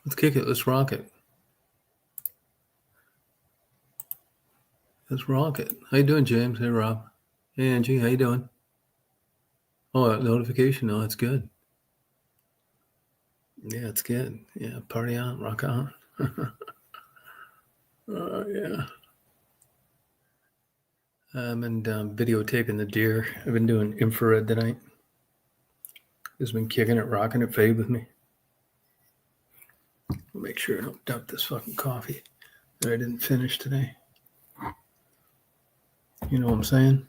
Let's kick it. Let's rock it. Let's rock it. How you doing, James? Hey, Rob. Hey, Angie. How you doing? Oh, notification. No, it's good. Yeah, it's good. Yeah, party on, rock on. Yeah. I'm in videotaping the deer. I've been doing infrared tonight. Just been kicking it, rocking it, fade with me. I'll make sure I don't dump this fucking coffee that I didn't finish today. You know what I'm saying?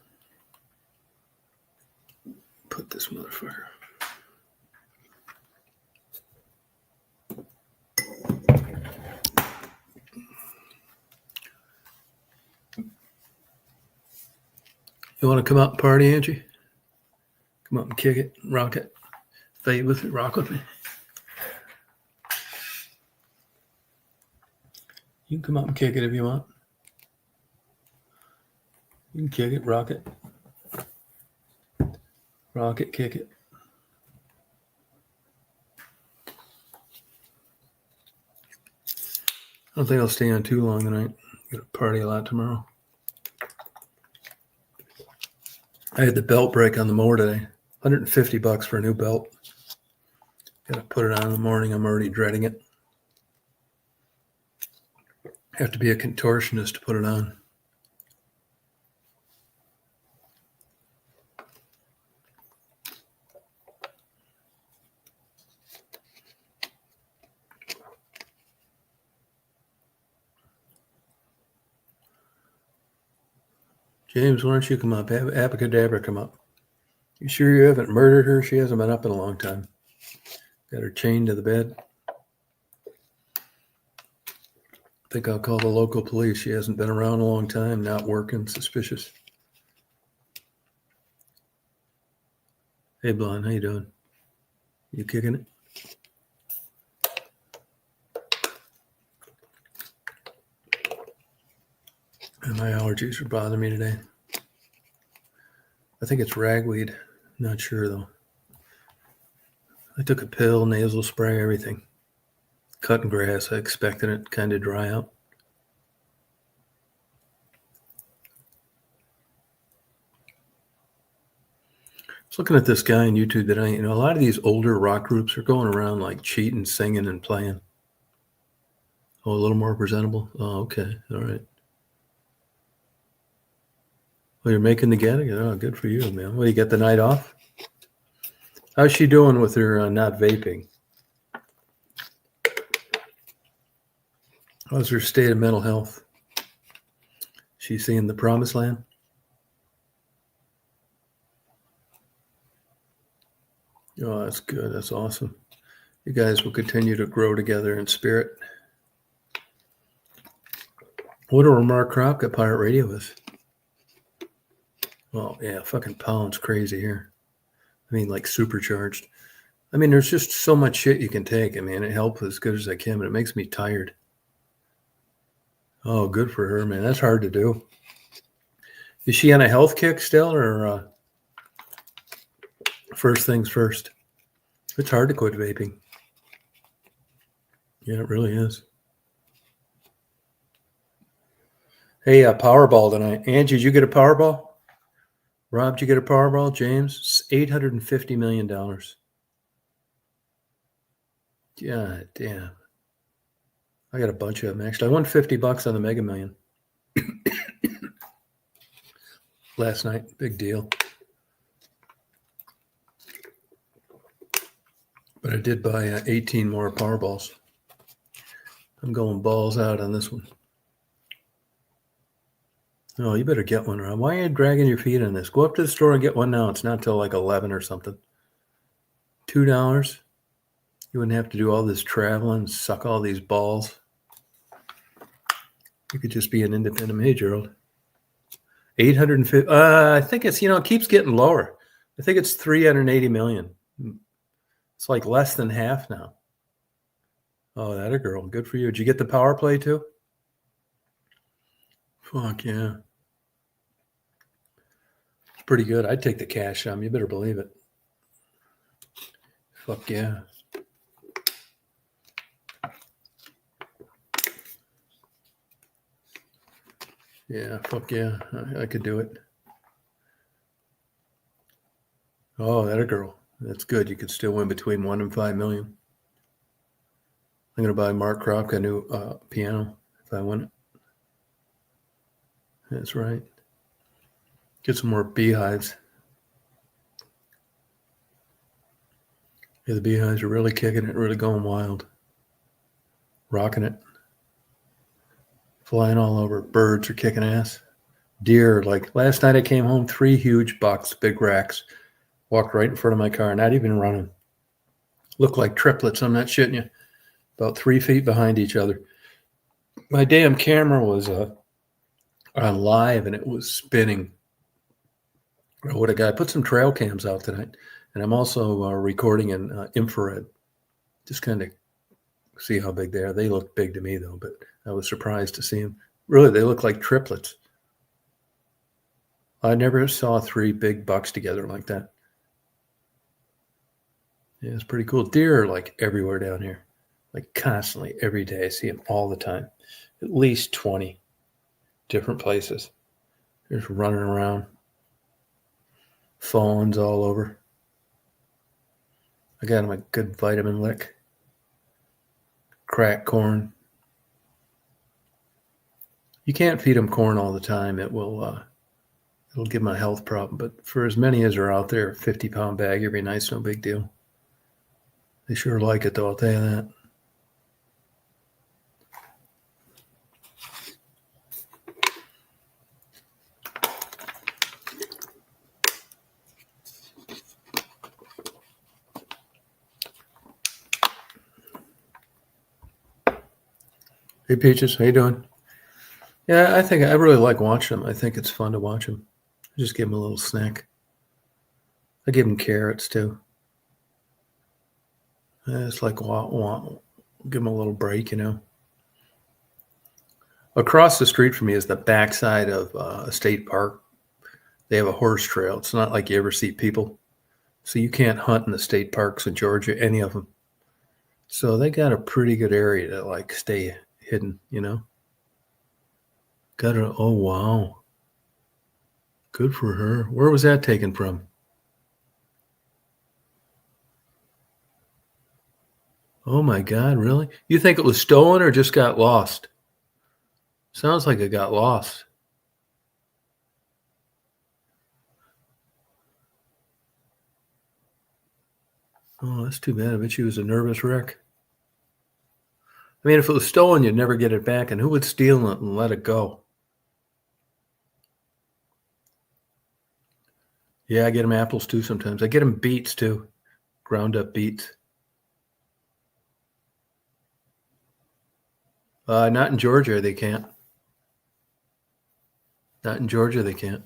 Put this motherfucker. You want to come out and party, Angie? Come up and kick it, rock it, fade with it, rock with me. You can come up and kick it if you want. You can kick it, rock it. Rock it, kick it. I don't think I'll stay on too long tonight. Got to party a lot tomorrow. I had the belt break on the mower today. $150 for a new belt. Got to put it on in the morning. I'm already dreading it. Have to be a contortionist to put it on. James, why don't you come up? Abacadabra, come up. You sure you haven't murdered her? She hasn't been up in a long time. Got her chained to the bed. I think I'll call the local police. She hasn't been around a long time, not working, suspicious. Hey, Blonde, how you doing? You kicking it? And my allergies are bothering me today. I think it's ragweed. Not sure, though. I took a pill, nasal spray, everything. Cutting grass. I expected it kind of dry out. I was looking at this guy on YouTube that a lot of these older rock groups are going around like cheating, singing, and playing. Oh, a little more presentable? Oh, okay. All right. Well, you're making the getting? Oh, good for you, man. Well, you get the night off? How's she doing with her not vaping? How's her state of mental health? She seeing the promised land? Oh, that's good. That's awesome. You guys will continue to grow together in spirit. What a Mark Kropka at Pirate Radio is. Well, yeah, fucking Pound's crazy here. I mean, like supercharged. I mean, there's just so much shit you can take. I mean, it helps as good as I can, but it makes me tired. Oh, good for her, man. That's hard to do. Is she on a health kick still, or first things first? It's hard to quit vaping. Yeah, it really is. Hey, Powerball tonight. Angie, did you get a Powerball? Rob, did you get a Powerball? James, $850 million. God damn. I got a bunch of them, actually. I won $50 on the Mega Million last night. Big deal. But I did buy 18 more Powerballs. I'm going balls out on this one. Oh, you better get one, Rob. Why are you dragging your feet on this? Go up to the store and get one now. It's not till like 11 or something. $2. You wouldn't have to do all this traveling, suck all these balls. You could just be an independent. Hey, Gerald. 850. I think it's, it keeps getting lower. I think it's 380 million. It's like less than half now. Oh, that a girl. Good for you. Did you get the power play too? Fuck yeah. It's pretty good. I'd take the cash. You better believe it. Fuck yeah. Yeah, fuck yeah. I could do it. Oh, that a girl. That's good. You could still win between 1 and 5 million. I'm going to buy Mark Kropka a new piano if I win it. That's right. Get some more beehives. Yeah, the beehives are really kicking it, really going wild. Rocking it. Flying all over. Birds are kicking ass. Deer, like last night I came home, 3 huge bucks, big racks, walked right in front of my car, not even running. Looked like triplets, I'm not shitting you. About 3 feet behind each other. My damn camera was on live and it was spinning. What a guy. I put some trail cams out tonight. And I'm also recording in infrared. Just kind of see how big they are. They look big to me, though, but I was surprised to see them. Really, they look like triplets. I never saw 3 big bucks together like that. Yeah, it's pretty cool. Deer are like everywhere down here, like constantly, every day. I see them all the time. At least 20 different places. They're just running around. Fawns all over. I got them a good vitamin lick. Crack corn. You can't feed them corn all the time. It'll give them a health problem. But for as many as are out there, a 50-pound bag every night's no big deal. They sure like it, though, I'll tell you that. Hey, Peaches, how you doing? Yeah, I think I really like watching them. I think it's fun to watch them. Just give them a little snack. I give them carrots, too. It's like, give them a little break, you know. Across the street from me is the backside of a state park. They have a horse trail. It's not like you ever see people. So you can't hunt in the state parks in Georgia, any of them. So they got a pretty good area to like stay hidden, you know. Oh wow. Good for her. Where was that taken from? Oh my God, really? You think it was stolen or just got lost? Sounds like it got lost. Oh, that's too bad. I bet she was a nervous wreck. I mean, if it was stolen, you'd never get it back. And who would steal it and let it go? Yeah, I get them apples too sometimes. I get them beets too. Ground up beets. Not in Georgia, they can't. Not in Georgia, they can't.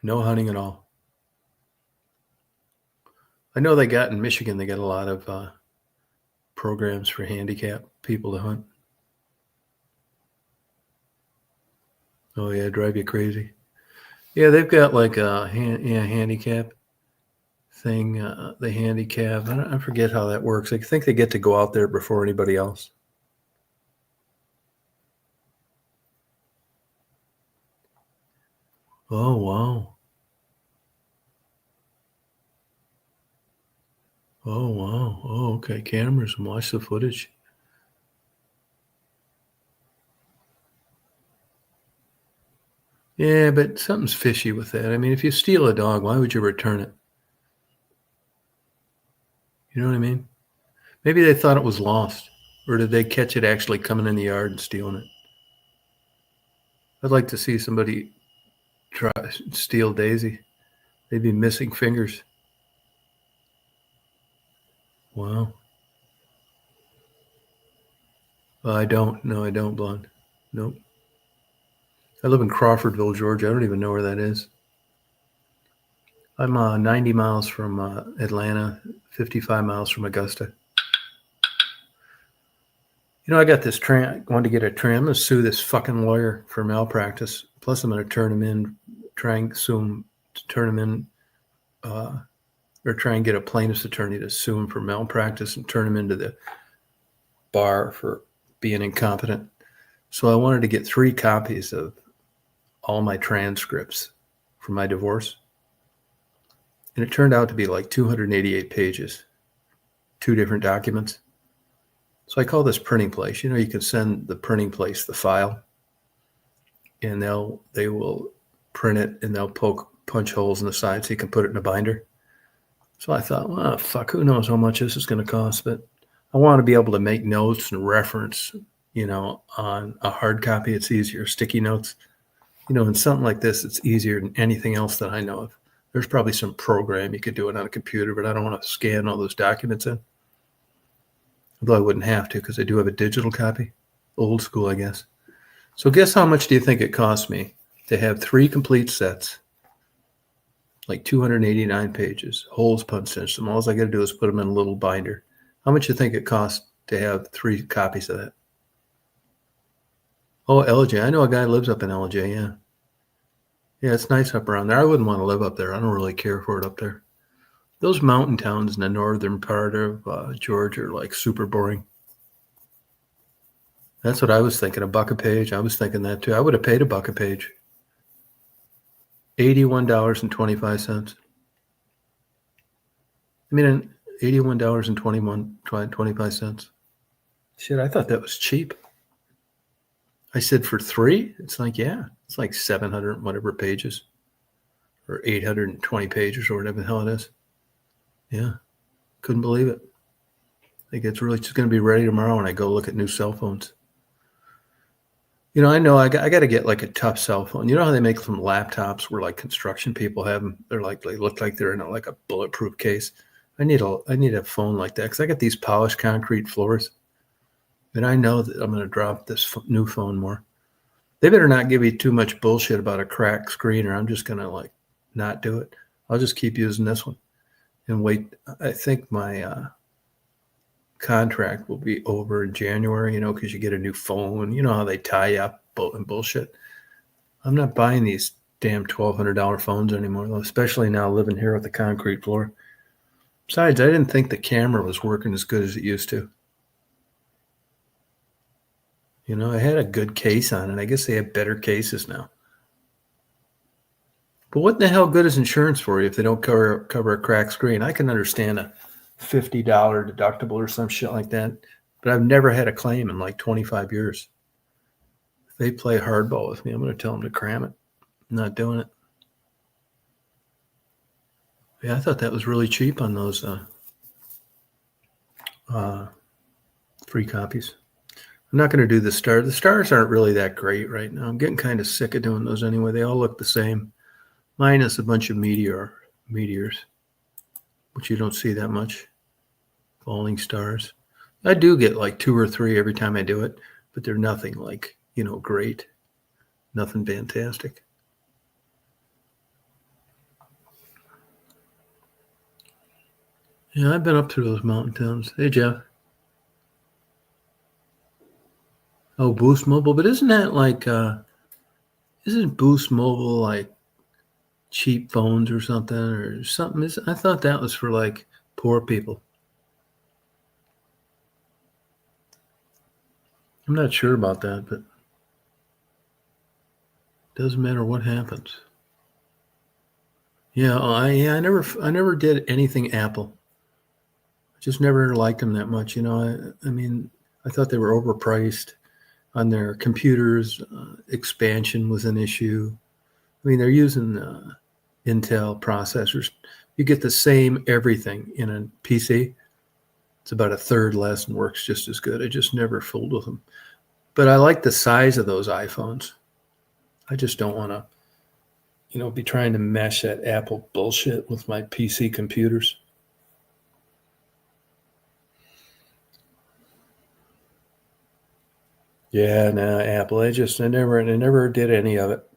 No hunting at all. I know they got in Michigan, they got a lot of programs for handicapped people to hunt. Oh, yeah, drive you crazy. Yeah, they've got like a handicap thing, the handicap. I forget how that works. I think they get to go out there before anybody else. Oh, wow. Oh, wow. Oh, okay. Cameras and watch the footage. Yeah, but something's fishy with that. I mean, if you steal a dog, why would you return it? You know what I mean? Maybe they thought it was lost. Or did they catch it actually coming in the yard and stealing it? I'd like to see somebody try steal Daisy. They'd be missing fingers. Wow. I don't. No, I don't, Blonde. Nope. I live in Crawfordville, Georgia. I don't even know where that is. I'm 90 miles from Atlanta, 55 miles from Augusta. You know, I got this tram. I wanted to get a tram. I'm going to sue this fucking lawyer for malpractice. Plus, I'm going to turn him in, try and sue him to turn him in, or try and get a plaintiff's attorney to sue him for malpractice and turn him into the bar for being incompetent. So I wanted to get 3 copies of all my transcripts from my divorce. And it turned out to be like 288 pages, 2 different documents. So I call this printing place. You can send the printing place the file, and they will print it, and they'll punch holes in the side so you can put it in a binder. So I thought, well, fuck, who knows how much this is going to cost, but I want to be able to make notes and reference, on a hard copy. It's easier. Sticky notes, in something like this, it's easier than anything else that I know of. There's probably some program you could do it on a computer, but I don't want to scan all those documents in. Although I wouldn't have to, because I do have a digital copy. Old school, I guess. So guess how much do you think it cost me to have 3 complete sets, like 289 pages, holes punched in them. All I got to do is put them in a little binder. How much do you think it costs to have 3 copies of that? Oh, LJ. I know a guy who lives up in LJ, yeah. Yeah, it's nice up around there. I wouldn't want to live up there. I don't really care for it up there. Those mountain towns in the northern part of Georgia are like super boring. That's what I was thinking, $1 a page. I was thinking that too. I would have paid $1 a page. $81.25. I mean, $81.25. Shit, I thought that was cheap. I said for 3, it's like, yeah, it's like 700 whatever pages, or 820 pages, or whatever the hell it is. Yeah, couldn't believe it. I think it's really just going to be ready tomorrow when I go look at new cell phones. I know I got to get like a tough cell phone. You know how they make some laptops where like construction people have them? They look like they're in like a bulletproof case. I need a phone like that, because I got these polished concrete floors, and I know that I'm going to drop this new phone more. They better not give you too much bullshit about a cracked screen, or I'm just going to like not do it. I'll just keep using this one and wait. I think my contract will be over in January, because you get a new phone. You know how they tie you up and bullshit. I'm not buying these damn $1,200 phones anymore, though, especially now living here with the concrete floor. Besides, I didn't think the camera was working as good as it used to. I had a good case on it. I guess they have better cases now. But what the hell good is insurance for you if they don't cover a cracked screen? I can understand a $50 deductible or some shit like that, but I've never had a claim in like 25 years. If they play hardball with me, I'm going to tell them to cram it. I'm not doing it. Yeah, I thought that was really cheap on those free copies. I'm not going to do the stars. The stars aren't really that great right now. I'm getting kind of sick of doing those anyway. They all look the same, minus a bunch of meteors, which you don't see that much. Falling stars. I do get like 2 or 3 every time I do it, but they're nothing like, great. Nothing fantastic. Yeah, I've been up through those mountain towns. Hey, Jeff. Oh, Boost Mobile. But isn't that like, isn't Boost Mobile like cheap phones or something? Or something? I thought that was for like poor people. I'm not sure about that, but it doesn't matter what happens. Yeah, I never did anything Apple. I just never liked them that much. I mean, I thought they were overpriced on their computers. Expansion was an issue. I mean, they're using Intel processors. You get the same everything in a PC. It's about a third less and works just as good. I just never fooled with them. But I like the size of those iPhones. I just don't want to, be trying to mesh that Apple bullshit with my PC computers. Yeah, no, Apple. I never did any of it.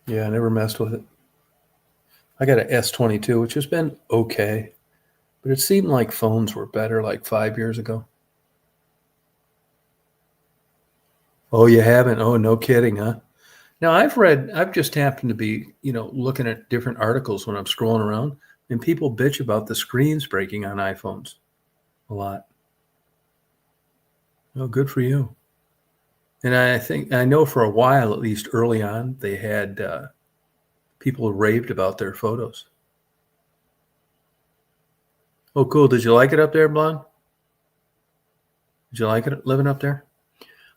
Yeah, I never messed with it. I got an S22, which has been okay, but it seemed like phones were better like 5 years ago. Oh, you haven't? Oh, no kidding, huh? Now, I've just happened to be, looking at different articles when I'm scrolling around, and people bitch about the screens breaking on iPhones a lot. Oh, good for you. And I know for a while, at least early on, they had people who raved about their photos. Oh, cool. Did you like it up there, Blonde? Did you like it living up there?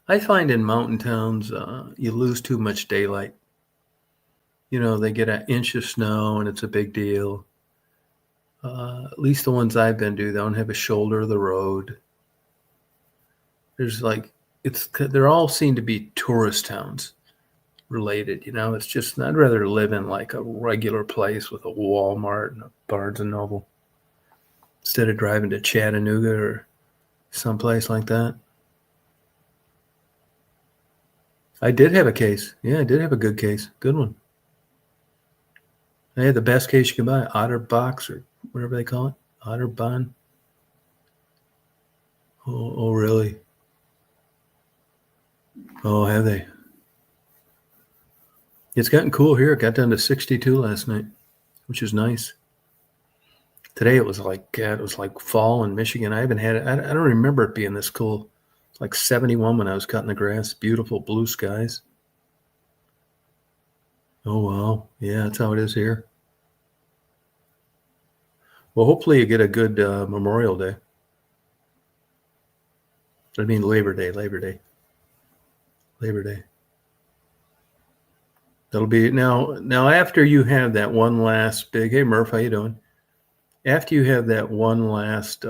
I find in mountain towns, you lose too much daylight. You know, they get an inch of snow and it's a big deal. At least the ones I've been to, they don't have a shoulder of the road. There's like, they're all seem to be tourist towns related. You know, it's just, I'd rather live in like a regular place with a Walmart and a Barnes and Noble instead of driving to Chattanooga or someplace like that. I did have a case. Yeah, I did have a good case. Good one. I had the best case you can buy, Otterbox or whatever they call it, Otterbahn. Oh, really? Oh, have they? It's gotten cool here. It got down to 62 last night, which is nice. Today it was like fall in Michigan. I haven't had it. I don't remember it being this cool. It's like 71 when I was cutting the grass. Beautiful blue skies. Oh wow, yeah, that's how it is here. Well, hopefully you get a good Memorial Day. I mean Labor Day. That'll be now. Now after you have that one last big. Hey Murph, how you doing? After you have that one last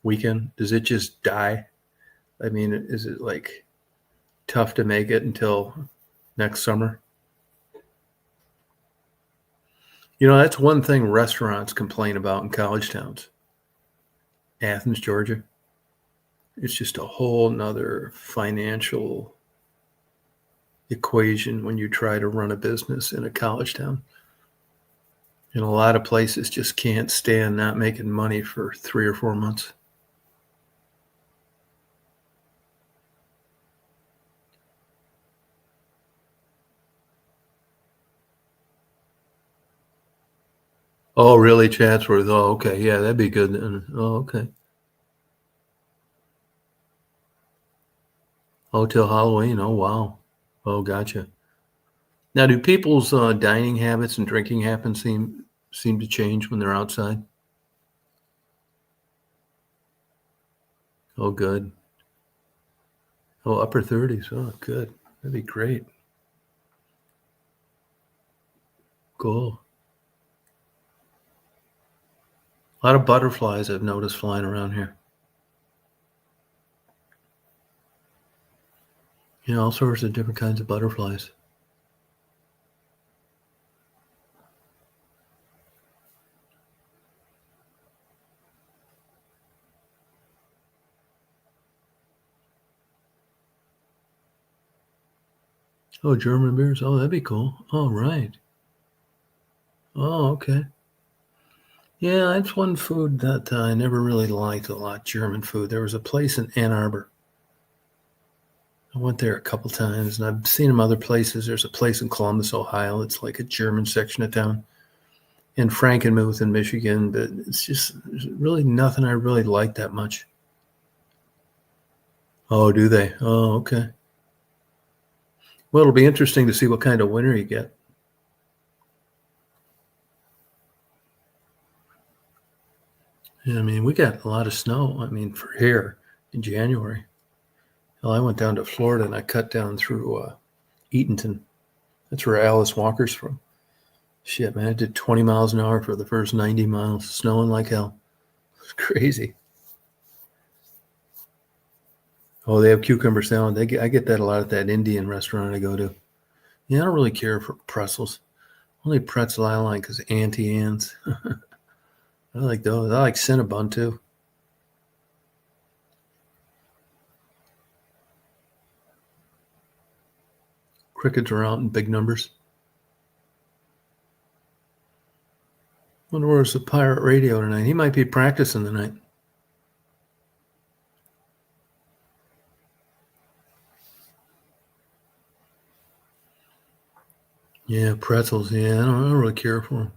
weekend, does it just die? I mean, is it like tough to make it until next summer? You know, that's one thing restaurants complain about in college towns. Athens, Georgia. It's just a whole nother financial equation when you try to run a business in a college town. And a lot of places just can't stand not making money for 3 or 4 months. Oh, really, Chatsworth? Oh, okay. Yeah, that'd be good. Oh, okay. Oh, till Halloween. Oh, wow. Oh, gotcha. Now, do people's dining habits and drinking habits seem to change when they're outside? Oh, good. Oh, upper 30s. Oh, good. That'd be great. Cool. A lot of butterflies I've noticed flying around here. Yeah, all sorts of different kinds of butterflies. Oh, German beers. Oh, that'd be cool. Oh, right. Oh, okay. Yeah, that's one food that I never really liked a lot, German food. There was a place in Ann Arbor. I went there a couple times, and I've seen them other places. There's a place in Columbus, Ohio. It's like a German section of town. In Frankenmuth in Michigan, but it's just there's really nothing I really like that much. Oh, do they? Oh, okay. Well, it'll be interesting to see what kind of winter you get. Yeah, I mean, we got a lot of snow. I mean, for here in January. Well, I went down to Florida and I cut down through Eatonton. That's where Alice Walker's from. Shit, man, I did 20 miles an hour for the first 90 miles, snowing like hell. It's crazy. Oh, they have cucumber salad. I get that a lot at that Indian restaurant I go to. Yeah, I don't really care for pretzels. Only pretzel I like is Auntie Anne's. I like those. I like Cinnabon too. Crickets are out in big numbers. Wonder where's the pirate radio tonight? He might be practicing tonight. Yeah, pretzels. Yeah, I don't really care for them.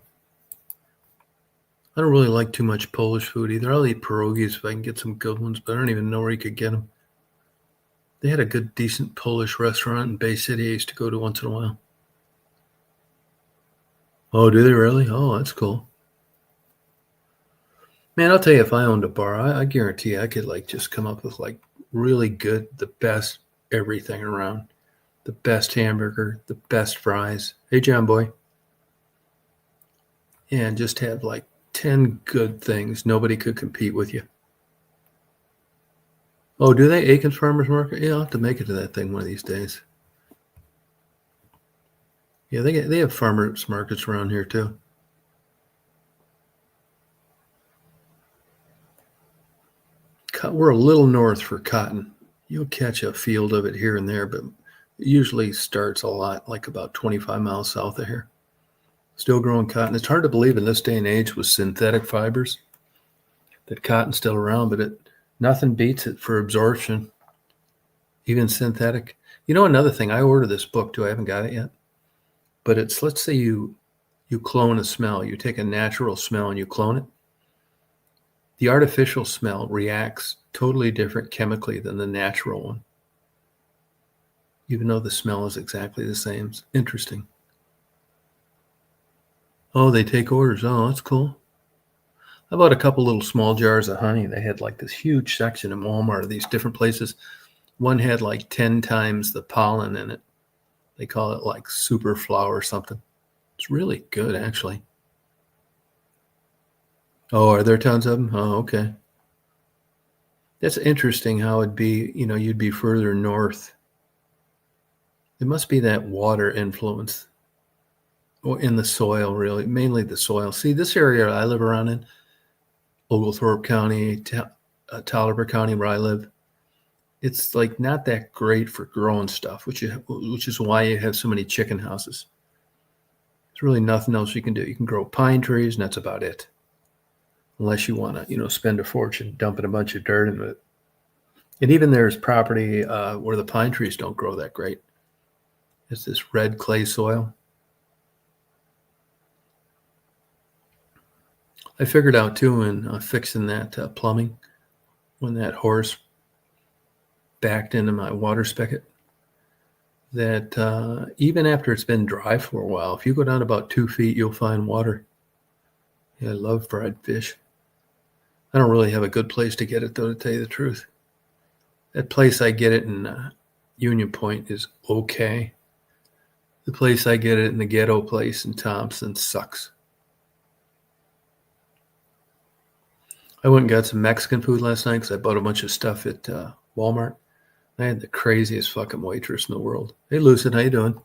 I don't really like too much Polish food either. I'll eat pierogies if I can get some good ones, but I don't even know where you could get them. They had a good, decent Polish restaurant in Bay City I used to go to once in a while. Oh, do they really? Oh, that's cool. Man, I'll tell you, if I owned a bar, I guarantee I could like just come up with like really good, the best everything around. The best hamburger, the best fries. Hey, John Boy. And just have like 10 good things. Nobody could compete with you. Oh, do they? Aiken's Farmers Market? Yeah, I'll have to make it to that thing one of these days. Yeah, they have farmers markets around here too. We're a little north for cotton. You'll catch a field of it here and there, but it usually starts a lot, like about 25 miles south of here. Still growing cotton. It's hard to believe in this day and age with synthetic fibers that cotton's still around, but nothing beats it for absorption, even synthetic. You know, another thing, I ordered this book too. I haven't got it yet, but it's, let's say you clone a smell. You take a natural smell and you clone it. The artificial smell reacts totally different chemically than the natural one, even though the smell is exactly the same. It's interesting. Oh, they take orders. Oh, that's cool. I bought a couple little small jars of honey. They had like this huge section in Walmart of these different places. One had like 10 times the pollen in it. They call it like super flower or something. It's really good, actually. Oh, are there tons of them? Oh, okay. That's interesting how it'd be, you'd be further north. It must be that water influence or in the soil, really, mainly the soil. See, this area I live around in, Oglethorpe County, Taliaferro County, where I live, it's like not that great for growing stuff, which is why you have so many chicken houses. There's really nothing else you can do. You can grow pine trees, and that's about it. Unless you want to, spend a fortune dumping a bunch of dirt into it. And even there's property where the pine trees don't grow that great. It's this red clay soil. I figured out too in fixing that plumbing when that horse backed into my water spigot that even after it's been dry for a while, if you go down about 2 feet, you'll find water. Yeah, I love fried fish. I don't really have a good place to get it, though, to tell you the truth. That place I get it in Union Point is okay. The place I get it in the ghetto place in Thompson sucks. I went and got some Mexican food last night because I bought a bunch of stuff at Walmart. I had the craziest fucking waitress in the world. Hey, Lucid, how you doing?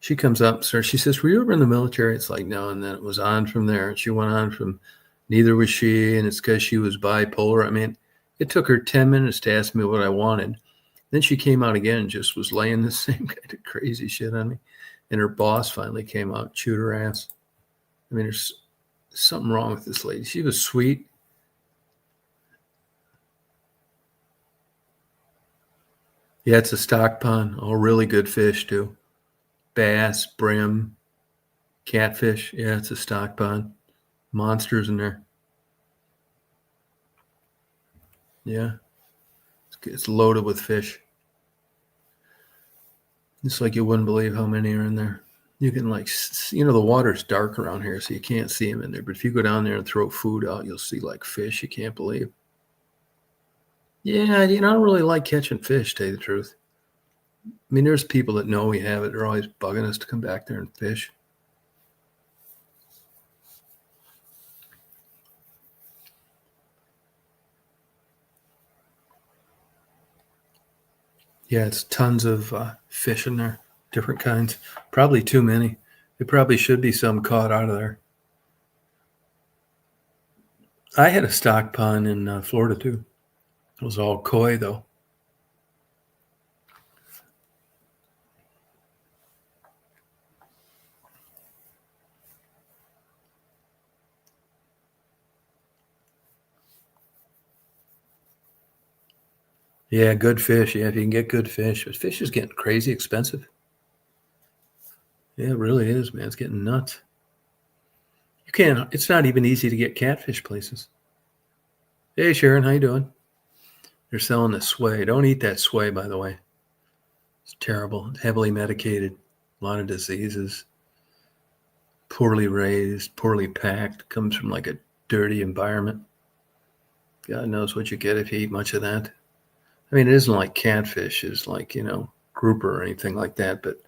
She comes up, sir. She says, were you ever in the military? It's like, no. And then it was on from there. And she went on from neither was she. And it's because she was bipolar. I mean, it took her 10 minutes to ask me what I wanted. Then she came out again and just was laying the same kind of crazy shit on me. And her boss finally came out and chewed her ass. I mean, there's something wrong with this lady. She was sweet. Yeah, it's a stock pond. Oh, really good fish, too. Bass, brim, catfish. Yeah, it's a stock pond. Monsters in there. Yeah. It's loaded with fish. It's like you wouldn't believe how many are in there. You can the water's dark around here, so you can't see them in there. But if you go down there and throw food out, you'll see like fish you can't believe. Yeah, I don't really like catching fish, to tell you the truth. I mean, there's people that know we have it. They're always bugging us to come back there and fish. Yeah, it's tons of fish in there, different kinds. Probably too many. There probably should be some caught out of there. I had a stock pond in Florida too. It was all koi though. Yeah, good fish. Yeah, if you can get good fish. But fish is getting crazy expensive. Yeah, it really is, man. It's getting nuts. You can't. It's not even easy to get catfish places. Hey, Sharon, how you doing? They're selling the sway. Don't eat that sway, by the way. It's terrible. It's heavily medicated. A lot of diseases. Poorly raised, poorly packed. Comes from like a dirty environment. God knows what you get if you eat much of that. I mean, it isn't like catfish is like, grouper or anything like that, but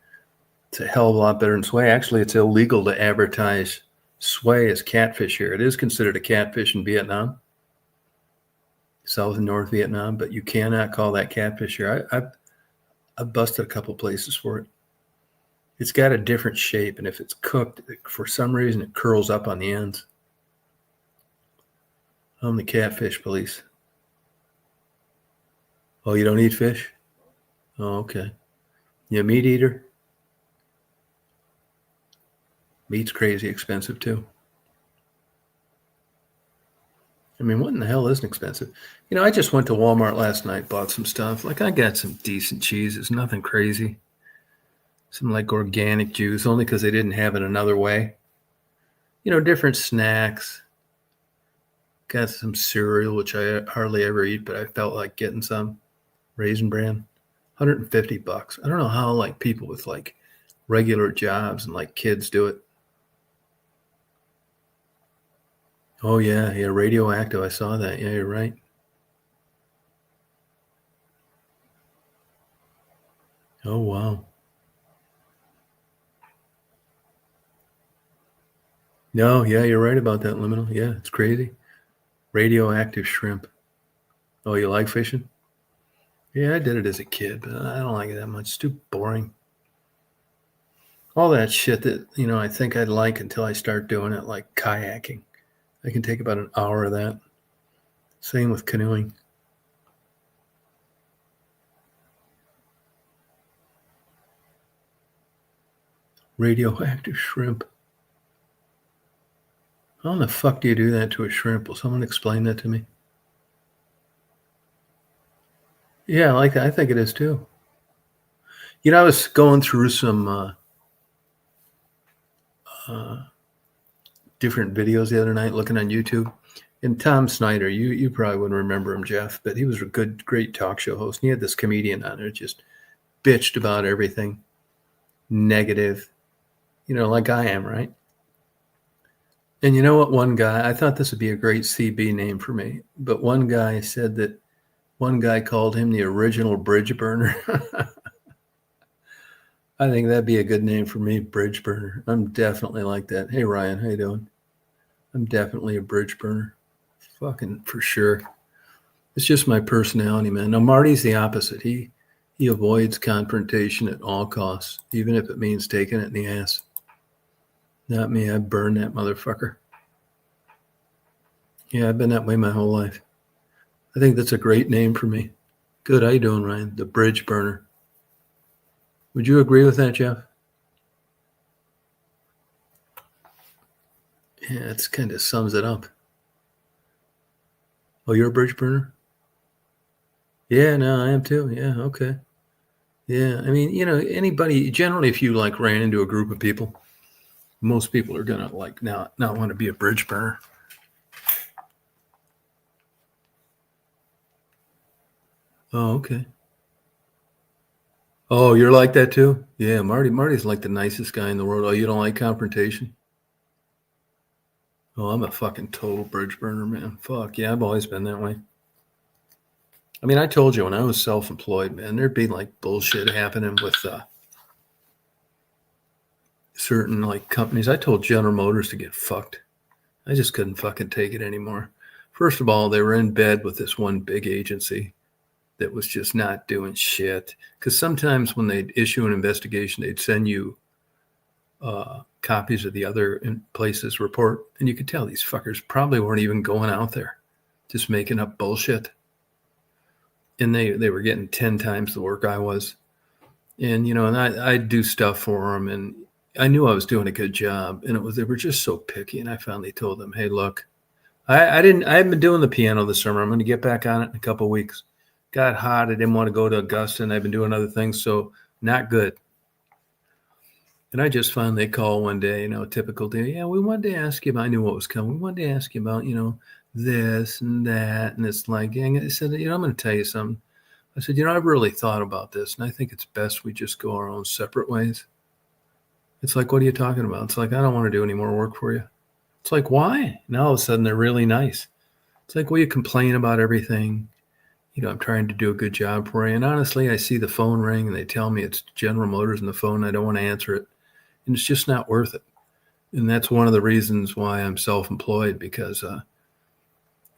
it's a hell of a lot better than sway. Actually, it's illegal to advertise sway as catfish here. It is considered a catfish in Vietnam, South and North Vietnam, but you cannot call that catfish here. I've busted a couple places for it. It's got a different shape, and if it's cooked, for some reason, it curls up on the ends. I'm the catfish police. Oh, you don't eat fish? Oh, okay. You a meat eater? Meat's crazy expensive, too. I mean, what in the hell isn't expensive? I just went to Walmart last night, bought some stuff. Like, I got some decent cheeses, nothing crazy. Some, like, organic juice, only because they didn't have it another way. Different snacks. Got some cereal, which I hardly ever eat, but I felt like getting some. Raisin Bran, $150. I don't know how, like, people with, like, regular jobs and, like, kids do it. Oh, yeah, radioactive. I saw that. Yeah, you're right. Oh, wow. No, yeah, you're right about that, Liminal. Yeah, it's crazy. Radioactive shrimp. Oh, you like fishing? Yeah, I did it as a kid, but I don't like it that much. It's too boring. All that shit that, I think I'd like until I start doing it, like kayaking. I can take about an hour of that. Same with canoeing. Radioactive shrimp. How in the fuck do you do that to a shrimp? Will someone explain that to me? Yeah, I like that. I think it is too. I was going through some different videos the other night, looking on YouTube. And Tom Snyder, you probably wouldn't remember him, Jeff, but he was a great talk show host. And he had this comedian on there, just bitched about everything, negative, like I am, right? And you know what? One guy, I thought this would be a great CB name for me, but one guy said that one guy called him the original bridge burner. I think that'd be a good name for me, bridge burner. I'm definitely like that. Hey, Ryan, how you doing? I'm definitely a bridge burner. Fucking for sure. It's just my personality, man. Now, Marty's the opposite. He avoids confrontation at all costs, even if it means taking it in the ass. Not me. I burn that motherfucker. Yeah, I've been that way my whole life. I think that's a great name for me. Good. How you doing, Ryan? The bridge burner. Would you agree with that, Jeff? Yeah, it kind of sums it up. Oh, you're a bridge burner? Yeah, no, I am too. Yeah, okay. Yeah, I mean, anybody, generally, if you like ran into a group of people, most people are going to like not want to be a bridge burner. Oh, okay. Oh, you're like that too? Yeah, Marty's like the nicest guy in the world. Oh, you don't like confrontation? Oh, I'm a fucking total bridge burner, man. Fuck, yeah, I've always been that way. I mean, I told you when I was self-employed, man, there'd be like bullshit happening with certain like companies. I told General Motors to get fucked. I just couldn't fucking take it anymore. First of all, they were in bed with this one big agency that was just not doing shit. Because sometimes when they'd issue an investigation, they'd send you copies of the other places report, and you could tell these fuckers probably weren't even going out there, just making up bullshit. And they were getting 10 times the work I was. And, and I'd do stuff for them, and I knew I was doing a good job, and they were just so picky. And I finally told them, hey, look, I haven't been doing the piano this summer. I'm going to get back on it in a couple of weeks. Got hot. I didn't want to go to Augusta, and I've been doing other things. So not good. And I just found they call one day, typical day. Yeah, we wanted to ask you about, I knew what was coming. We wanted to ask you about, this and that. And it's like, I said, I'm going to tell you something. I said, I've really thought about this, and I think it's best we just go our own separate ways. It's like, what are you talking about? It's like, I don't want to do any more work for you. It's like, why? Now all of a sudden they're really nice. It's like, well, you complain about everything. I'm trying to do a good job for you. And honestly, I see the phone ring and they tell me it's General Motors on the phone. I don't want to answer it. And it's just not worth it. And that's one of the reasons why I'm self-employed, because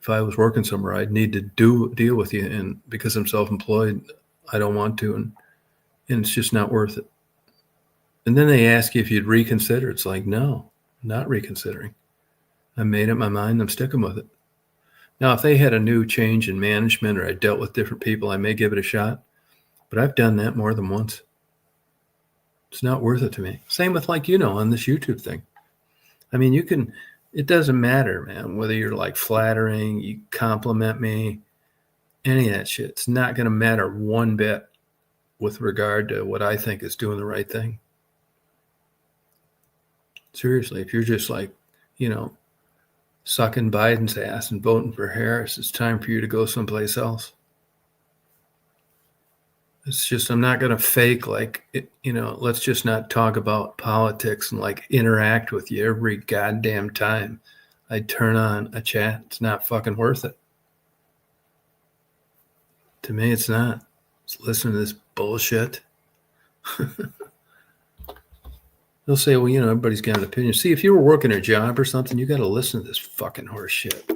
if I was working somewhere, I'd need to deal with you. And because I'm self-employed, I don't want to. And it's just not worth it. And then they ask you if you'd reconsider. It's like, no, not reconsidering. I made up my mind. I'm sticking with it. Now, if they had a new change in management or I dealt with different people, I may give it a shot. But I've done that more than once. It's not worth it to me. Same with on this YouTube thing. I mean, it doesn't matter, man, whether you're like flattering, you compliment me, any of that shit. It's not going to matter one bit with regard to what I think is doing the right thing. Seriously, if you're just like, sucking Biden's ass and voting for Harris, it's time for you to go someplace else. It's just, I'm not going to fake let's just not talk about politics and interact with you every goddamn time I turn on a chat. It's not fucking worth it. To me, it's not. Just listen to this bullshit. They'll say, well, everybody's got an opinion. See, if you were working a job or something, you got to listen to this fucking horse shit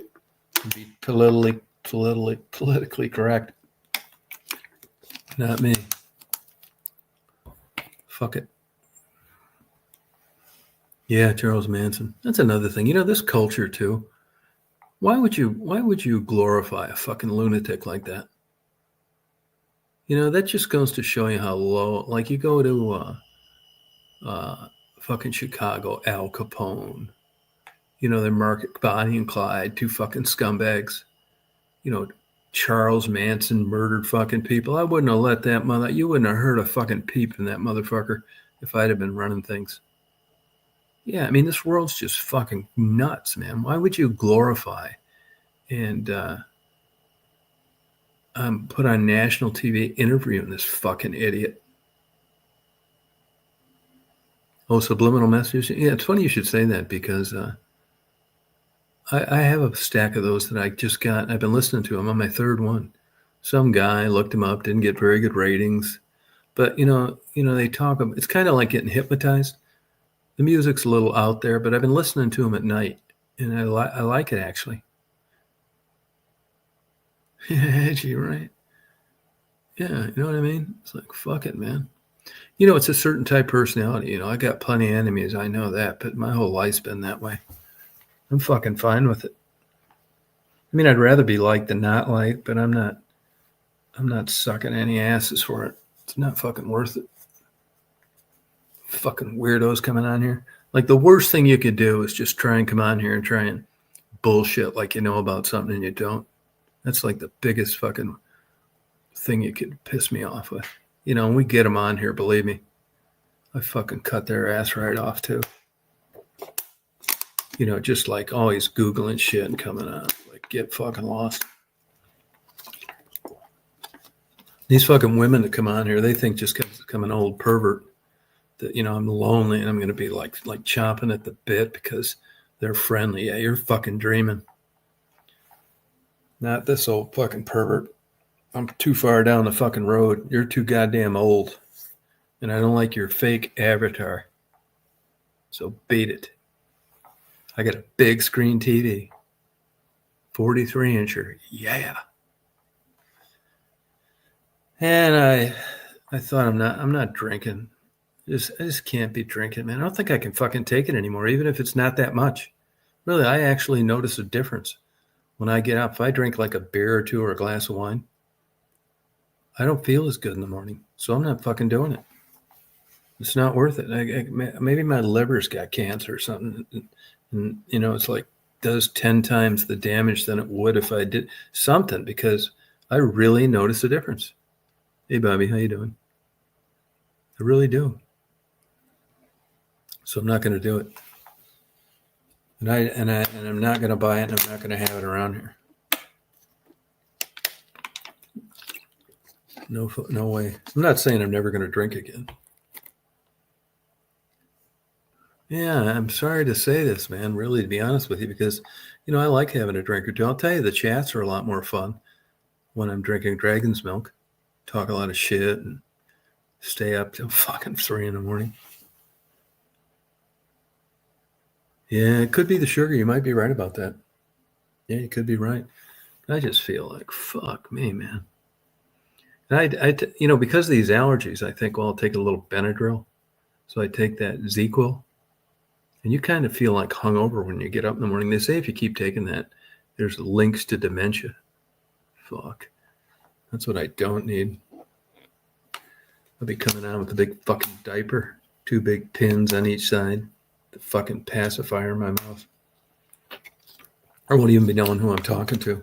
and be politically correct. Not me. Fuck it. Yeah, Charles Manson. That's another thing. This culture too. Why would you glorify a fucking lunatic like that? That just goes to show you how low. Like you go to fucking Chicago, Al Capone. They market Bonnie and Clyde, two fucking scumbags. Charles Manson murdered fucking people. I wouldn't have let that you wouldn't have heard a fucking peep in that motherfucker if I'd have been running things. Yeah, I mean, this world's just fucking nuts, man. Why would you glorify and put on national TV interviewing this fucking idiot? Oh, subliminal messages? Yeah, it's funny you should say that, because I have a stack of those that I just got. I've been listening to them. I'm on my third one. Some guy looked him up, didn't get very good ratings. But, they talk. It's kind of like getting hypnotized. The music's a little out there, but I've been listening to them at night, and I like it, actually. Yeah, you're right. Yeah, you know what I mean? It's like, fuck it, man. It's a certain type of personality. I got plenty of enemies. I know that, but my whole life's been that way. I'm fucking fine with it. I mean, I'd rather be liked than not liked, but I'm not sucking any asses for it. It's not fucking worth it. Fucking weirdos coming on here. Like, the worst thing you could do is just try and come on here and try and bullshit like you know about something and you don't. That's like the biggest fucking thing you could piss me off with. And we get them on here, believe me. I fucking cut their ass right off too. Just like always Googling shit and coming on. Like, get fucking lost. These fucking women that come on here, they think just because I'm an old pervert that, I'm lonely and I'm going to be like chomping at the bit because they're friendly. Yeah, you're fucking dreaming. Not this old fucking pervert. I'm too far down the fucking road. You're too goddamn old. And I don't like your fake avatar. So beat it. I got a big screen TV. 43-incher. Yeah. And I thought I'm not drinking. I just can't be drinking, man. I don't think I can fucking take it anymore, even if it's not that much. Really, I actually notice a difference when I get up. If I drink like a beer or two or a glass of wine, I don't feel as good in the morning. So I'm not fucking doing it. It's not worth it. Maybe my liver's got cancer or something. And it's like does 10 times the damage than it would if I did something, because I really notice a difference. Hey, Bobby, how you doing? I really do. So I'm not going to do it. And I'm not going to buy it, and I'm not going to have it around here. No way. I'm not saying I'm never going to drink again. Yeah, I'm sorry to say this, man, really, to be honest with you, because, I like having a drink or two. I'll tell you, the chats are a lot more fun when I'm drinking Dragon's Milk, talk a lot of shit, and stay up till fucking 3 a.m. Yeah, it could be the sugar. You might be right about that. Yeah, you could be right. I just feel like, fuck me, man. And because of these allergies, I think, well, I'll take a little Benadryl. So I take that ZzzQuil. And you kind of feel like hungover when you get up in the morning. They say if you keep taking that, there's links to dementia. Fuck. That's what I don't need. I'll be coming out with a big fucking diaper. 2 big pins on each side. The fucking pacifier in my mouth. I won't even be knowing who I'm talking to.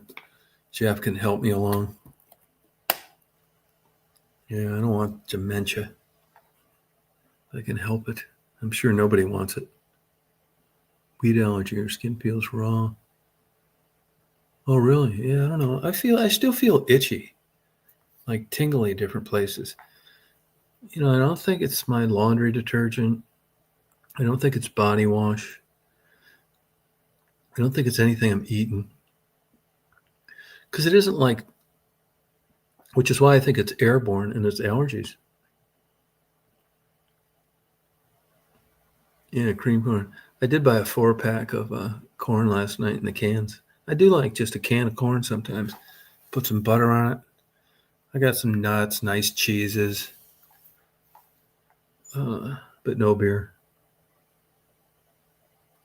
Jeff can help me along. Yeah, I don't want dementia. I can help it. I'm sure nobody wants it. Wheat allergy, your skin feels raw. Oh, really? Yeah, I don't know. I still feel itchy, like tingly different places. I don't think it's my laundry detergent. I don't think it's body wash. I don't think it's anything I'm eating. Because it isn't like, which is why I think it's airborne and it's allergies. Yeah, cream corn. I did buy a 4-pack of corn last night in the cans. I do like just a can of corn sometimes. Put some butter on it. I got some nuts, nice cheeses, but no beer.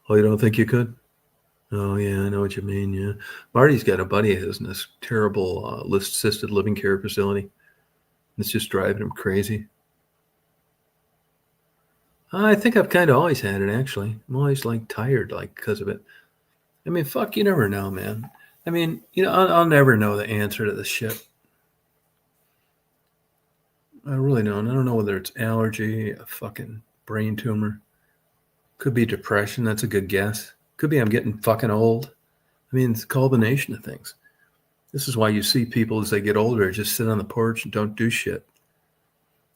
Oh, you don't think you could? Oh, yeah, I know what you mean, yeah. Marty's got a buddy of his in this terrible assisted living care facility. It's just driving him crazy. I think I've kind of always had it, actually. I'm always, tired, because of it. I mean, fuck, you never know, man. I mean, I'll never know the answer to this shit. I really don't. I don't know whether it's allergy, a fucking brain tumor. Could be depression. That's a good guess. Could be I'm getting fucking old. I mean, it's a combination of things. This is why you see people as they get older just sit on the porch and don't do shit.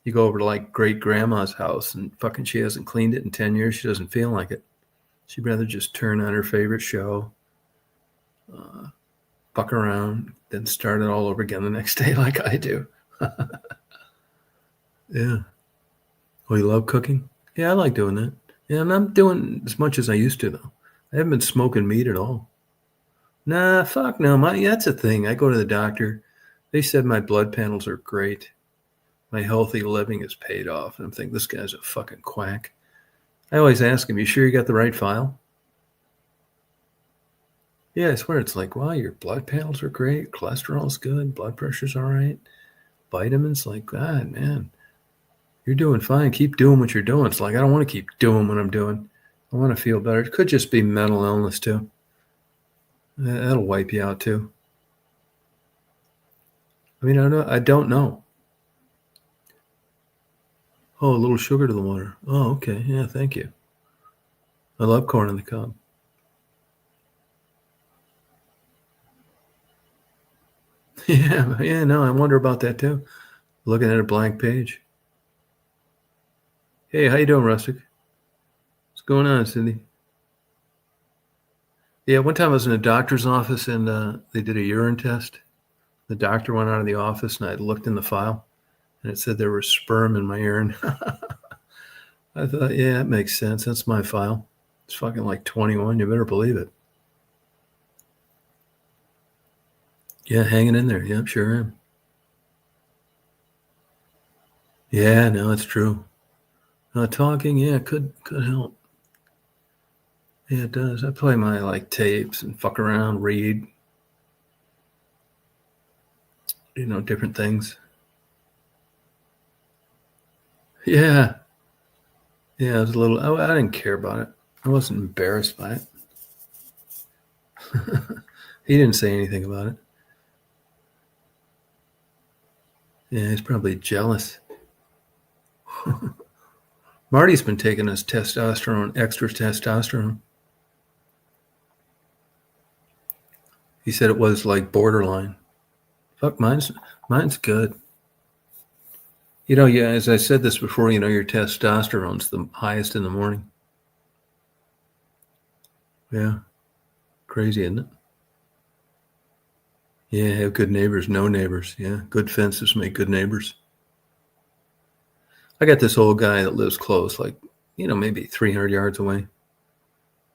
You go over to great grandma's house and fucking she hasn't cleaned it in 10 years. She doesn't feel like it. She'd rather just turn on her favorite show, fuck around, then start it all over again the next day like I do. Yeah. Oh, you love cooking? Yeah, I like doing that. Yeah, I'm not doing as much as I used to, though. I haven't been smoking meat at all. Nah, fuck no. That's a thing. I go to the doctor. They said my blood panels are great. My healthy living is paid off. And I'm thinking, this guy's a fucking quack. I always ask him, you sure you got the right file? Yeah, I swear it's like, wow, your blood panels are great. Cholesterol's good. Blood pressure's all right. Vitamins, God, man. You're doing fine. Keep doing what you're doing. It's like, I don't want to keep doing what I'm doing. I want to feel better. It could just be mental illness, too. That'll wipe you out, too. I mean, I don't know. Oh, a little sugar to the water. Oh, okay. Yeah, thank you. I love corn on the cob. Yeah, no, I wonder about that, too. Looking at a blank page. Hey, how you doing, Rustic? What's going on, Cindy? Yeah, one time I was in a doctor's office and they did a urine test. The doctor went out of the office and I looked in the file and it said there was sperm in my urine. I thought, yeah, that makes sense. That's my file. It's fucking 21. You better believe it. Yeah, hanging in there. Yep, sure am. Yeah, no, it's true. Talking, yeah, could help. Yeah, it does. I play my tapes and fuck around, read, different things. Yeah. Yeah, I was a little, I didn't care about it. I wasn't embarrassed by it. He didn't say anything about it. Yeah, he's probably jealous. Marty's been taking his testosterone, extra testosterone. He said it was like borderline. Fuck, mine's good. You know, yeah, as I said this before, you know, your testosterone's the highest in the morning. Yeah. Crazy, isn't it? Yeah, have good neighbors, no neighbors. Yeah, good fences make good neighbors. I got this old guy that lives close, like, you know, maybe 300 yards away.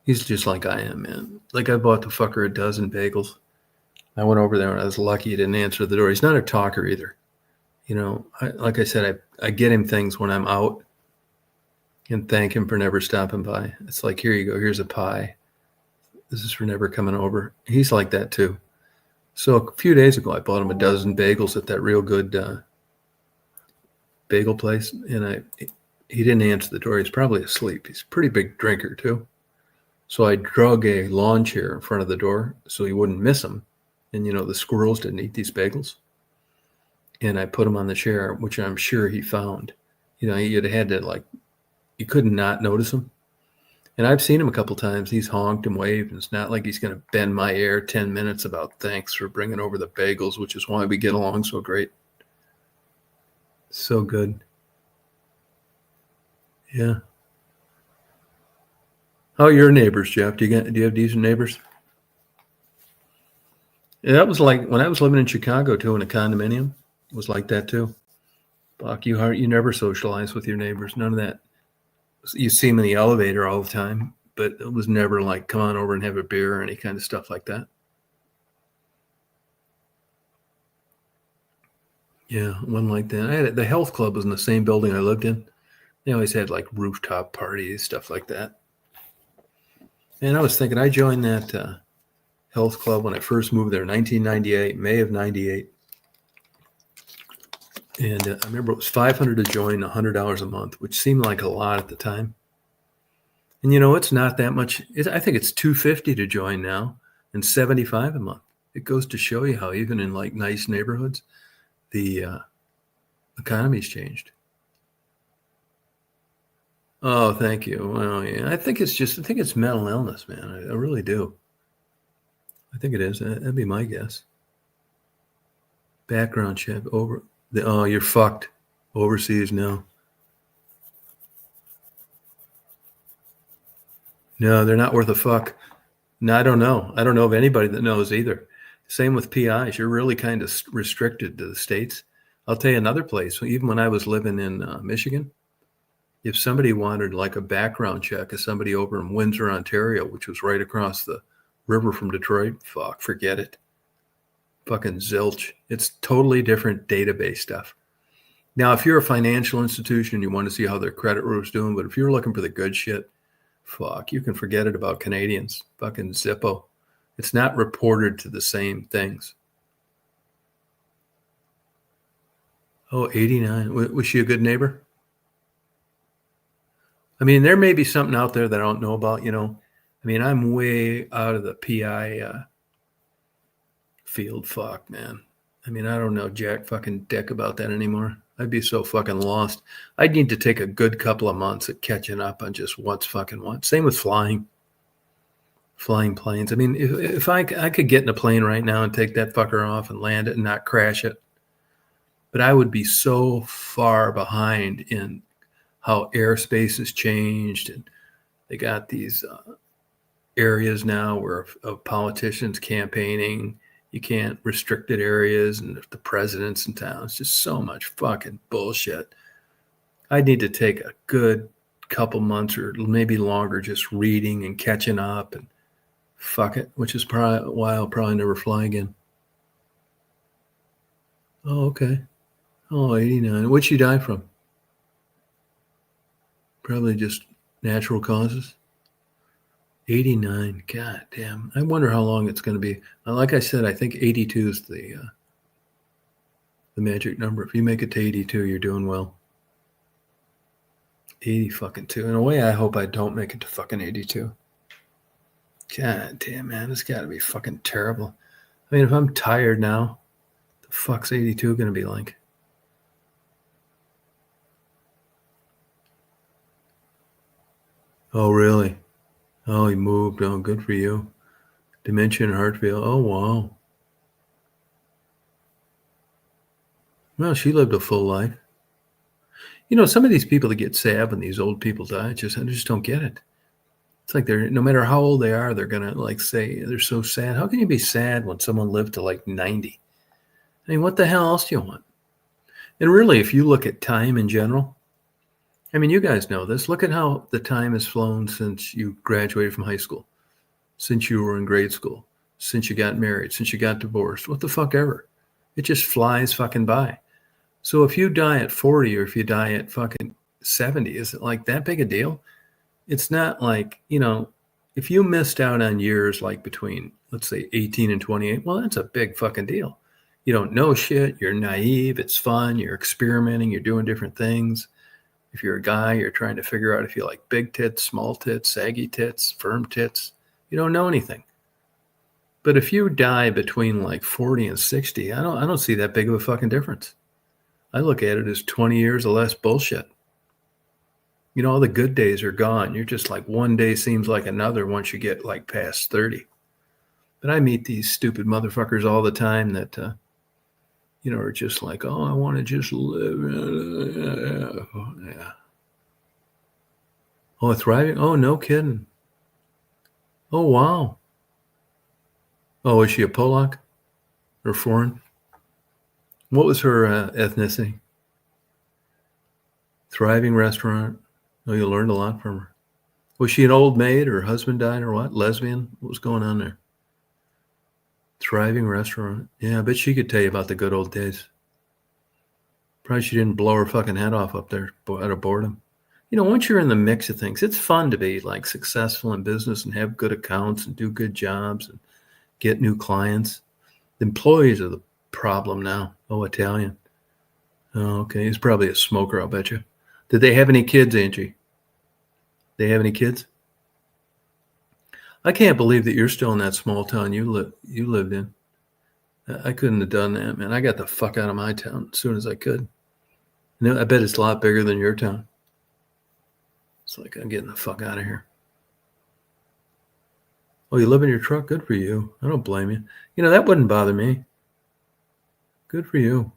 He's just like I am, man. Like, I bought the fucker a dozen bagels. I went over there and I was lucky he didn't answer the door. He's not a talker either. You know, like I said, I get him things when I'm out and thank him for never stopping by. It's like, here you go. Here's a pie. This is for never coming over. He's like that too. So a few days ago, I bought him a dozen bagels at that real good bagel place, and he didn't answer the door. He's probably asleep. He's a pretty big drinker too. So I drug a lawn chair in front of the door so he wouldn't miss them. And you know, the squirrels didn't eat these bagels. And I put him on the chair, which I'm sure he found. You know, you'd have had to, like, you couldn't not notice him. And I've seen him a couple times. He's honked and waved. And it's not like he's going to bend my ear 10 minutes about thanks for bringing over the bagels, which is why we get along so great. So good. Yeah. How are your neighbors, Jeff? Do you have decent neighbors? Yeah, that was like when I was living in Chicago too, in a condominium. It was like that too. Fuck, you never socialize with your neighbors. None of that. You see them in the elevator all the time, but it was never like, come on over and have a beer or any kind of stuff like that. Yeah, one like that. The health club was in the same building I lived in. They always had like rooftop parties, stuff like that. And I was thinking, I joined that health club when I first moved there, 1998, May of 98. And I remember it was $500 to join, $100 a month, which seemed like a lot at the time. And you know, it's not that much. I think it's $250 to join now and $75 a month. It goes to show you how even in like nice neighborhoods, the economy's changed. Oh, thank you. Well, yeah, I think it's mental illness, man. I really do. I think it is. That'd be my guess. Background check over. You're fucked. Overseas, no. No, they're not worth a fuck. No, I don't know. I don't know of anybody that knows either. Same with PIs. You're really kind of restricted to the States. I'll tell you another place. Even when I was living in Michigan, if somebody wanted like a background check of somebody over in Windsor, Ontario, which was right across the river from Detroit, fuck, forget it. Fucking zilch. It's totally different database stuff. Now, if you're a financial institution, you want to see how their credit is doing, but if you're looking for the good shit, fuck, you can forget it about Canadians. Fucking Zippo. It's not reported to the same things. Oh, 89. Was she a good neighbor? I mean, there may be something out there that I don't know about, you know. I mean, I'm way out of the PI field. Fuck, man. I mean, I don't know jack fucking dick about that anymore. I'd be so fucking lost. I'd need to take a good couple of months at catching up on just what's fucking what. Same with flying planes. I mean, if I could get in a plane right now and take that fucker off and land it and not crash it, but I would be so far behind in how airspace has changed, and they got these areas now where of politicians campaigning, you can't restricted areas, and if the president's in town, it's just so much fucking bullshit. I need to take a good couple months or maybe longer just reading and catching up and fuck it, which is probably why I'll probably never fly again. Oh, okay. Oh, 89. What'd she die from? Probably just natural causes. 89. God damn. I wonder how long it's going to be. Like I said, I think 82 is the magic number. If you make it to 82, you're doing well. 80 fucking 2. In a way, I hope I don't make it to fucking 82. God damn, man. It's got to be fucking terrible. I mean, if I'm tired now, the fuck's 82 going to be like? Oh, really? Oh, he moved. Oh, good for you. Dementia and heart failure. Oh, wow. Well, she lived a full life. You know, some of these people that get sad when these old people die, I just don't get it. It's like they're, no matter how old they are, they're gonna like say they're so sad. How can you be sad when someone lived to like 90? I mean, what the hell else do you want? And really, if you look at time in general, I mean, you guys know this. Look at how the time has flown since you graduated from high school, since you were in grade school, since you got married, since you got divorced. What the fuck ever? It just flies fucking by. So if you die at 40 or if you die at fucking 70, is it like that big a deal? It's not like, you know, if you missed out on years like between, let's say, 18 and 28, well, that's a big fucking deal. You don't know shit. You're naive. It's fun. You're experimenting. You're doing different things. If you're a guy, you're trying to figure out if you like big tits, small tits, saggy tits, firm tits. You don't know anything. But if you die between like 40 and 60, I don't see that big of a fucking difference. I look at it as 20 years or less bullshit. You know, all the good days are gone. You're just like one day seems like another once you get like past 30. But I meet these stupid motherfuckers all the time that, you know, are just like, oh, I want to just live. Yeah. Oh, thriving? Oh, no kidding. Oh, wow. Oh, is she a Polak or foreign? What was her ethnicity? Thriving restaurant. Oh, you learned a lot from her. Was she an old maid or her husband died or what? Lesbian? What was going on there? Thriving restaurant. Yeah, I bet she could tell you about the good old days. Probably she didn't blow her fucking head off up there out of boredom. You know, once you're in the mix of things, it's fun to be like successful in business and have good accounts and do good jobs and get new clients. The employees are the problem now. Oh, Italian. Oh, okay. He's probably a smoker, I'll bet you. Did they have any kids, Angie? They have any kids? I can't believe that you're still in that small town you lived in. I couldn't have done that, man. I got the fuck out of my town as soon as I could. You know, I bet it's a lot bigger than your town. It's like, I'm getting the fuck out of here. Oh, you live in your truck? Good for you. I don't blame you. You know, that wouldn't bother me. Good for you.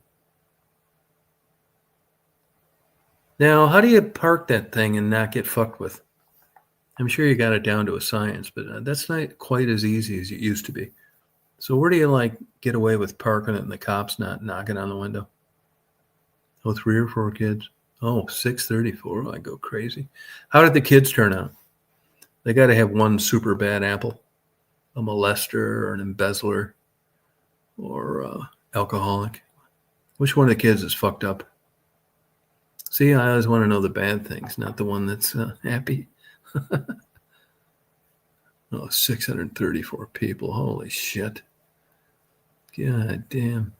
Now, how do you park that thing and not get fucked with? I'm sure you got it down to a science, but that's not quite as easy as it used to be. So where do you like get away with parking it and the cops not knocking on the window? Oh, 3 or 4 kids. Oh, 634. I go crazy. How did the kids turn out? They got to have one super bad apple, a molester or an embezzler or alcoholic. Which one of the kids is fucked up? See, I always want to know the bad things, not the one that's happy. Oh, 634 people. Holy shit. God damn.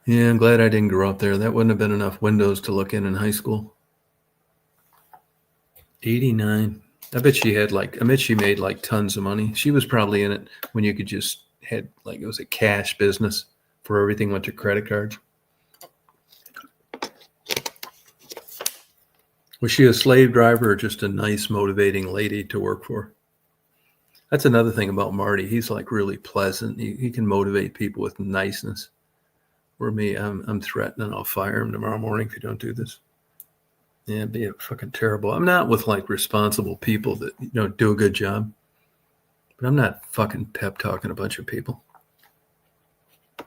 Yeah, I'm glad I didn't grow up there. That wouldn't have been enough windows to look in high school. 89. I bet she made like tons of money. She was probably in it when you could just had like, it was a cash business for everything went to credit cards. Was she a slave driver or just a nice, motivating lady to work for? That's another thing about Marty. He's like really pleasant. He can motivate people with niceness. Where me, I'm threatening I'll fire him tomorrow morning if you don't do this. Yeah, it'd be fucking terrible. I'm not with like responsible people that, you know, do a good job. But I'm not fucking pep talking a bunch of people. I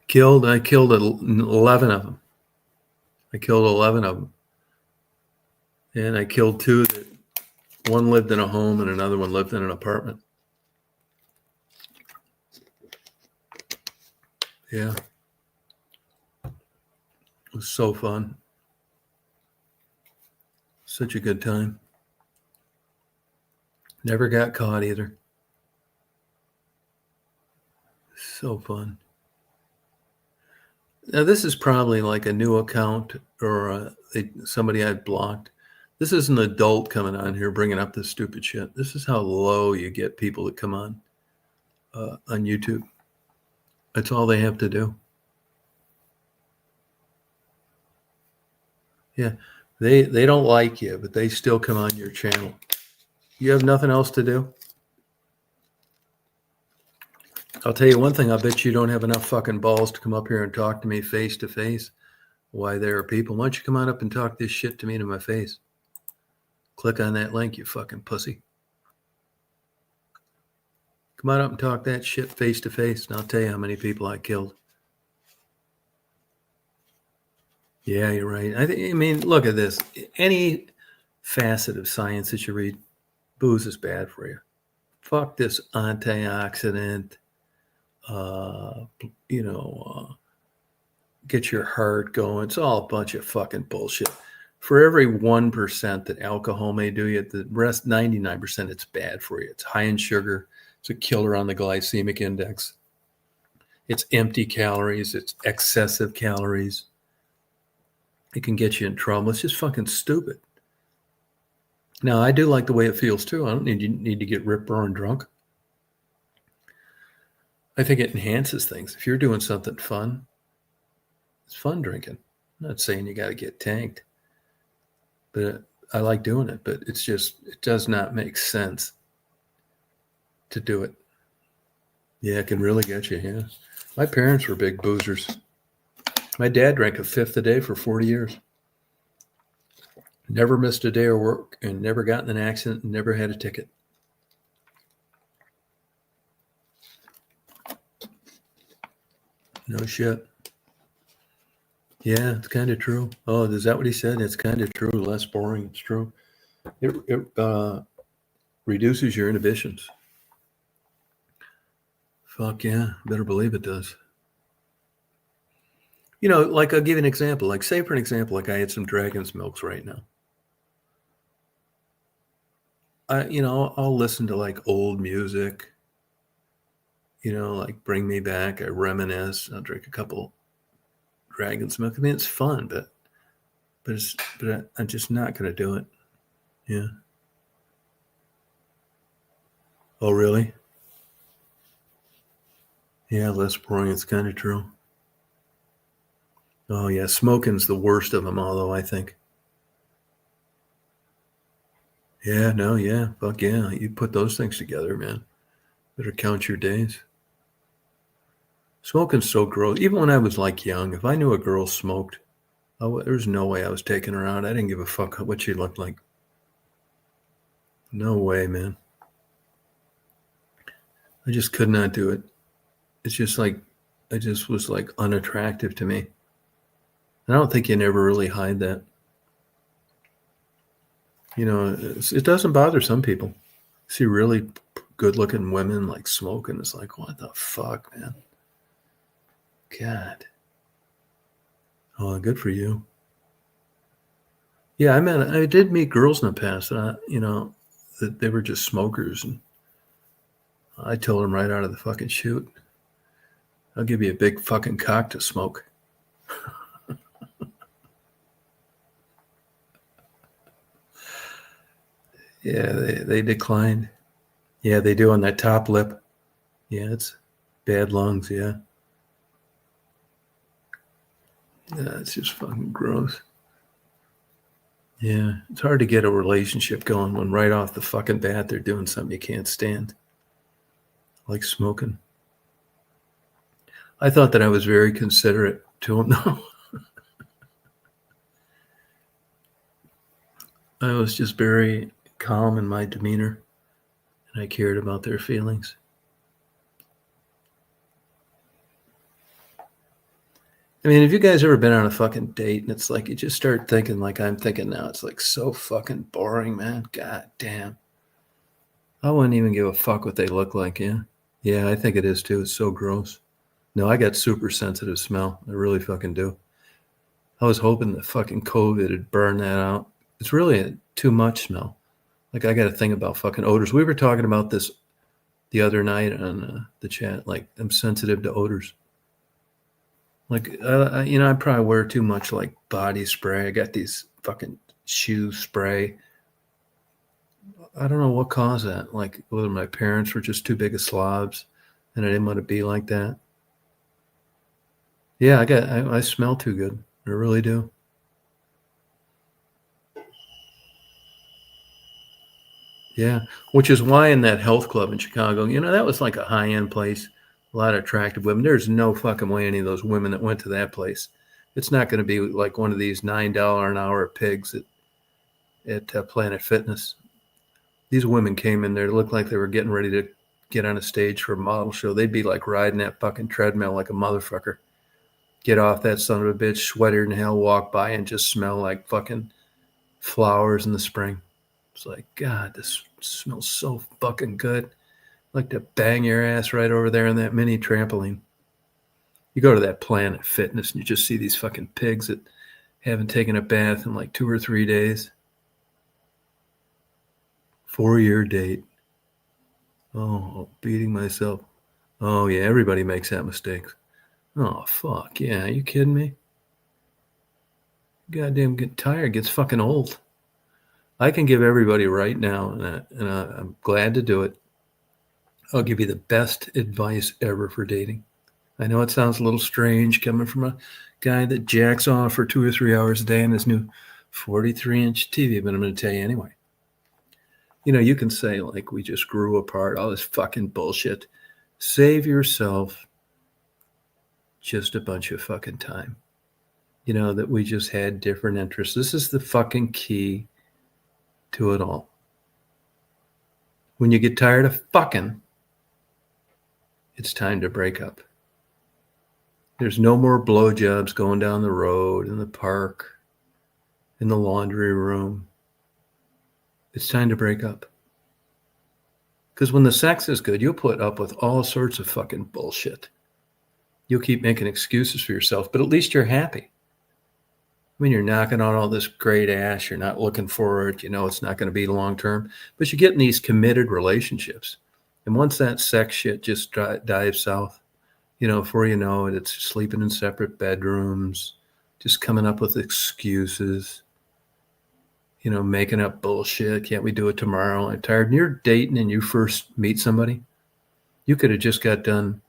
killed 11 of them. I killed 11 of them. And I killed 2 that one lived in a home and another one lived in an apartment. Yeah. It was so fun. Such a good time. Never got caught either. So fun. Now, this is probably like a new account or somebody I'd blocked. This is an adult coming on here bringing up this stupid shit. This is how low you get people that come on YouTube. That's all they have to do. Yeah. They don't like you, but they still come on your channel. You have nothing else to do? I'll tell you one thing. I bet you don't have enough fucking balls to come up here and talk to me face to face. Why there are people. Why don't you come on up and talk this shit to me to my face? Click on that link, you fucking pussy. Come on up and talk that shit face to face, and I'll tell you how many people I killed. Yeah, you're right. I mean, look at this. Any facet of science that you read, booze is bad for you. Fuck this antioxidant. Get your heart going. It's all a bunch of fucking bullshit. For every 1% that alcohol may do you, the rest 99% it's bad for you. It's high in sugar. It's a killer on the glycemic index. It's empty calories. It's excessive calories. It can get you in trouble. It's just fucking stupid. Now, I do like the way it feels too. I don't need to get rip roaring drunk. I think it enhances things. If you're doing something fun, it's fun drinking. I'm not saying you got to get tanked, but I like doing it. But it's just, it does not make sense to do it. Yeah, it can really get you. Yeah. My parents were big boozers. My dad drank a fifth a day for 40 years. Never missed a day of work and never got in an accident and never had a ticket. No shit. Yeah, it's kind of true. Oh, is that what he said? It's kind of true. Less boring. It's true. It reduces your inhibitions. Fuck yeah. Better believe it does. You know, like I'll give you an example. Like say for an example, like I had some Dragon's Milks right now. I'll listen to like old music, like Bring Me Back. I reminisce. I'll drink a couple Dragon's Milk. I mean, it's fun, but I'm just not going to do it. Yeah. Oh, really? Yeah, less boring. It's kind of true. Oh, yeah. Smoking's the worst of them all, though, I think. Yeah, no, yeah. Fuck yeah. You put those things together, man. Better count your days. Smoking's so gross. Even when I was like young, if I knew a girl smoked, there's no way I was taking her out. I didn't give a fuck what she looked like. No way, man. I just could not do it. It's just like, it just was like unattractive to me. And I don't think you can ever really hide that. It doesn't bother some people. See really good looking women like smoking. It's like, what the fuck, man? God. Oh, good for you. Yeah, I did meet girls in the past that, that they were just smokers. And I told them right out of the fucking chute, I'll give you a big fucking cock to smoke. Yeah, they declined. Yeah, they do on that top lip. Yeah, it's bad lungs, yeah. Yeah, it's just fucking gross. Yeah, it's hard to get a relationship going when right off the fucking bat they're doing something you can't stand. Like smoking. I thought that I was very considerate to them. No. I was just very calm in my demeanor, and I cared about their feelings. I mean, have you guys ever been on a fucking date and it's like you just start thinking like I'm thinking now? It's like so fucking boring, man. God damn. I wouldn't even give a fuck what they look like, yeah? Yeah, I think it is too. It's so gross. No, I got super sensitive smell. I really fucking do. I was hoping that fucking COVID would burn that out. It's really too much smell. Like I got to think about fucking odors. We were talking about this the other night on the chat. Like I'm sensitive to odors. Like, I probably wear too much like body spray. I got these fucking shoe spray. I don't know what caused that. Like whether my parents were just too big of slobs and I didn't want to be like that. Yeah, I smell too good. I really do. Yeah, which is why in that health club in Chicago, that was like a high-end place, a lot of attractive women. There's no fucking way any of those women that went to that place. It's not going to be like one of these $9 an hour pigs at Planet Fitness. These women came in there, it looked like they were getting ready to get on a stage for a model show. They'd be like riding that fucking treadmill like a motherfucker. Get off that son of a bitch, sweater in hell, walk by and just smell like fucking flowers in the spring. It's like, God, this smells so fucking good. I'd like to bang your ass right over there in that mini trampoline. You go to that Planet Fitness and you just see these fucking pigs that haven't taken a bath in like 2 or 3 days. 4-year date. Oh, beating myself. Oh, yeah, everybody makes that mistake. Oh, fuck. Yeah, are you kidding me? Goddamn get tired, gets fucking old. I can give everybody right now, and I'm glad to do it. I'll give you the best advice ever for dating. I know it sounds a little strange coming from a guy that jacks off for 2 or 3 hours a day on his new 43-inch TV, but I'm going to tell you anyway. You can say, like, we just grew apart, all this fucking bullshit. Save yourself just a bunch of fucking time. That we just had different interests. This is the fucking key to it all. When you get tired of fucking, it's time to break up. There's no more blowjobs going down the road, in the park, in the laundry room. It's time to break up. Because when the sex is good, you'll put up with all sorts of fucking bullshit. You'll keep making excuses for yourself, but at least you're happy. I mean, you're knocking on all this great ass. You're not looking for it. It's not going to be long-term. But you get in these committed relationships. And once that sex shit just dives south, before you know it, it's sleeping in separate bedrooms, just coming up with excuses, making up bullshit. Can't we do it tomorrow? I'm tired. And you're dating and you first meet somebody, you could have just got done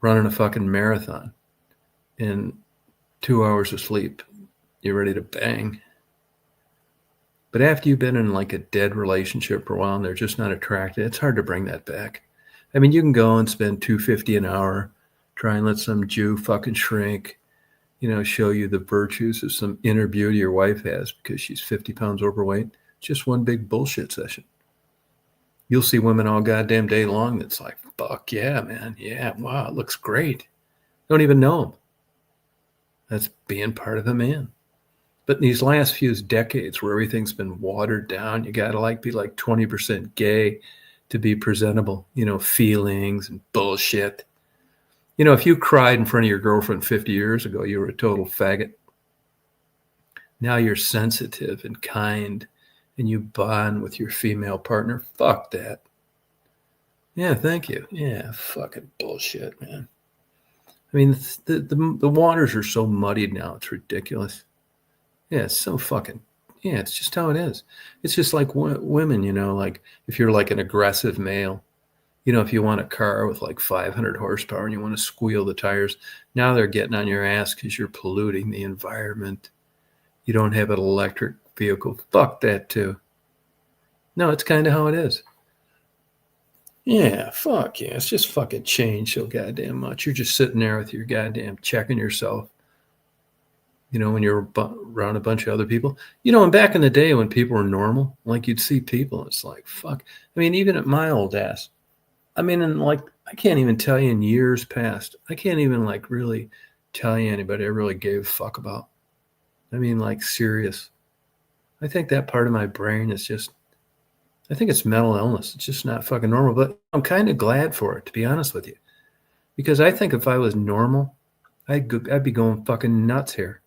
running a fucking marathon in 2 hours of sleep. You're ready to bang. But after you've been in like a dead relationship for a while and they're just not attracted, it's hard to bring that back. I mean, you can go and spend $250 an hour, try and let some Jew fucking shrink, show you the virtues of some inner beauty your wife has because she's 50 pounds overweight. Just one big bullshit session. You'll see women all goddamn day long that's like, fuck yeah, man. Yeah, wow, it looks great. Don't even know them. That's being part of a man. But in these last few decades where everything's been watered down, you got to be like 20% gay to be presentable, feelings and bullshit. If you cried in front of your girlfriend 50 years ago, you were a total faggot. Now you're sensitive and kind and you bond with your female partner. Fuck that. Yeah, thank you. Yeah, fucking bullshit, man. I mean, the waters are so muddied now. It's ridiculous. Yeah, it's so fucking, yeah, it's just how it is. It's just like women, like if you're like an aggressive male, if you want a car with like 500 horsepower and you want to squeal the tires, now they're getting on your ass because you're polluting the environment. You don't have an electric vehicle. Fuck that too. No, it's kind of how it is. Yeah, fuck yeah. It's just fucking changed so goddamn much. You're just sitting there with your goddamn checking yourself. When you're around a bunch of other people, and back in the day when people were normal, like you'd see people, it's like, fuck. I mean, even at my old ass, I mean, and like, I can't even tell you in years past, I can't even like really tell you anybody I really gave a fuck about. I mean, like serious. I think that part of my brain is just, I think it's mental illness. It's just not fucking normal, but I'm kind of glad for it, to be honest with you, because I think if I was normal, I'd be going fucking nuts here.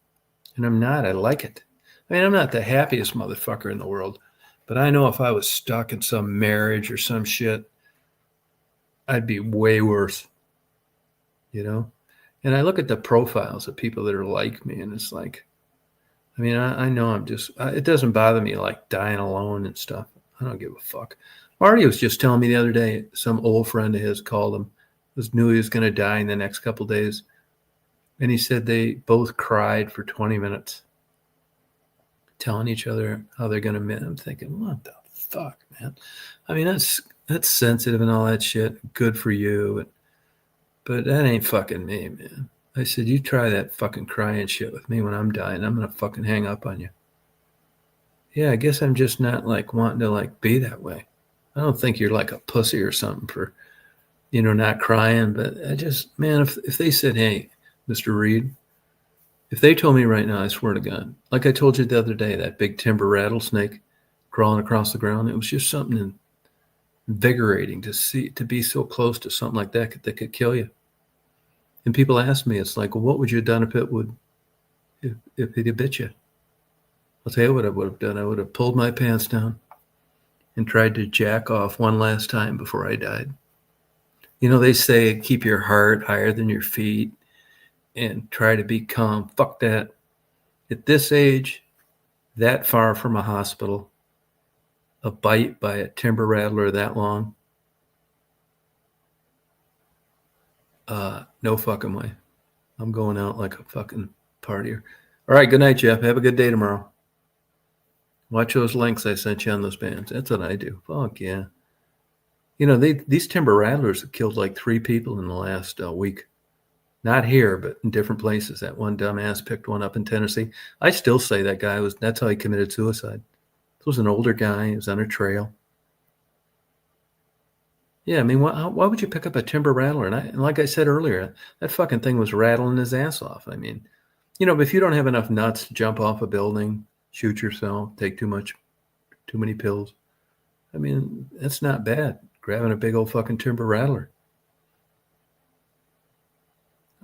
And I'm not. I like it. I mean, I'm not the happiest motherfucker in the world, but I know if I was stuck in some marriage or some shit, I'd be way worse, And I look at the profiles of people that are like me, and it's like, I mean, I know I'm just, it doesn't bother me like dying alone and stuff. I don't give a fuck. Marty was just telling me the other day, some old friend of his called him, knew he was going to die in the next couple of days. And he said they both cried for 20 minutes, telling each other how they're going to meet. I'm thinking, what the fuck, man. I mean, that's sensitive and all that shit. Good for you. But that ain't fucking me, man. I said, you try that fucking crying shit with me when I'm dying. I'm going to fucking hang up on you. Yeah, I guess I'm just not like wanting to like be that way. I don't think you're like a pussy or something for, not crying. But I just, man, if they said, hey, Mr. Reed, if they told me right now, I swear to God, like I told you the other day, that big timber rattlesnake crawling across the ground, it was just something invigorating to be so close to something like that could kill you. And people ask me, it's like, well, what would you have done if it had bit you? I'll tell you what I would have done. I would have pulled my pants down and tried to jack off one last time before I died. They say keep your heart higher than your feet and try to be calm. Fuck that. At this age, that far from a hospital, a bite by a timber rattler that long, no fucking way. I'm going out like a fucking partier. All right, good night, Jeff. Have a good day tomorrow. Watch those links I sent you on those bands. That's what I do. Fuck yeah. These timber rattlers have killed like 3 people in the last week. Not here, but in different places. That one dumbass picked one up in Tennessee. I still say that's how he committed suicide. This was an older guy. He was on a trail. Yeah, I mean, why would you pick up a timber rattler? And like I said earlier, that fucking thing was rattling his ass off. I mean, but if you don't have enough nuts to jump off a building, shoot yourself, take too many pills, I mean, that's not bad. Grabbing a big old fucking timber rattler.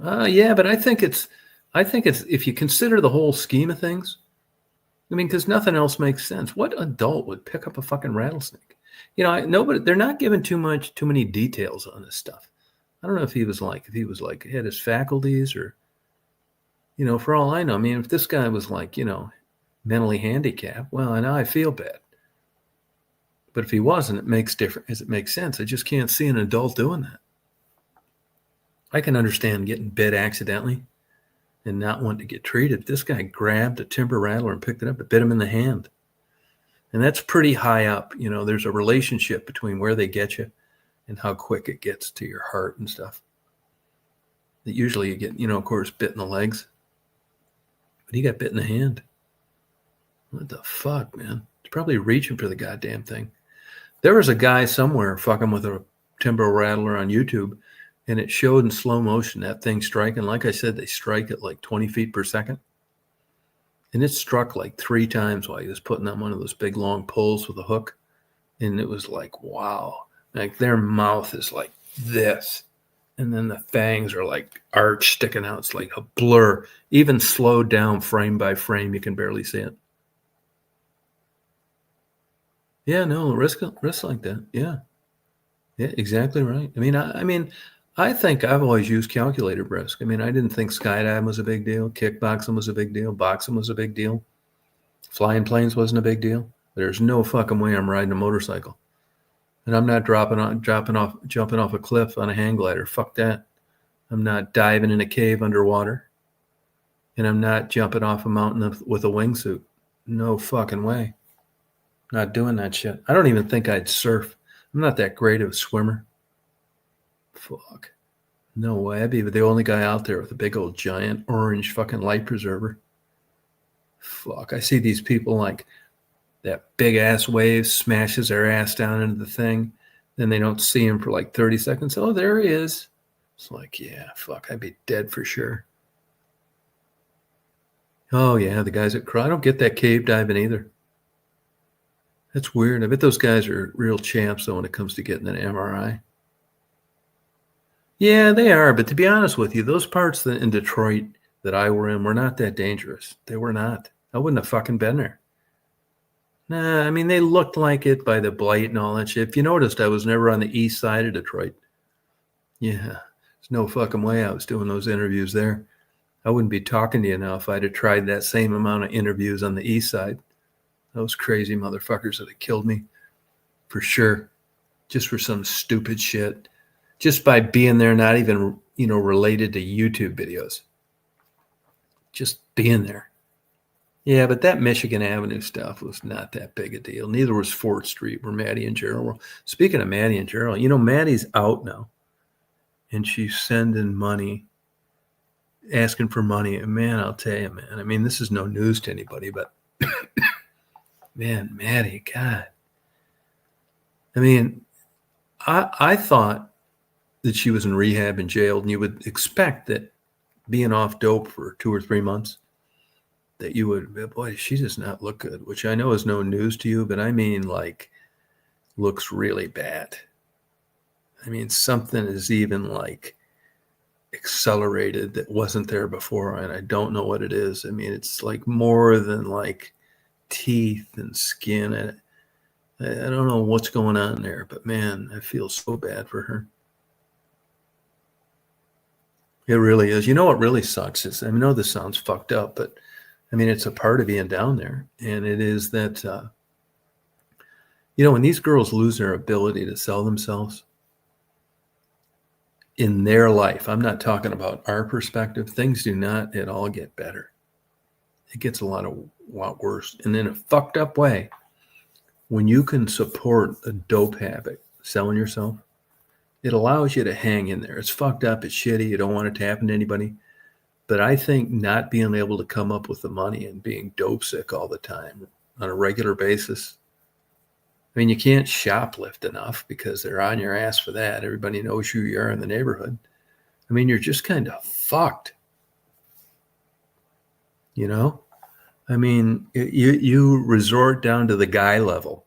Yeah, but I think it's if you consider the whole scheme of things, I mean, because nothing else makes sense. What adult would pick up a fucking rattlesnake? Nobody. They're not giving too many details on this stuff. I don't know if he was like had his faculties or, for all I know. I mean, if this guy was like, mentally handicapped, well, I know I feel bad. But if he wasn't, it makes sense. I just can't see an adult doing that. I can understand getting bit accidentally and not want to get treated. This guy grabbed a timber rattler and picked it up. It bit him in the hand. And that's pretty high up. There's a relationship between where they get you and how quick it gets to your heart and stuff. That usually you get, of course, bit in the legs. But he got bit in the hand. What the fuck, man? He's probably reaching for the goddamn thing. There was a guy somewhere fucking with a timber rattler on YouTube, and it showed in slow motion that thing striking. Like I said, they strike at like 20 feet per second. And it struck like 3 times while he was putting on one of those big long poles with a hook. And it was like, wow. Like their mouth is like this. And then the fangs are like arched, sticking out. It's like a blur. Even slowed down frame by frame, you can barely see it. Yeah, no, risk like that. Yeah. Yeah, exactly right. I think I've always used calculated risk. I mean, I didn't think skydiving was a big deal. Kickboxing was a big deal. Boxing was a big deal. Flying planes wasn't a big deal. There's no fucking way I'm riding a motorcycle. And I'm not jumping off a cliff on a hang glider. Fuck that. I'm not diving in a cave underwater. And I'm not jumping off a mountain with a wingsuit. No fucking way. Not doing that shit. I don't even think I'd surf. I'm not that great of a swimmer. Fuck. No way. I'd be the only guy out there with a big old giant orange fucking life preserver. Fuck. I see these people like that big ass wave smashes their ass down into the thing. Then they don't see him for like 30 seconds. Oh, there he is. It's like, yeah, fuck. I'd be dead for sure. Oh, yeah. The guys that cry. I don't get that cave diving either. That's weird. I bet those guys are real champs, though, when it comes to getting an MRI. Yeah, they are. But to be honest with you, those parts in Detroit that I were in were not that dangerous. They were not. I wouldn't have fucking been there. Nah, I mean, they looked like it by the blight and all that shit. If you noticed, I was never on the east side of Detroit. Yeah, there's no fucking way I was doing those interviews there. I wouldn't be talking to you now if I'd have tried that same amount of interviews on the east side. Those crazy motherfuckers that have killed me. For sure. Just for some stupid shit. Just by being there, not even, related to YouTube videos. Just being there. Yeah, but that Michigan Avenue stuff was not that big a deal. Neither was 4th Street, where Maddie and Gerald were. Speaking of Maddie and Gerald, Maddie's out now, and she's sending money, asking for money. And man, I'll tell you, man. I mean, this is no news to anybody, but man, Maddie, God. I mean, I thought that she was in rehab and jailed, and you would expect that being off dope for 2 or 3 months, that you would, boy, she does not look good, which I know is no news to you, but I mean, like, looks really bad. I mean, something is even like accelerated that wasn't there before, and I don't know what it is. I mean, it's like more than like teeth and skin. I don't know what's going on there, but man, I feel so bad for her. It really is. You know what really sucks is, I know this sounds fucked up, but I mean, it's a part of being down there. And it is that, when these girls lose their ability to sell themselves in their life, I'm not talking about our perspective, things do not at all get better. It gets a lot worse. And in a fucked up way, when you can support a dope habit, selling yourself, it allows you to hang in there. It's fucked up. It's shitty. You don't want it to happen to anybody. But I think not being able to come up with the money and being dope sick all the time on a regular basis. I mean, you can't shoplift enough because they're on your ass for that. Everybody knows who you are in the neighborhood. I mean, you're just kind of fucked. I mean, you resort down to the guy level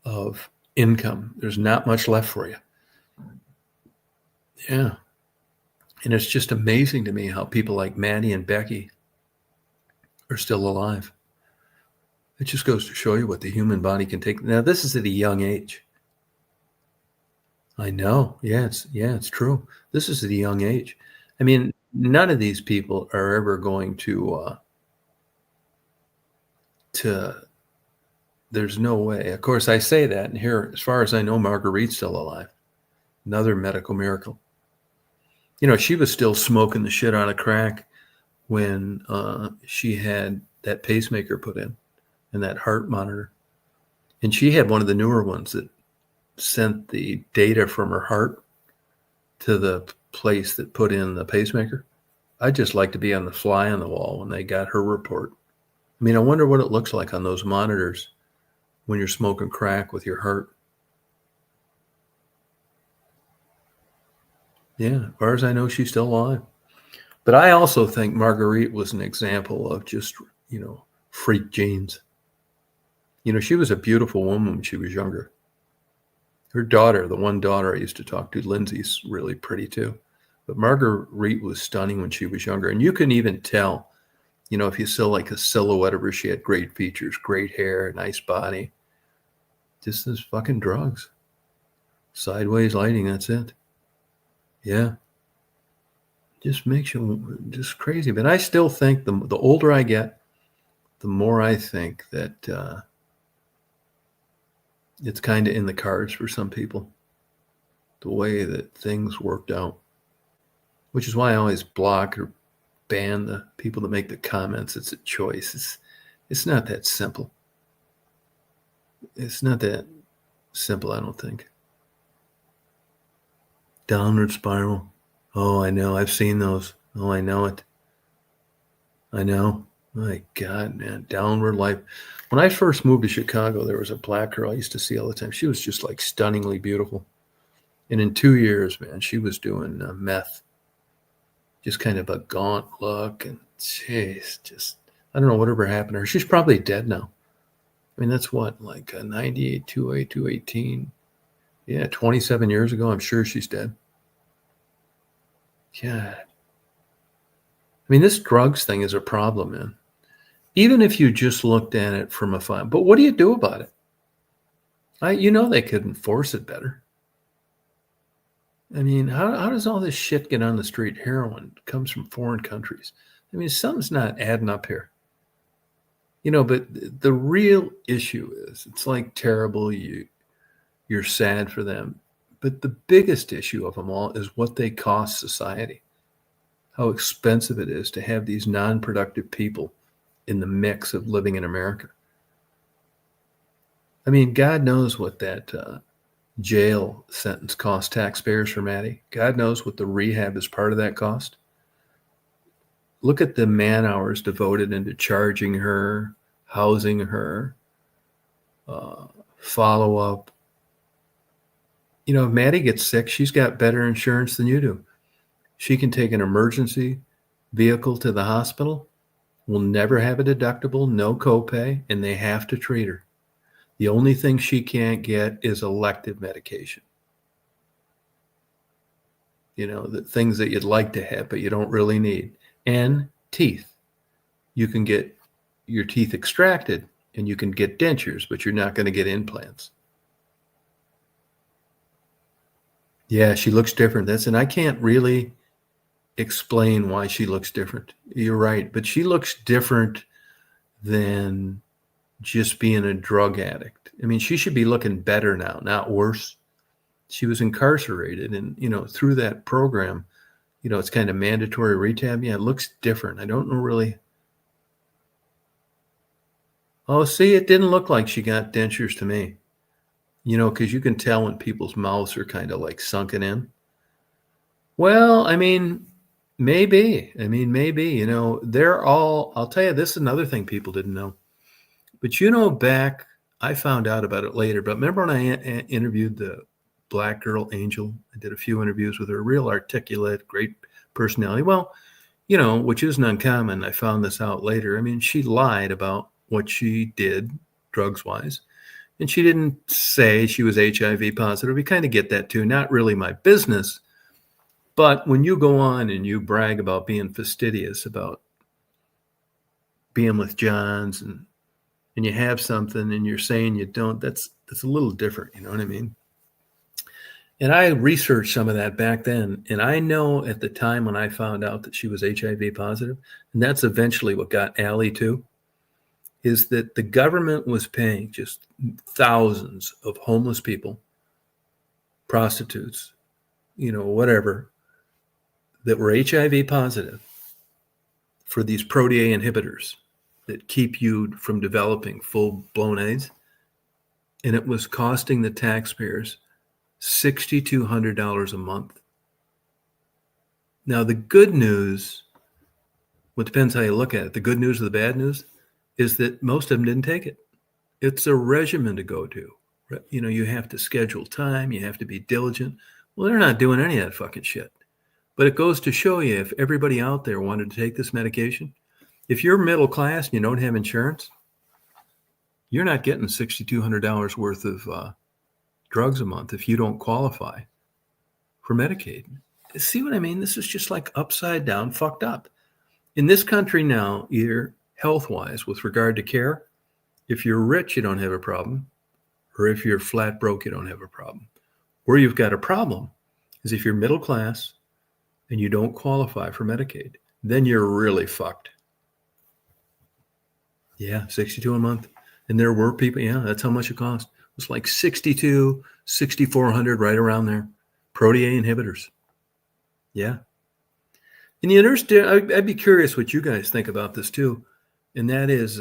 of income. There's not much left for you. Yeah. And it's just amazing to me how people like Maddie and Becky are still alive. It just goes to show you what the human body can take. Now, this is at a young age. I know. Yeah, it's true. This is at a young age. I mean, none of these people are ever going to there's no way. Of course, I say that, and here, as far as I know, Marguerite's still alive. Another medical miracle. She was still smoking the shit out of crack when she had that pacemaker put in and that heart monitor. And she had one of the newer ones that sent the data from her heart to the place that put in the pacemaker. I'd just like to be on the fly on the wall when they got her report. I mean, I wonder what it looks like on those monitors when you're smoking crack with your heart. Yeah, as far as I know, she's still alive. But I also think Marguerite was an example of just, freak genes. She was a beautiful woman when she was younger. Her daughter, the one daughter I used to talk to, Lindsay's really pretty too. But Marguerite was stunning when she was younger. And you can even tell, if you saw like a silhouette of her, she had great features, great hair, nice body. Just this fucking drugs. Sideways lighting, that's it. Yeah. Just makes you just crazy. But I still think the older I get, the more I think that it's kind of in the cards for some people, the way that things worked out, which is why I always block or ban the people that make the comments. It's a choice. It's not that simple. It's not that simple, I don't think. Downward spiral. Oh, I know. I've seen those. Oh, I know it. I know. My God, man. Downward life. When I first moved to Chicago, there was a black girl I used to see all the time. She was just like stunningly beautiful. And in 2 years, man, she was doing meth. Just kind of a gaunt look. And jeez, just, I don't know whatever happened to her. She's probably dead now. I mean, that's what, like 98, 218. Yeah, 27 years ago. I'm sure she's dead. God. I mean, this drugs thing is a problem, man. Even if you just looked at it from afar. But what do you do about it? They could enforce it better. I mean, how does all this shit get on the street? Heroin comes from foreign countries. I mean, something's not adding up here. But the real issue is, it's like terrible. You're sad for them. But the biggest issue of them all is what they cost society. How expensive it is to have these non-productive people in the mix of living in America. I mean, God knows what that jail sentence cost taxpayers for Maddie. God knows what the rehab as part of that cost. Look at the man hours devoted into charging her, housing her, follow-up. You know, if Maddie gets sick, she's got better insurance than you do. She can take an emergency vehicle to the hospital, will never have a deductible, no copay, and they have to treat her. The only thing she can't get is elective medication. You know, the things that you'd like to have, but you don't really need. And teeth. You can get your teeth extracted and you can get dentures, but you're not going to get implants. Yeah, she looks different. And I can't really explain why she looks different. You're right. But she looks different than just being a drug addict. I mean, she should be looking better now, not worse. She was incarcerated, and, you know, through that program, you know, it's kind of mandatory rehab. Yeah, it looks different. I don't know really. Oh, see, it didn't look like she got dentures to me. You know, because you can tell when people's mouths are kind of like sunken in. Well, I mean, maybe. You know, they're all, I'll tell you, this is another thing people didn't know. But, you know, back, I found out about it later, but remember when I interviewed the black girl, Angel? I did a few interviews with her, real articulate, great personality. Well, you know, which isn't uncommon. I found this out later. I mean, she lied about what she did drugs-wise. And she didn't say she was HIV positive. We kind of get that too. Not really my business. But when you go on and you brag about being fastidious, about being with Johns, and you have something and you're saying you don't, that's a little different. You know what I mean? And I researched some of that back then. And I know at the time when I found out that she was HIV positive, and that's eventually what got Allie too, is that the government was paying just thousands of homeless people, prostitutes, you know, whatever, that were HIV positive for these protea inhibitors that keep you from developing full-blown AIDS. And it was costing the taxpayers $6,200 a month. Now, the good news, well, it depends how you look at it. The good news or the bad news is that most of them didn't take it. It's a regimen to go to. You know, you have to schedule time. You have to be diligent. Well, they're not doing any of that fucking shit. But it goes to show you, if everybody out there wanted to take this medication, if you're middle class and you don't have insurance, you're not getting $6,200 worth of drugs a month if you don't qualify for Medicaid. See what I mean? This is just like upside down, fucked up. In this country now, either health-wise, with regard to care, if you're rich, you don't have a problem. Or if you're flat broke, you don't have a problem. Where you've got a problem is if you're middle class and you don't qualify for Medicaid, then you're really fucked. Yeah, $62 a month. And there were people, yeah, that's how much it cost. It was like $6,200, $6,400, right around there. Protea inhibitors. Yeah. And you understand, I'd be curious what you guys think about this too. And that is,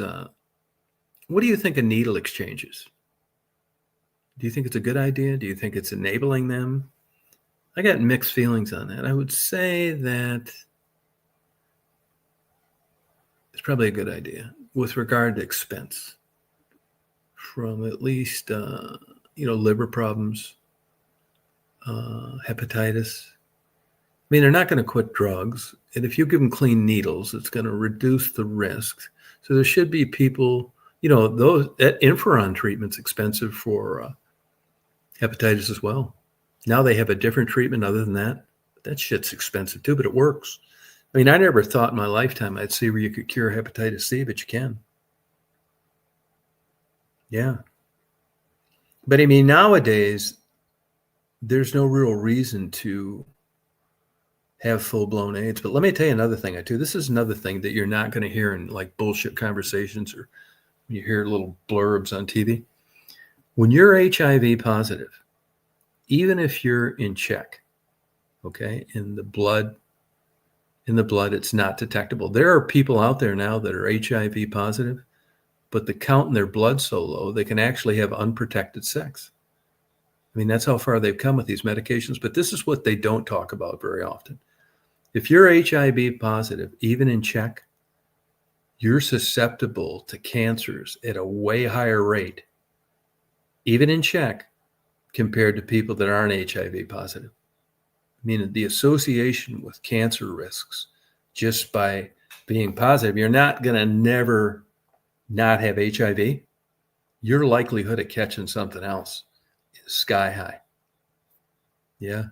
what do you think of needle exchanges? Do you think it's a good idea? Do you think it's enabling them? I got mixed feelings on that. I would say that it's probably a good idea with regard to expense, from at least, liver problems, hepatitis. I mean, they're not going to quit drugs. And if you give them clean needles, it's going to reduce the risks. So there should be people, that Interferon treatment's expensive for hepatitis as well. Now they have a different treatment other than that. That shit's expensive too, but it works. I mean, I never thought in my lifetime I'd see where you could cure hepatitis C, but you can. Yeah. But I mean, nowadays, there's no real reason to have full-blown AIDS. But let me tell you another thing, too. This is another thing that you're not going to hear in like bullshit conversations, or you hear little blurbs on TV. When you're HIV positive, even if you're in check, okay, and the blood in the blood. It's not detectable. There are people out there now that are HIV positive, but the count in their blood so low, they can actually have unprotected sex. I mean, that's how far they've come with these medications, but this is what they don't talk about very often. If you're HIV positive, even in check, you're susceptible to cancers at a way higher rate, even in check, compared to people that aren't HIV positive. I mean, the association with cancer risks just by being positive, you're not going to never not have HIV. Your likelihood of catching something else is sky high. Yeah.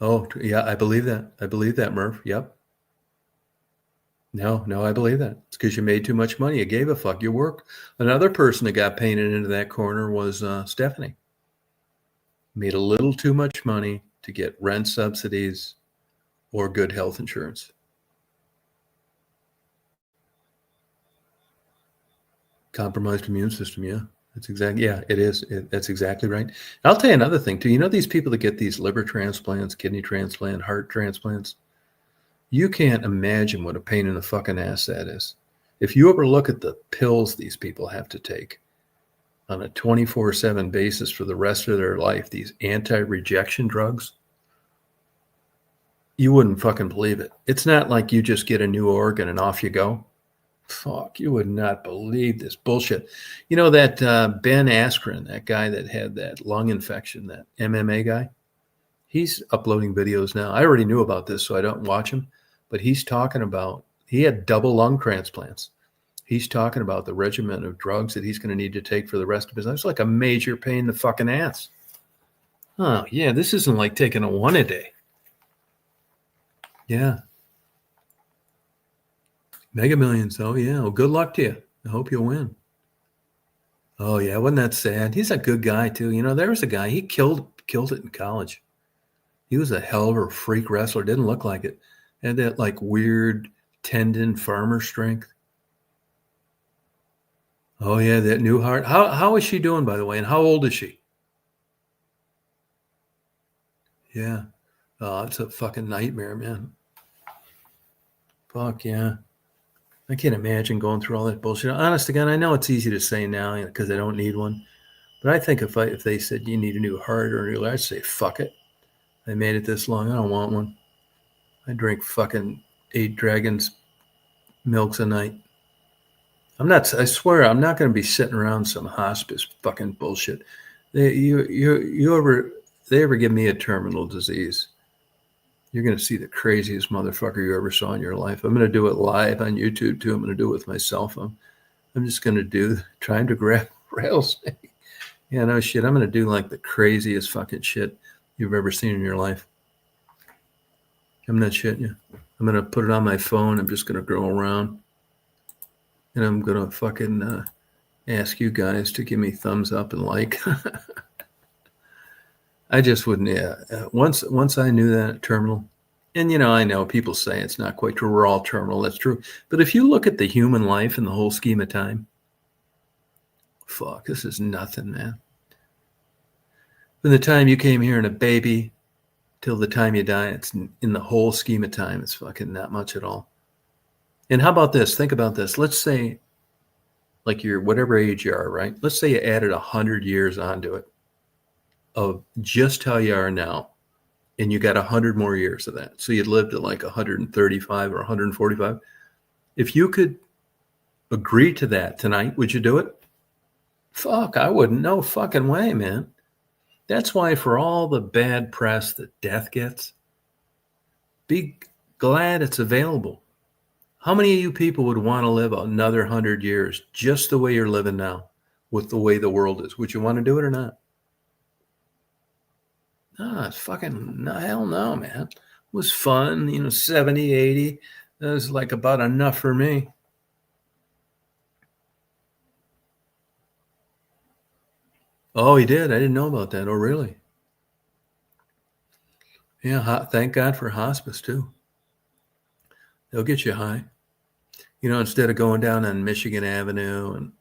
Oh, yeah, I believe that. I believe that, Murph. Yep. No, I believe that. It's because you made too much money. You gave a fuck. You work. Another person that got painted into that corner was Stephanie. Made a little too much money to get rent subsidies or good health insurance. Compromised immune system, yeah. That's exactly, yeah, it is. That's exactly right. I'll tell you another thing too. You know, these people that get these liver transplants, kidney transplant, heart transplants, you can't imagine what a pain in the fucking ass that is. If you ever look at the pills these people have to take on a 24/7 basis for the rest of their life, these anti-rejection drugs, you wouldn't fucking believe it. It's not like you just get a new organ and off you go. Fuck, you would not believe this bullshit. You know that Ben Askren, that guy that had that lung infection, that MMA guy? He's uploading videos now. I already knew about this, so I don't watch him. But he's talking about, he had double lung transplants. He's talking about the regimen of drugs that he's going to need to take for the rest of his life. It's like a major pain in the fucking ass. Oh, yeah, this isn't like taking a one a day. Yeah. Mega Millions, oh yeah. Well, good luck to you. I hope you'll win. Oh yeah, wasn't that sad? He's a good guy too. You know, there was a guy, he killed it in college. He was a hell of a freak wrestler. Didn't look like it. Had that like weird tendon farmer strength. Oh yeah, that new heart. How is she doing, by the way? And how old is she? Yeah. Oh, it's a fucking nightmare, man. Fuck yeah. I can't imagine going through all that bullshit. Honest to God, I know it's easy to say now because I don't need one. But I think if they said you need a new heart or a new life, I'd say fuck it. I made it this long. I don't want one. I drink fucking 8 Dragons milks a night. I swear, I'm not going to be sitting around some hospice fucking bullshit. They ever give me a terminal disease, you're going to see the craziest motherfucker you ever saw in your life. I'm going to do it live on YouTube too. I'm going to do it with my cell phone. I'm just going to do trying to grab rattlesnake. Yeah, no shit. I'm going to do like the craziest fucking shit you've ever seen in your life. I'm not shitting you. I'm going to put it on my phone. I'm just going to go around and I'm going to fucking ask you guys to give me thumbs up and like. I just wouldn't. Yeah. Once I knew that terminal, and you know, I know people say it's not quite true. We're all terminal. That's true. But if you look at the human life and the whole scheme of time, fuck, this is nothing, man. From the time you came here and a baby till the time you die, it's in the whole scheme of time, it's fucking not much at all. And how about this? Think about this. Let's say, like you're whatever age you are, right? Let's say you added 100 years onto it of just how you are now, and you got 100 more years of that. So you'd lived at like 135 or 145. If you could agree to that tonight, would you do it? Fuck, I wouldn't. No fucking way, man. That's why for all the bad press that death gets, be glad it's available. How many of you people would want to live another 100 years just the way you're living now with the way the world is? Would you want to do it or not? No, it's fucking, no, hell no, man. It was fun, 70, 80. That was like about enough for me. Oh, he did? I didn't know about that. Oh, really? Yeah, thank God for hospice, too. They'll get you high. Instead of going down on Michigan Avenue and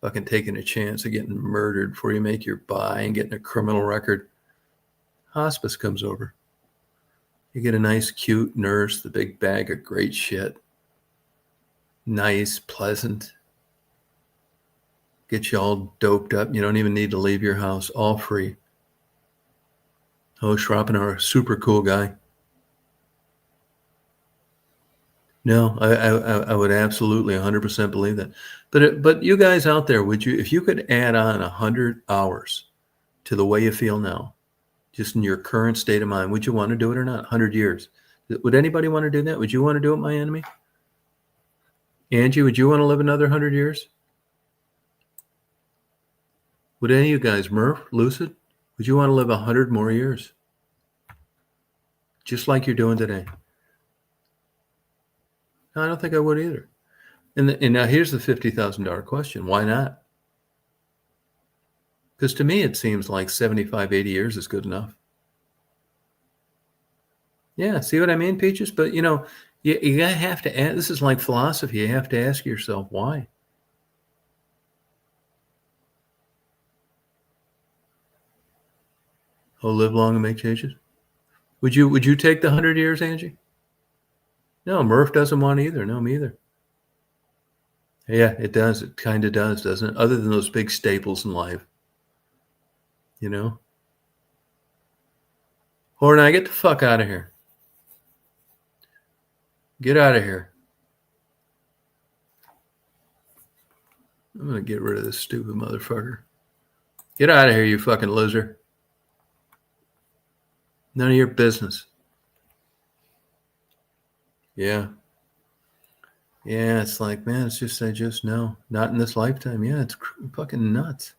fucking taking a chance of getting murdered before you make your buy and getting a criminal record, hospice comes over. You get a nice, cute nurse, the big bag of great shit. Nice, pleasant. Get you all doped up. You don't even need to leave your house. All free. Oh, Schroppenhauer, super cool guy. No, I would absolutely 100% believe that. But you guys out there, would you, if you could add on 100 hours to the way you feel now, just in your current state of mind, would you want to do it or not? 100 years. Would anybody want to do that? Would you want to do it, my enemy? Angie, would you want to live another 100 years? Would any of you guys, Murph, Lucid, would you want to live 100 more years? Just like you're doing today? No, I don't think I would either. And now here's the $50,000 question. Why not? Because to me, it seems like 75, 80 years is good enough. Yeah, see what I mean, Peaches? But, you have to ask. This is like philosophy. You have to ask yourself, why? Oh, live long and make changes? Would you take the 100 years, Angie? No, Murph doesn't want either. No, me either. Yeah, it does. It kind of does, doesn't it? Other than those big staples in life. Horna, get the fuck out of here. Get out of here. I'm going to get rid of this stupid motherfucker. Get out of here, you fucking loser. None of your business. Yeah. Yeah, it's like, man, it's just, I just know. Not in this lifetime. Yeah, it's fucking nuts.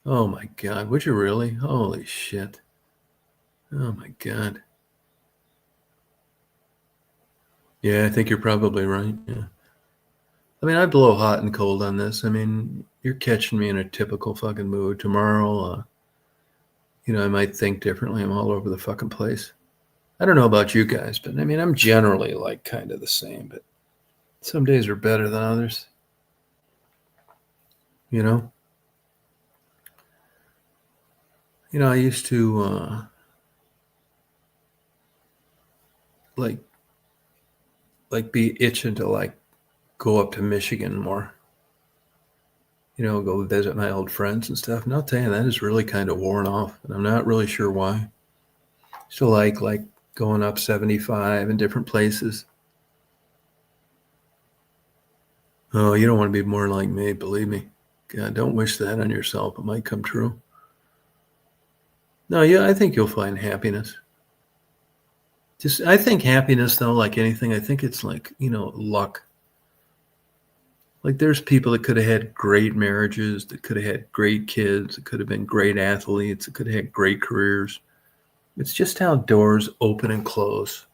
Oh my God. Would you really? Holy shit. Oh my God. Yeah, I think you're probably right. Yeah. I mean, I blow hot and cold on this. I mean, you're catching me in a typical fucking mood. Tomorrow, I might think differently. I'm all over the fucking place. I don't know about you guys, but I mean, I'm generally like kind of the same, but some days are better than others. I used to like be itching to like go up to Michigan more. Go visit my old friends and stuff. And I'll tell you, that is really kind of worn off, and I'm not really sure why. Still like going up 75 in different places. Oh, you don't want to be more like me, believe me. God, don't wish that on yourself. It might come true. No, yeah, I think you'll find happiness. I think happiness, though, like anything, I think it's like, luck. Like there's people that could have had great marriages, that could have had great kids, that could have been great athletes, that could have had great careers. It's just how doors open and close,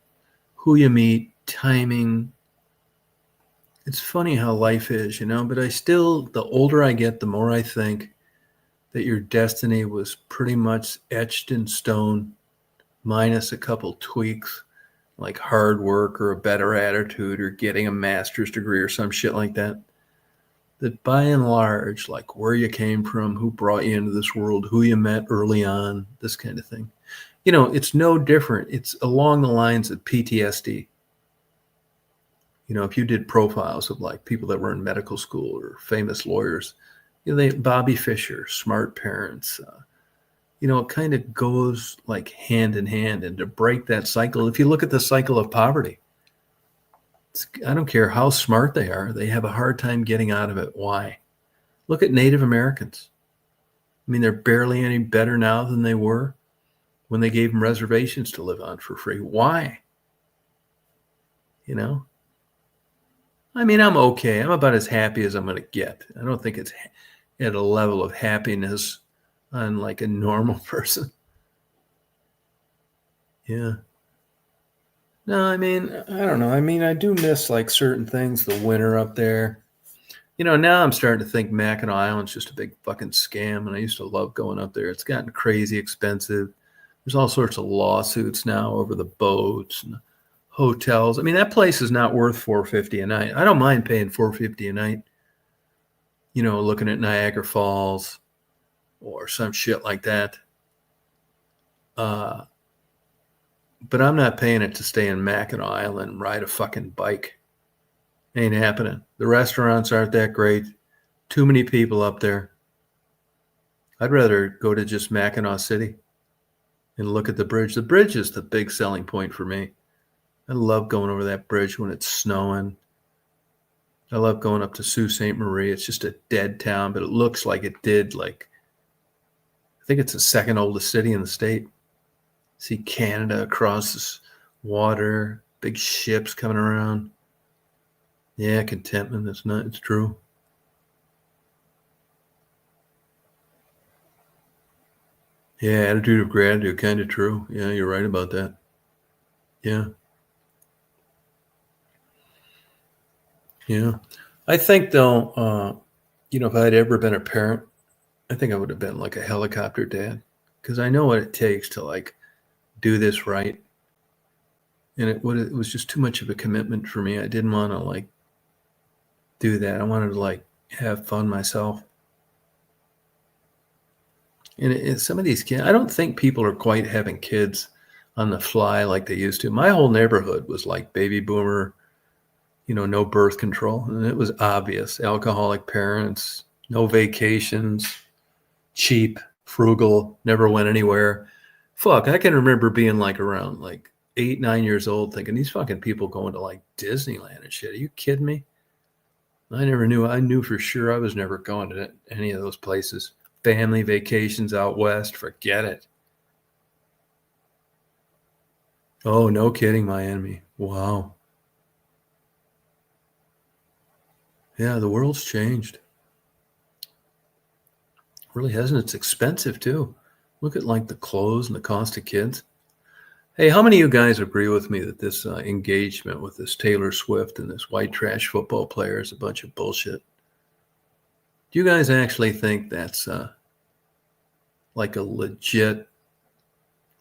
who you meet, timing. It's funny how life is, but the older I get, the more I think that your destiny was pretty much etched in stone, minus a couple tweaks, like hard work or a better attitude or getting a master's degree or some shit like that. That by and large, like where you came from, who brought you into this world, who you met early on, this kind of thing. It's no different. It's along the lines of PTSD. If you did profiles of like people that were in medical school or famous lawyers, Bobby Fischer, smart parents, it kind of goes like hand in hand. And to break that cycle, if you look at the cycle of poverty, I don't care how smart they are, they have a hard time getting out of it. Why? Look at Native Americans. I mean, they're barely any better now than they were when they gave them reservations to live on for free. Why? I mean, I'm okay. I'm about as happy as I'm going to get. I don't think it's at a level of happiness on like a normal person. Yeah. No, I mean, I don't know. I mean, I do miss like certain things, the winter up there. Now I'm starting to think Mackinac Island's just a big fucking scam. And I used to love going up there. It's gotten crazy expensive. There's all sorts of lawsuits now over the boats and hotels. I mean, that place is not worth $450 a night. I don't mind paying $450 a night, looking at Niagara Falls or some shit like that. But I'm not paying it to stay in Mackinac Island and ride a fucking bike. Ain't happening. The restaurants aren't that great. Too many people up there. I'd rather go to just Mackinac City and look at the bridge. The bridge is the big selling point for me. I love going over that bridge when it's snowing. I love going up to Sault Ste. Marie. It's just a dead town, but it looks like it did. Like, I think it's the second oldest city in the state. See Canada across this water, big ships coming around. Yeah, contentment. It's true. Yeah, attitude of gratitude, kind of true. Yeah, you're right about that. Yeah. Yeah. I think, though, if I'd ever been a parent, I think I would have been like a helicopter dad, because I know what it takes to like do this right. And it was just too much of a commitment for me. I didn't want to like do that. I wanted to like have fun myself. And some of these kids, I don't think people are quite having kids on the fly like they used to. My whole neighborhood was like baby boomer, no birth control. And it was obvious. Alcoholic parents, no vacations, cheap, frugal, never went anywhere. Fuck, I can remember being like around like 8, 9 years old thinking these fucking people going to like Disneyland and shit. Are you kidding me? I never knew. I knew for sure I was never going to any of those places. Family vacations out west, forget it. Oh, no kidding, my enemy. Wow. Yeah, the world's changed. Really hasn't. It's expensive too. Look at like the clothes and the cost of kids. Hey, how many of you guys agree with me that this engagement with this Taylor Swift and this white trash football player is a bunch of bullshit? Do you guys actually think that's like a legit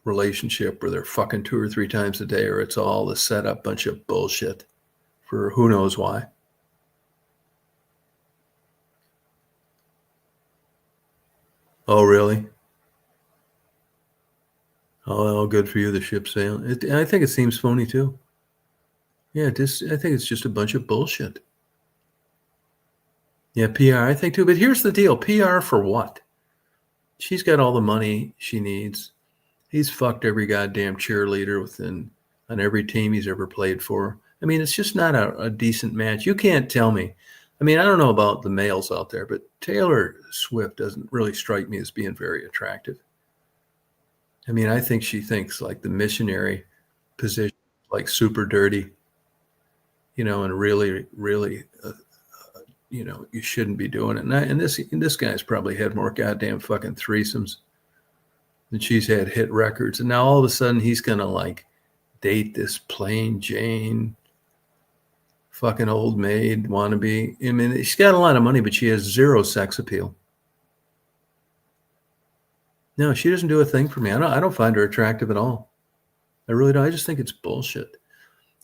relationship where they're fucking 2 or 3 times a day, or it's all a setup bunch of bullshit for who knows why? Oh, really? Oh, good for you. The ship sailing. I think it seems phony too. Yeah, I think it's just a bunch of bullshit. Yeah, PR, I think too. But here's the deal: PR for what? She's got all the money she needs. He's fucked every goddamn cheerleader on every team he's ever played for. I mean, it's just not a decent match. You can't tell me. I mean, I don't know about the males out there, but Taylor Swift doesn't really strike me as being very attractive. I mean, I think she thinks like the missionary position, like super dirty, and really, really, you shouldn't be doing it. And this guy's probably had more goddamn fucking threesomes than she's had hit records. And now all of a sudden he's gonna like date this plain Jane, fucking old maid wannabe. I mean, she's got a lot of money, but she has zero sex appeal. No, she doesn't do a thing for me. I don't find her attractive at all. I really don't. I just think it's bullshit.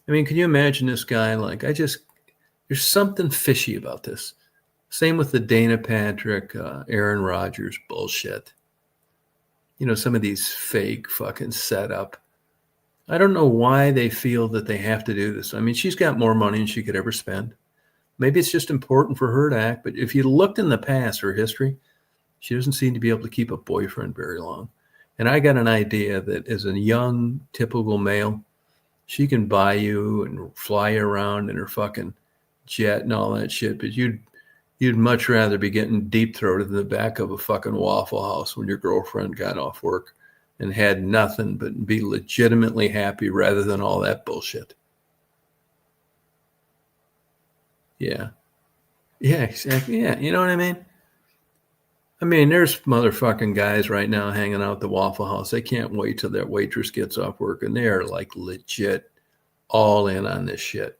I mean, can you imagine this guy? Like, there's something fishy about this. Same with the Dana Patrick, Aaron Rodgers bullshit. Some of these fake fucking setup. I don't know why they feel that they have to do this. I mean, she's got more money than she could ever spend. Maybe it's just important for her to act. But if you looked in the past, her history, she doesn't seem to be able to keep a boyfriend very long. And I got an idea that as a young, typical male, she can buy you and fly you around in her fucking jet and all that shit. But you'd much rather be getting deep throated in the back of a fucking Waffle House when your girlfriend got off work and had nothing but be legitimately happy rather than all that bullshit. Yeah. Yeah, exactly. Yeah, you know what I mean? I mean, there's motherfucking guys right now hanging out at the Waffle House. They can't wait till that waitress gets off work, and they're like legit all in on this shit.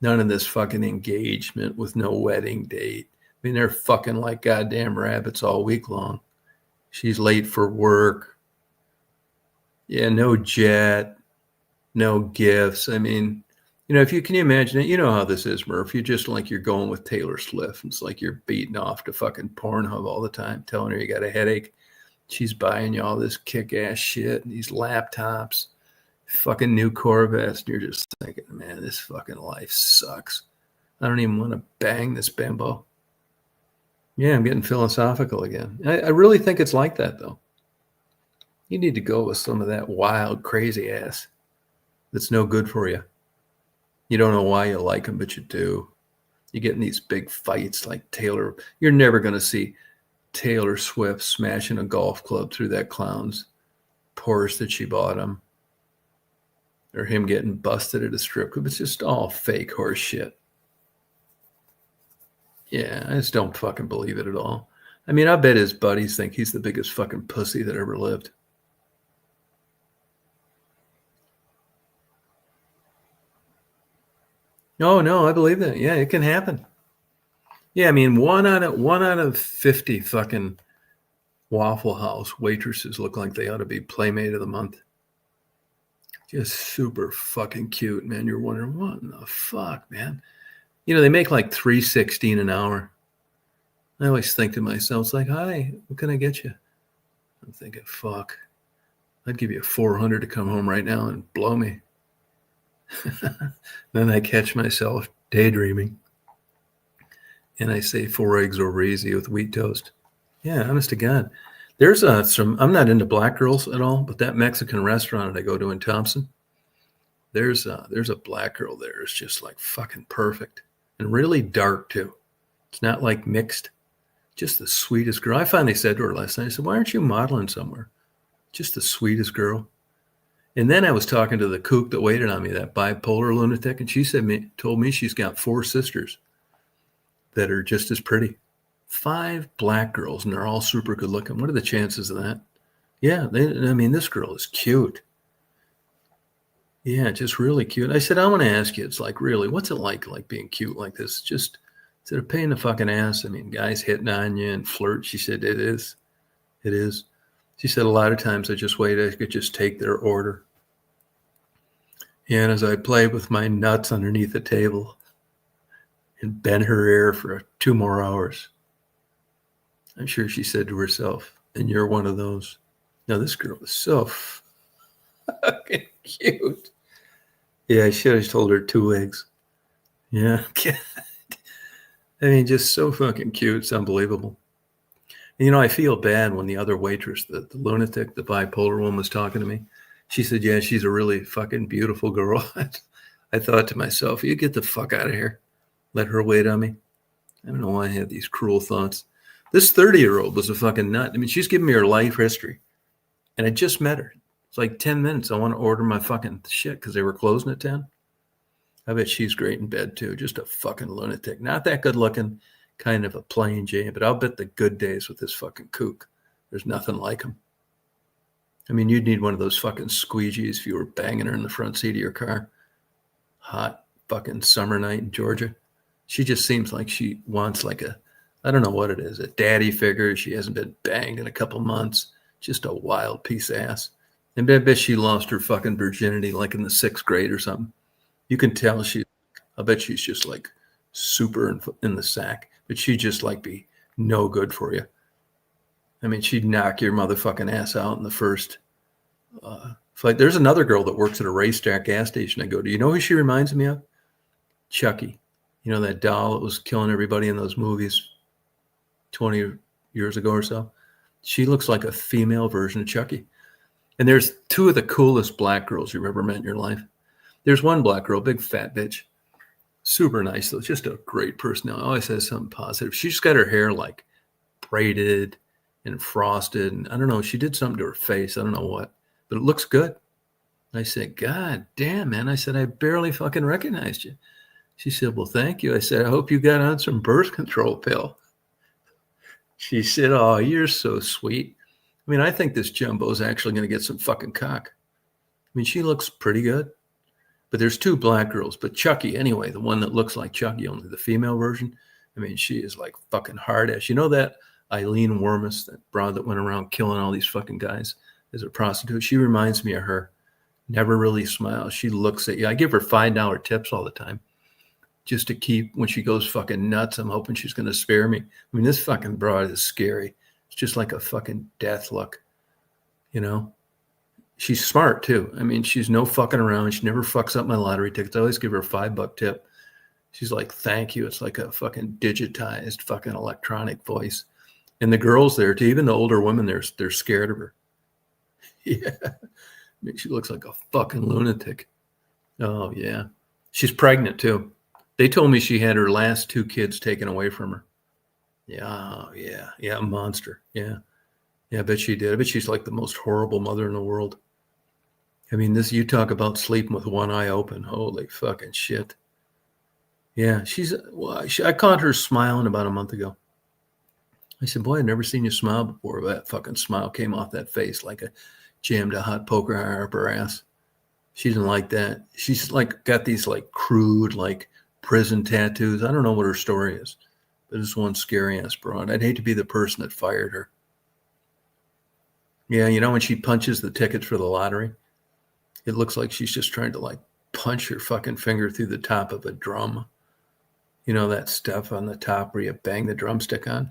None of this fucking engagement with no wedding date. I mean, they're fucking like goddamn rabbits all week long. She's late for work. Yeah, no jet, no gifts. I mean, if you can imagine it, you know how this is, Murph. You're just like you're going with Taylor Swift. It's like you're beating off to fucking Pornhub all the time, telling her you got a headache. She's buying you all this kick-ass shit and these laptops, fucking new Corvettes, and you're just thinking, man, this fucking life sucks. I don't even want to bang this bimbo. Yeah, I'm getting philosophical again. I really think it's like that, though. You need to go with some of that wild, crazy ass that's no good for you. You don't know why you like them, but you do. You get in these big fights like Taylor. You're never going to see Taylor Swift smashing a golf club through that clown's Porsche that she bought him, or him getting busted at a strip club. It's just all fake horse shit. Yeah, I just don't fucking believe it at all. I mean, I bet his buddies think he's the biggest fucking pussy that ever lived. Oh no, I believe that. Yeah, it can happen. Yeah, I mean, one out of 50 fucking Waffle House waitresses look like they ought to be Playmate of the Month. Just super fucking cute, man. You're wondering, what in the fuck, man? You know, they make like $3.16 an hour. I always think to myself, it's like, hi, what can I get you? I'm thinking, fuck, I'd give you $400 to come home right now and blow me. Then I catch myself daydreaming, and I say 4 eggs over easy with wheat toast. Yeah, honest to God. There's I'm not into black girls at all, but that Mexican restaurant that I go to in Thompson, there's a black girl there. It's just like fucking perfect and really dark too. It's not like mixed. Just the sweetest girl. I finally said to her last night, I said, why aren't you modeling somewhere? Just the sweetest girl. And then I was talking to the kook that waited on me, that bipolar lunatic, and she told me she's got 4 sisters that are just as pretty. 5 black girls, and they're all super good looking. What are the chances of that? Yeah, this girl is cute. Yeah, just really cute. I said, I want to ask you, it's like, really, what's it like being cute like this? Just, is it a pain in the fucking ass? I mean, guys hitting on you and flirt. She said, it is. It is. She said, a lot of times I just wait, I could just take their order. And as I played with my nuts underneath the table and bent her ear for 2 more hours, I'm sure she said to herself, and you're one of those. Now, this girl is so fucking cute. Yeah, I should have told her 2 eggs. Yeah. I mean, just so fucking cute. It's unbelievable. And, you know, I feel bad when the other waitress, the lunatic, the bipolar one, was talking to me. She said, yeah, she's a really fucking beautiful girl. I thought to myself, you get the fuck out of here. Let her wait on me. I don't know why I had these cruel thoughts. This 30-year-old was a fucking nut. I mean, she's giving me her life history. And I just met her. It's like 10 minutes. I want to order my fucking shit because they were closing at 10. I bet she's great in bed, too. Just a fucking lunatic. Not that good looking, kind of a plain Jane, but I'll bet the good days with this fucking kook, there's nothing like him. I mean, you'd need one of those fucking squeegees if you were banging her in the front seat of your car. Hot fucking summer night in Georgia. She just seems like she wants like I don't know what it is, a daddy figure. She hasn't been banged in a couple months. Just a wild piece of ass. And I bet she lost her fucking virginity like in the 6th grade or something. You can tell I bet she's just like super in the sack, but she'd just like be no good for you. I mean, she'd knock your motherfucking ass out in the first flight. There's another girl that works at a racetrack gas station I go to. Do you know who she reminds me of? Chucky. You know, that doll that was killing everybody in those movies 20 years ago or so? She looks like a female version of Chucky. And there's 2 of the coolest black girls you've ever met in your life. There's one black girl, big fat bitch. Super nice, though. Just a great personality. Always has something positive. She just got her hair like braided and frosted. And I don't know, she did something to her face. I don't know what, but it looks good. I said, God damn, man. I said, I barely fucking recognized you. She said, well, thank you. I said, I hope you got on some birth control pill. She said, oh, you're so sweet. I mean, I think this jumbo is actually going to get some fucking cock. I mean, she looks pretty good. But there's 2 black girls. But Chucky, anyway, the one that looks like Chucky, only the female version, I mean, she is like fucking hard ass. You know that Eileen Wormus, that broad that went around killing all these fucking guys as a prostitute? She reminds me of her. Never really smiles. She looks at you. I give her $5 tips all the time just to keep, when she goes fucking nuts, I'm hoping she's going to spare me. I mean, this fucking broad is scary. It's just like a fucking death look, you know? She's smart too. I mean, she's no fucking around. She never fucks up my lottery tickets. I always give her a $5 tip. She's like, thank you. It's like a fucking digitized fucking electronic voice. And the girls there too, even the older women, they're scared of her. Yeah. I mean, she looks like a fucking lunatic. Oh yeah. She's pregnant too. They told me she had her last 2 kids taken away from her. Yeah. Oh, yeah. Yeah. A monster. Yeah. Yeah. I bet she did. I bet she's like the most horrible mother in the world. I mean, you talk about sleeping with one eye open. Holy fucking shit. Yeah, I caught her smiling about a month ago. I said, boy, I've never seen you smile before. That fucking smile came off that face like jammed a hot poker iron up her ass. She didn't like that. She's like got these like crude, like prison tattoos. I don't know what her story is, but it's one scary ass broad. I'd hate to be the person that fired her. Yeah, when she punches the tickets for the lottery, it looks like she's just trying to like punch her fucking finger through the top of a drum. You know, that stuff on the top where you bang the drumstick on?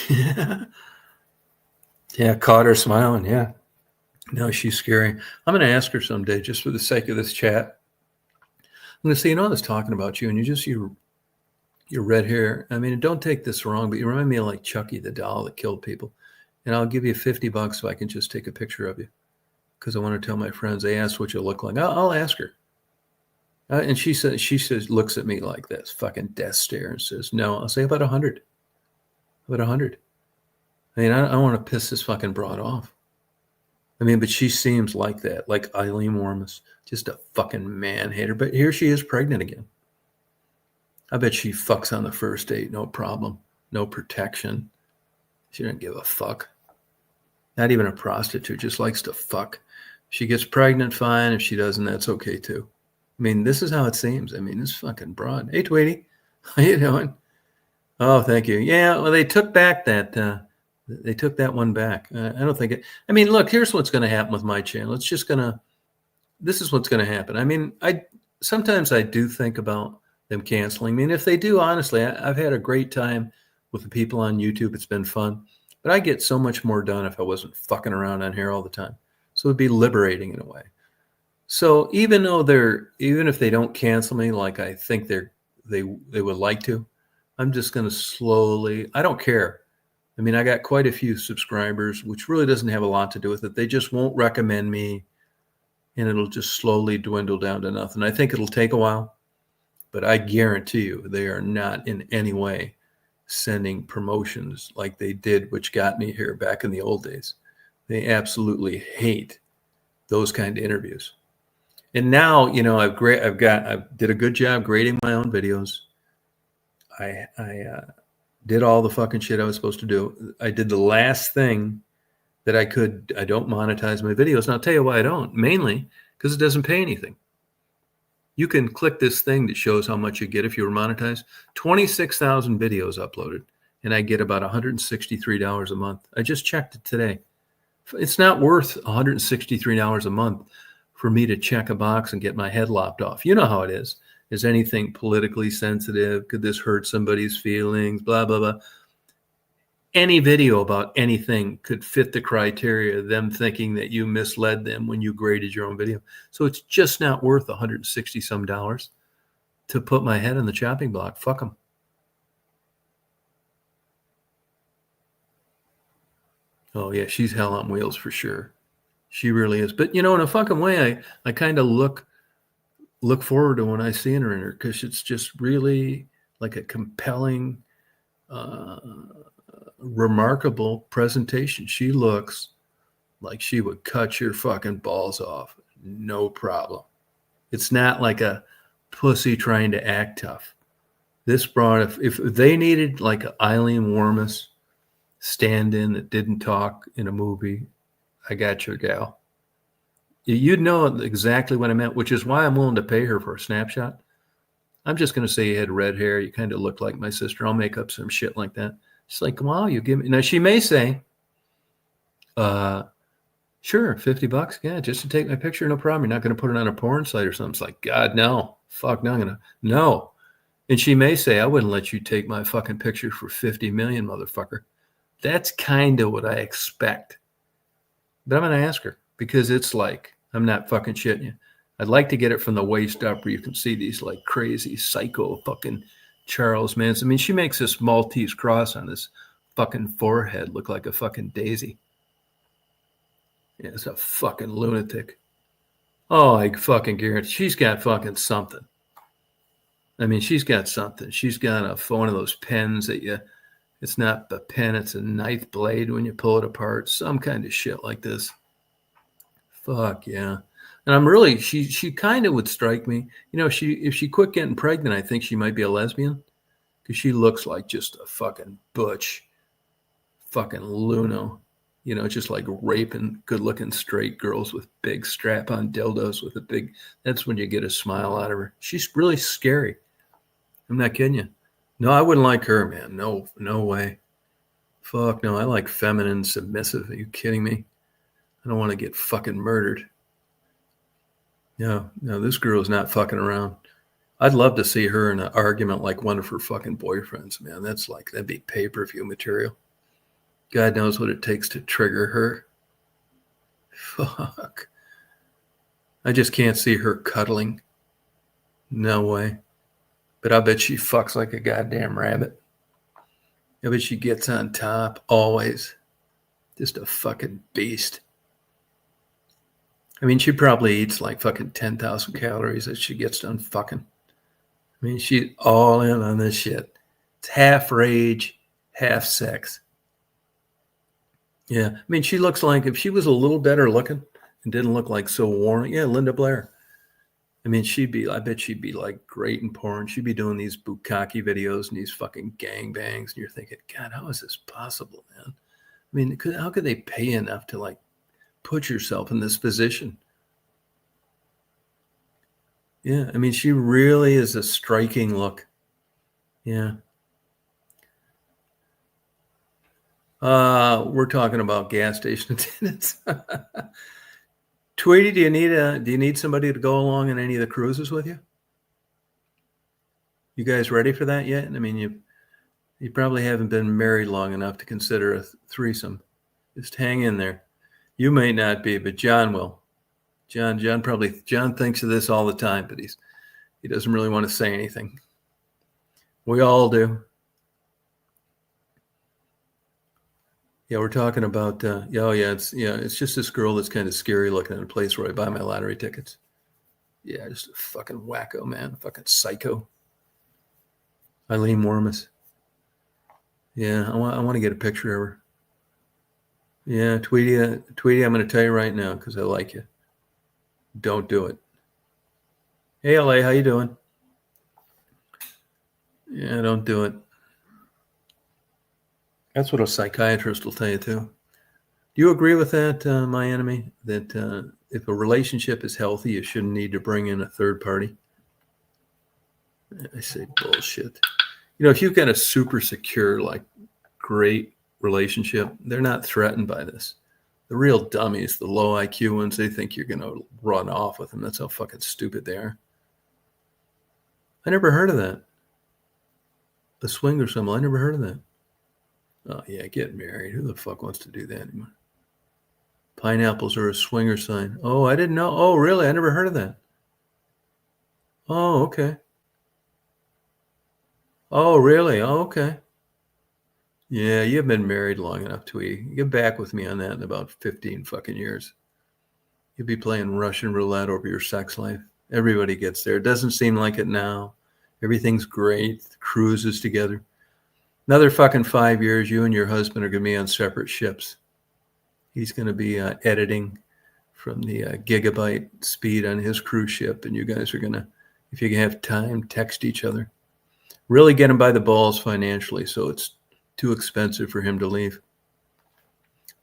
Yeah. Yeah, caught her smiling. Yeah. No, she's scary. I'm going to ask her someday just for the sake of this chat. I'm going to say, I was talking about you and your red hair. I mean, don't take this wrong, but you remind me of like Chucky, the doll that killed people. And I'll give you $50 if I can just take a picture of you. Because I want to tell my friends, they ask what you look like. I'll ask her. And she says, looks at me like this fucking death stare and says, no. I'll say about 100. About 100. I mean, I want to piss this fucking broad off. I mean, but she seems like that, like Eileen Warmus, just a fucking man hater. But here she is pregnant again. I bet she fucks on the first date, no problem, no protection. She doesn't give a fuck. Not even a prostitute, just likes to fuck. If she gets pregnant, fine. If she doesn't, that's okay too. I mean, this is how it seems. I mean, it's fucking broad. Hey, Tweety, how you doing? Oh, thank you. Yeah, well, they took back that. They took that one back. I don't think it. I mean, look, here's what's going to happen with my channel. This is what's going to happen. I mean, sometimes I do think about them canceling me. And if they do, honestly, I've had a great time with the people on YouTube. It's been fun. But I get so much more done if I wasn't fucking around on here all the time. So it'd be liberating in a way. So even if they don't cancel me like I think they would like to, I'm just going to slowly, I don't care. I mean, I got quite a few subscribers, which really doesn't have a lot to do with it. They just won't recommend me, and it'll just slowly dwindle down to nothing. I think it'll take a while, but I guarantee you they are not in any way sending promotions like they did, which got me here back in the old days. They absolutely hate those kind of interviews. And now, I did a good job grading my own videos. I did all the fucking shit I was supposed to do. I did the last thing that I could. I don't monetize my videos. And I'll tell you why I don't. Mainly because it doesn't pay anything. You can click this thing that shows how much you get if you were monetized. 26,000 videos uploaded, and I get about $163 a month. I just checked it today. It's not worth $163 a month for me to check a box and get my head lopped off. You know how it is. Is anything politically sensitive? Could this hurt somebody's feelings? Blah, blah, blah. Any video about anything could fit the criteria, them thinking that you misled them when you graded your own video. So it's just not worth $160 some to put my head on the chopping block. Fuck them. Oh, yeah, she's hell on wheels for sure. She really is. But, in a fucking way, I kind of look forward to when I see her in her, because it's just really like a compelling, remarkable presentation. She looks like she would cut your fucking balls off. No problem. It's not like a pussy trying to act tough. This broad, if they needed like an Eileen Warmus stand-in that didn't talk in a movie, I got your gal. You'd know exactly what I meant, which is why I'm willing to pay her for a snapshot. I'm just going to say you had red hair. You kind of look like my sister. I'll make up some shit like that. She's like, wow, you give me. Now, she may say, sure, $50. Yeah, just to take my picture. No problem. You're not going to put it on a porn site or something. It's like, God, no. Fuck, no, I'm going to. No. And she may say, I wouldn't let you take my fucking picture for 50 million, motherfucker. That's kind of what I expect. But I'm going to ask her because it's like, I'm not fucking shitting you. I'd like to get it from the waist up where you can see these like crazy psycho fucking Charles Manson. I mean, she makes this Maltese cross on his fucking forehead look like a fucking daisy. Yeah, it's a fucking lunatic. Oh, I fucking guarantee she's got fucking something. I mean, she's got something. She's got one of those pens that it's not a pen, it's a knife blade when you pull it apart. Some kind of shit like this. Fuck yeah. And I'm really, she kind of would strike me. You know, if she quit getting pregnant, I think she might be a lesbian because she looks like just a fucking butch, fucking Luno. You know, just like raping good looking straight girls with big strap on dildos with a big, that's when you get a smile out of her. She's really scary. I'm not kidding you. No, I wouldn't like her, man. No way. Fuck no. I like feminine, submissive. Are you kidding me? I don't want to get fucking murdered. No, this girl is not fucking around. I'd love to see her in an argument like one of her fucking boyfriends, man. That'd be pay-per-view material. God knows what it takes to trigger her. Fuck. I just can't see her cuddling. No way. But I bet she fucks like a goddamn rabbit. I bet she gets on top always. Just a fucking beast. I mean, she probably eats like fucking 10,000 calories as she gets done fucking. I mean, she's all in on this shit. It's half rage, half sex. Yeah. I mean, she looks like if she was a little better looking and didn't look like so worn. Yeah, Linda Blair. I mean, I bet she'd be like great in porn. She'd be doing these bukkake videos and these fucking gangbangs. And you're thinking, God, how is this possible, man? I mean, how could they pay enough to like put yourself in this position? Yeah. I mean, she really is a striking look. Yeah. We're talking about gas station attendants. Tweety, do you need somebody to go along on any of the cruises with you? You guys ready for that yet? I mean, you probably haven't been married long enough to consider a threesome. Just hang in there. You may not be, but John will. John thinks of this all the time, but he doesn't really want to say anything. We all do. Yeah, we're talking about. It's just this girl that's kind of scary looking at a place where I buy my lottery tickets. Yeah, just a fucking wacko, man, fucking psycho. Eileen Wormus. Yeah, I want to get a picture of her. Yeah, Tweety, I'm going to tell you right now because I like you. Don't do it. Hey, LA, how you doing? Yeah, don't do it. That's what a psychiatrist will tell you too. Do you agree with that, my enemy? That if a relationship is healthy, you shouldn't need to bring in a third party? I say bullshit. You know, if you've got a super secure, like great relationship, they're not threatened by this. The real dummies, the low IQ ones, they think you're going to run off with them. That's how fucking stupid they are. I never heard of that. A swinger symbol. I never heard of that. Oh, yeah, get married. Who the fuck wants to do that anymore? Pineapples are a swinger sign. Oh, I didn't know. Oh, really? I never heard of that. Oh, okay. Oh, really? Oh, okay. Yeah, you've been married long enough, Tweety. Get back with me on that in about 15 fucking years. You'll be playing Russian roulette over your sex life. Everybody gets there. It doesn't seem like it now. Everything's great. Cruises together. Another fucking 5 years, you and your husband are going to be on separate ships. He's going to be editing from the gigabyte speed on his cruise ship, and you guys are going to, if you can have time, text each other. Really get him by the balls financially, so it's too expensive for him to leave.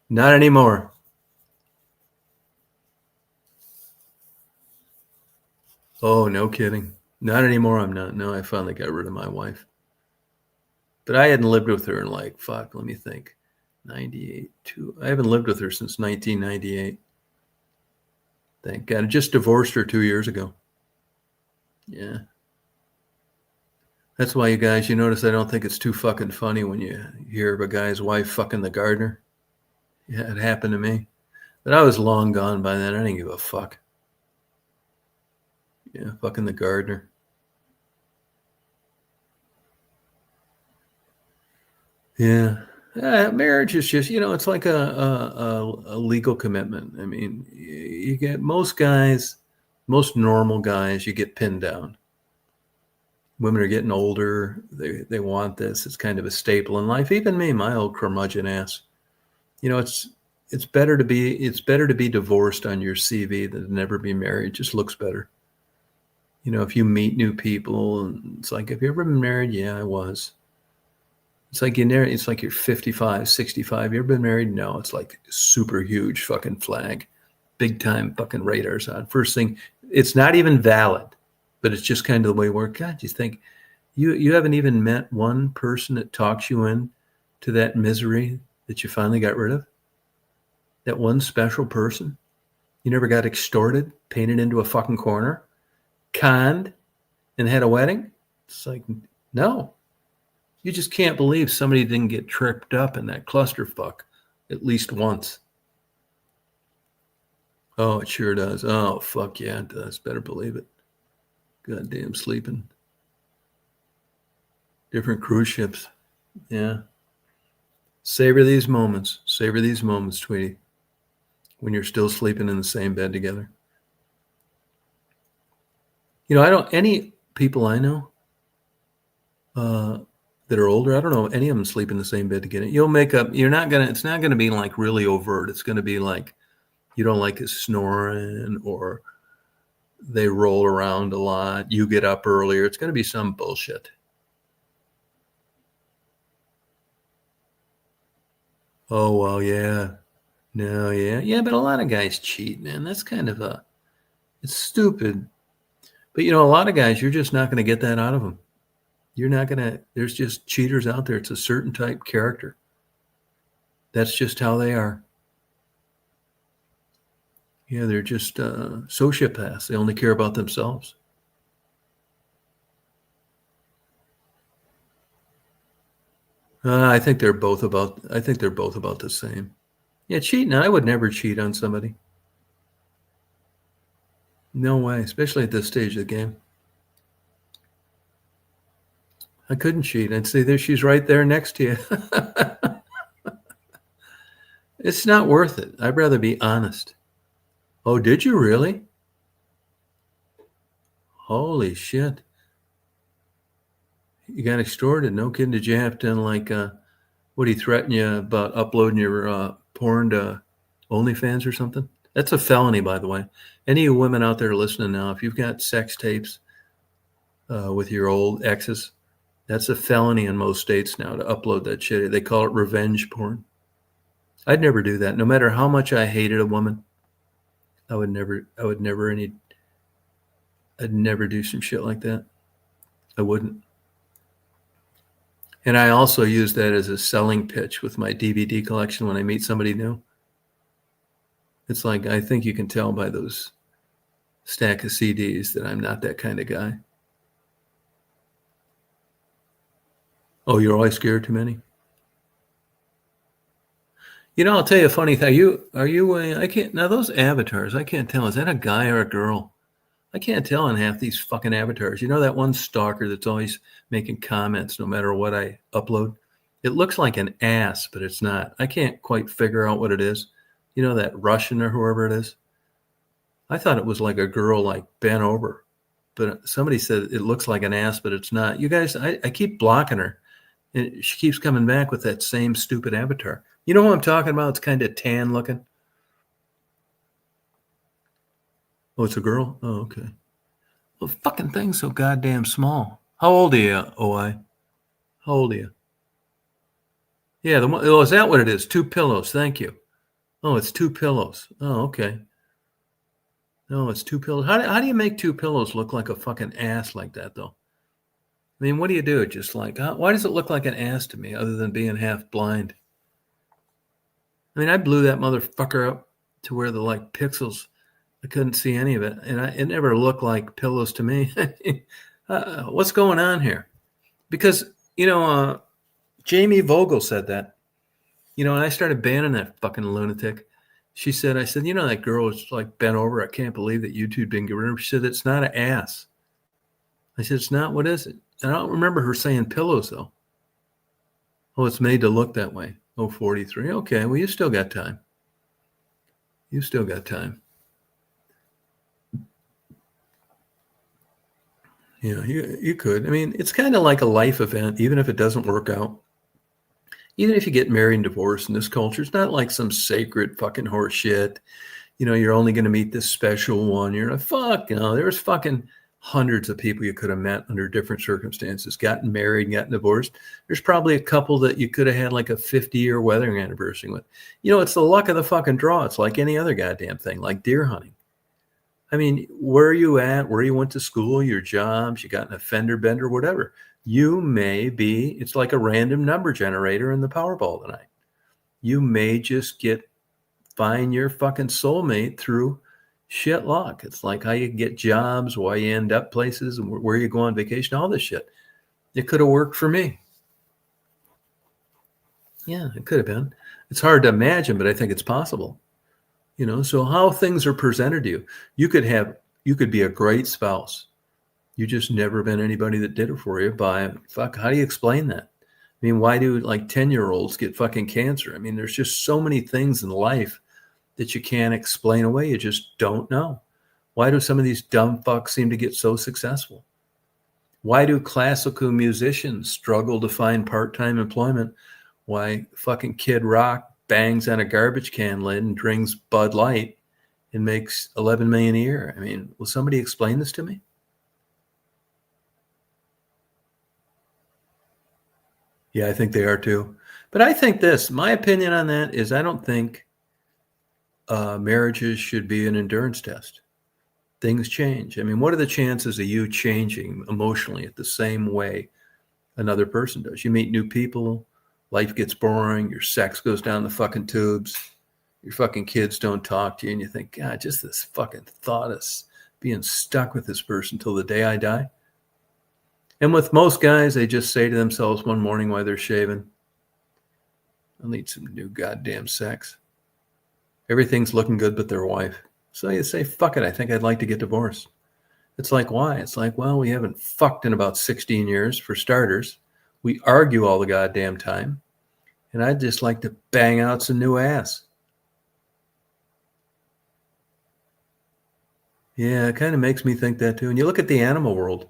Not anymore. Oh, no kidding. Not anymore, I'm not. No, I finally got rid of my wife. But I hadn't lived with her in like, fuck, let me think. 98, I haven't lived with her since 1998. Thank God. I just divorced her 2 years ago. Yeah. That's why, you guys, you notice I don't think it's too fucking funny when you hear of a guy's wife fucking the gardener. Yeah, it happened to me. But I was long gone by then. I didn't give a fuck. Yeah, fucking the gardener. Yeah. Marriage is just, it's like a legal commitment. I mean, you get most normal guys, you get pinned down. Women are getting older. They want this. It's kind of a staple in life. Even me, my old curmudgeon ass. It's better to be divorced on your CV than to never be married. It just looks better. If you meet new people, and it's like, have you ever been married? Yeah, I was. It's like it's like you're 55, 65. You ever been married? No. It's like super huge fucking flag. Big time fucking radars on. First thing, it's not even valid, but it's just kind of the way it works. God, you think you haven't even met one person that talks you in to that misery that you finally got rid of? That one special person? You never got extorted, painted into a fucking corner, conned, and had a wedding? It's like, no. You just can't believe somebody didn't get tripped up in that clusterfuck at least once. Oh, it sure does. Oh, fuck yeah, it does. Better believe it. Goddamn sleeping. Different cruise ships. Yeah. Savor these moments. Savor these moments, Tweety, when you're still sleeping in the same bed together. Any people I know that are older, I don't know any of them sleep in the same bed together. You'll make up. It's not gonna be like really overt. It's gonna be like you don't like his snoring, or they roll around a lot. You get up earlier. It's gonna be some bullshit. Oh well, yeah. No, yeah. But a lot of guys cheat, man. That's kind of it's stupid. But a lot of guys, you're just not gonna get that out of them. You're not going to, there's just cheaters out there. It's a certain type character. That's just how they are. Yeah, they're just sociopaths. They only care about themselves. I think they're both about the same. Yeah, cheating. I would never cheat on somebody. No way, especially at this stage of the game. I couldn't cheat. I'd say there, she's right there next to you. It's not worth it. I'd rather be honest. Oh, did you really? Holy shit. You got extorted. No kidding. Did you have to, like, what did he threaten you about uploading your porn to OnlyFans or something? That's a felony, by the way. Any of you women out there listening now, if you've got sex tapes with your old exes, that's a felony in most states now to upload that shit. They call it revenge porn. I'd never do that. No matter how much I hated a woman, I'd never do some shit like that. I wouldn't. And I also use that as a selling pitch with my DVD collection when I meet somebody new. It's like, I think you can tell by those stack of CDs that I'm not that kind of guy. Oh, you're always scared too many? I'll tell you a funny thing. I can't, now those avatars, I can't tell. Is that a guy or a girl? I can't tell on half these fucking avatars. That one stalker that's always making comments no matter what I upload? It looks like an ass, but it's not. I can't quite figure out what it is. That Russian or whoever it is? I thought it was like a girl, like bent over. But somebody said it looks like an ass, but it's not. You guys, I keep blocking her. And she keeps coming back with that same stupid avatar. You know what I'm talking about? It's kind of tan looking. Oh, it's a girl? Oh, okay. Well, the fucking thing's so goddamn small. How old are you, OI? How old are you? Yeah, is that what it is? 2 pillows. Thank you. Oh, it's 2 pillows. Oh, okay. No, it's 2 pillows. How do you make 2 pillows look like a fucking ass like that, though? I mean, what do you do? Just like, why does it look like an ass to me other than being half blind? I mean, I blew that motherfucker up to where the like pixels, I couldn't see any of it. And it never looked like pillows to me. What's going on here? Because, Jamie Vogel said that, and I started banning that fucking lunatic. She said, I said, you know, that girl was like bent over. I can't believe that you two didn't get rid of her. She said, it's not an ass. I said, it's not. What is it? And I don't remember her saying pillows, though. Oh, it's made to look that way. Oh, 43. Okay, well, you still got time. You still got time. Yeah, you could. I mean, it's kind of like a life event, even if it doesn't work out. Even if you get married and divorced in this culture, it's not like some sacred fucking horse shit. You know, you're only going to meet this special one. You're like, fuck, you know, there's fucking hundreds of people you could have met under different circumstances, gotten married, gotten divorced. There's probably a couple that you could have had like a 50-year wedding anniversary with. You know, it's the luck of the fucking draw. It's like any other goddamn thing, like deer hunting. I mean, where are you at, where you went to school, your jobs, you got an fender bender, whatever. You may be, it's like a random number generator in the Powerball tonight. You may just find your fucking soulmate through shit luck. It's like how you get jobs, why you end up places, and where you go on vacation, all this shit. It could have worked for me. Yeah, it could have been. It's hard to imagine, but I think it's possible. You know, so how things are presented to you. You could be a great spouse. You just never been anybody that did it for you how do you explain that? I mean, why do like 10-year-olds get fucking cancer? I mean, there's just so many things in life that you can't explain away. You just don't know. Why do some of these dumb fucks seem to get so successful? Why do classical musicians struggle to find part-time employment? Why fucking Kid Rock bangs on a garbage can lid and drinks Bud Light and makes $11 million a year? I mean, will somebody explain this to me? Yeah, I think they are too. But I think my opinion on that is I don't think marriages should be an endurance test. Things change. I mean, what are the chances of you changing emotionally at the same way another person does? You meet new people, life gets boring, your sex goes down the fucking tubes, your fucking kids don't talk to you, and you think, God, just this fucking thought of being stuck with this person till the day I die. And with most guys, they just say to themselves one morning while they're shaving, I'll need some new goddamn sex. Everything's looking good but their wife. So you say, fuck it, I think I'd like to get divorced. It's like, why? It's like, well, we haven't fucked in about 16 years, for starters. We argue all the goddamn time. And I'd just like to bang out some new ass. Yeah, it kind of makes me think that too. And you look at the animal world,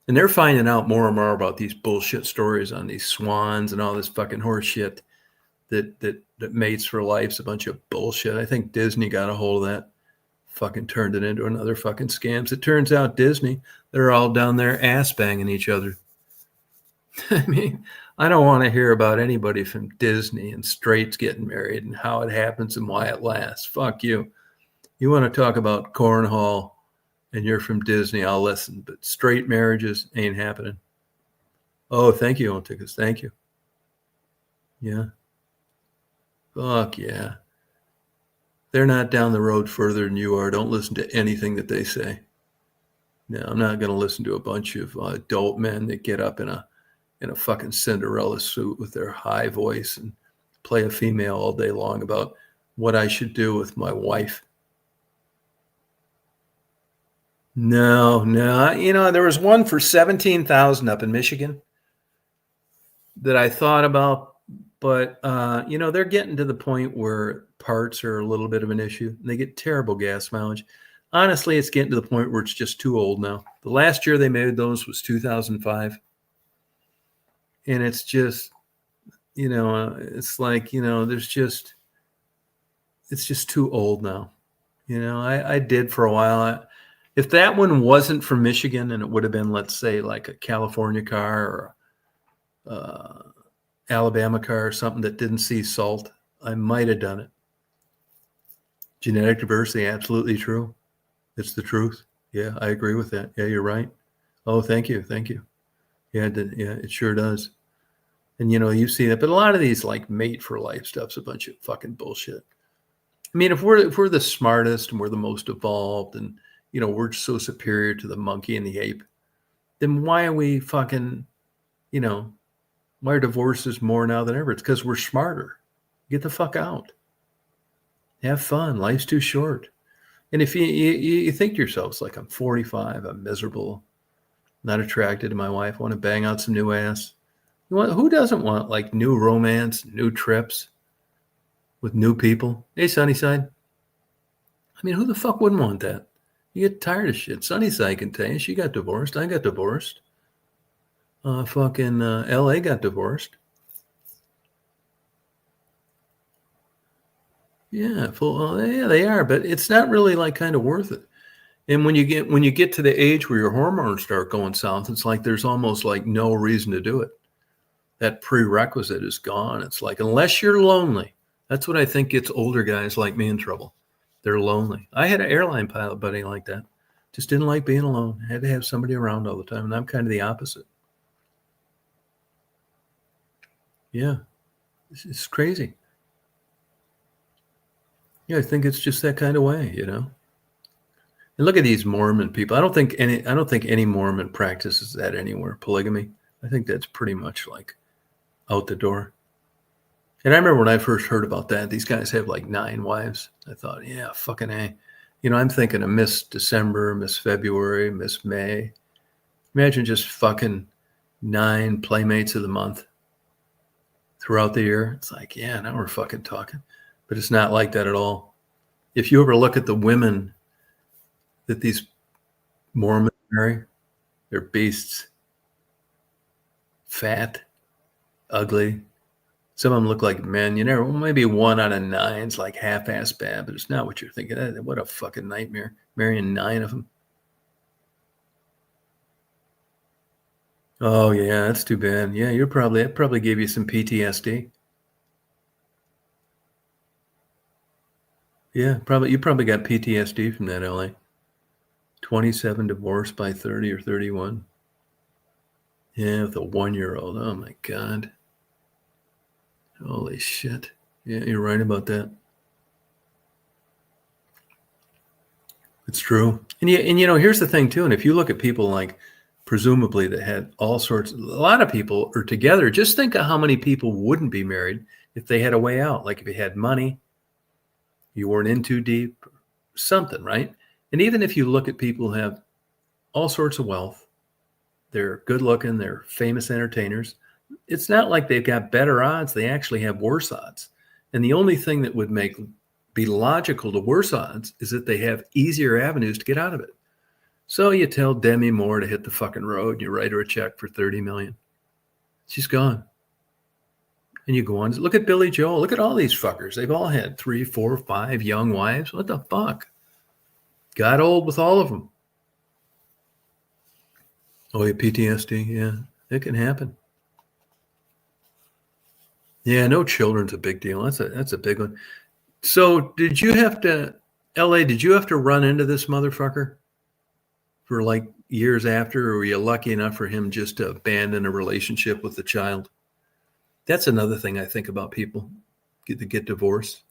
and they're finding out more and more about these bullshit stories on these swans and all this fucking horse shit that mates for life's a bunch of bullshit. I think Disney got a hold of that, fucking turned it into another fucking scams. It turns out Disney, they're all down there ass banging each other. I mean, I don't want to hear about anybody from Disney and straights getting married and how it happens and why it lasts. Fuck you. You want to talk about cornhole and you're from Disney, I'll listen. But straight marriages ain't happening. Oh, thank you, own tickets. Thank you. Yeah. Fuck yeah. They're not down the road further than you are. Don't listen to anything that they say. No, I'm not going to listen to a bunch of adult men that get up in a fucking Cinderella suit with their high voice and play a female all day long about what I should do with my wife. No. You know, there was one for $17,000 up in Michigan that I thought about, but you know, they're getting to the point where parts are a little bit of an issue. They get terrible gas mileage. Honestly, it's getting to the point where it's just too old now. The last year they made those was 2005. And it's just, you know, it's like, you know, it's just too old now. You know, I did for a while. If that one wasn't from Michigan and it would have been, let's say, like a California car or Alabama car or something that didn't see salt, I might have done it. Genetic diversity, absolutely true. It's the truth. Yeah, I agree with that. Yeah, you're right. Oh, thank you. Yeah, it sure does. And, you know, you see that. But a lot of these, like, mate for life stuff's a bunch of fucking bullshit. I mean, if we're the smartest and we're the most evolved and, you know, we're so superior to the monkey and the ape, then why are we fucking, you know, why are divorces more now than ever? It's because we're smarter. Get the fuck out. Have fun. Life's too short. And if you think to yourself, it's like, I'm 45, I'm miserable, not attracted to my wife, want to bang out some new ass. Who doesn't want like new romance, new trips with new people? Hey, Sunnyside. I mean, who the fuck wouldn't want that? You get tired of shit. Sunnyside can tell you she got divorced. I got divorced. LA got divorced. Yeah, yeah, they are, but it's not really like kind of worth it. And when you get to the age where your hormones start going south, it's like there's almost like no reason to do it. That prerequisite is gone. It's like, unless you're lonely, that's what I think gets older guys like me in trouble. They're lonely. I had an airline pilot buddy like that. Just didn't like being alone. Had to have somebody around all the time. And I'm kind of the opposite. Yeah. It's crazy. Yeah, I think it's just that kind of way, you know. And look at these Mormon people. I don't think any Mormon practices that anywhere. Polygamy. I think that's pretty much like out the door. And I remember when I first heard about that, these guys have like 9 wives. I thought, yeah, fucking A. You know, I'm thinking of Miss December, Miss February, Miss May. Imagine just fucking 9 playmates of the month throughout the year. It's like, yeah, now we're fucking talking. But it's not like that at all. If you ever look at the women that these Mormons marry, they're beasts. Fat, ugly. Some of them look like men. You know, maybe 1 out of 9's like half-ass bad, but it's not what you're thinking. What a fucking nightmare. Marrying 9 of them. Oh, yeah, that's too bad. Yeah, it probably gave you some PTSD. Yeah, you probably got PTSD from that, LA. 27 divorced by 30 or 31. Yeah, with a 1-year-old. Oh my God. Holy shit. Yeah, you're right about that. It's true. And you know, here's the thing too. And if you look at people like presumably that had a lot of people are together, just think of how many people wouldn't be married if they had a way out. Like if you had money, you weren't in too deep, something, right? And even if you look at people who have all sorts of wealth, they're good looking, they're famous entertainers, it's not like they've got better odds. They actually have worse odds. And the only thing that would be logical to worse odds is that they have easier avenues to get out of it. So you tell Demi Moore to hit the fucking road, you write her a check for $30 million. She's gone. And you go on, look at Billy Joel. Look at all these fuckers. They've all had 3, 4, 5 young wives. What the fuck? Got old with all of them. Oh, yeah, PTSD. Yeah, it can happen. Yeah, no children's a big deal. That's a big one. So did you have to run into this motherfucker for like years after, or were you lucky enough for him just to abandon a relationship with the child? That's another thing I think about people get divorced.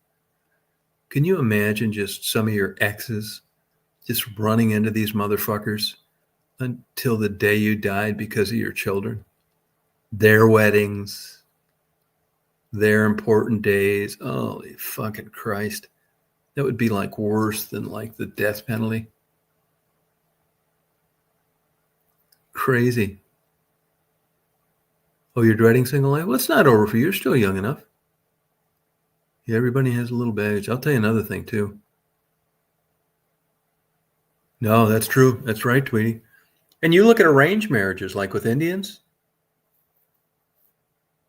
Can you imagine just some of your exes just running into these motherfuckers until the day you died because of your children? Their weddings, their important days. Holy fucking Christ. That would be like worse than like the death penalty. Crazy. Oh, you're dreading single life? Well, it's not over for you. You're still young enough. Yeah, everybody has a little baggage. I'll tell you another thing too. No, that's true. That's right, Tweety. And you look at arranged marriages, like with Indians,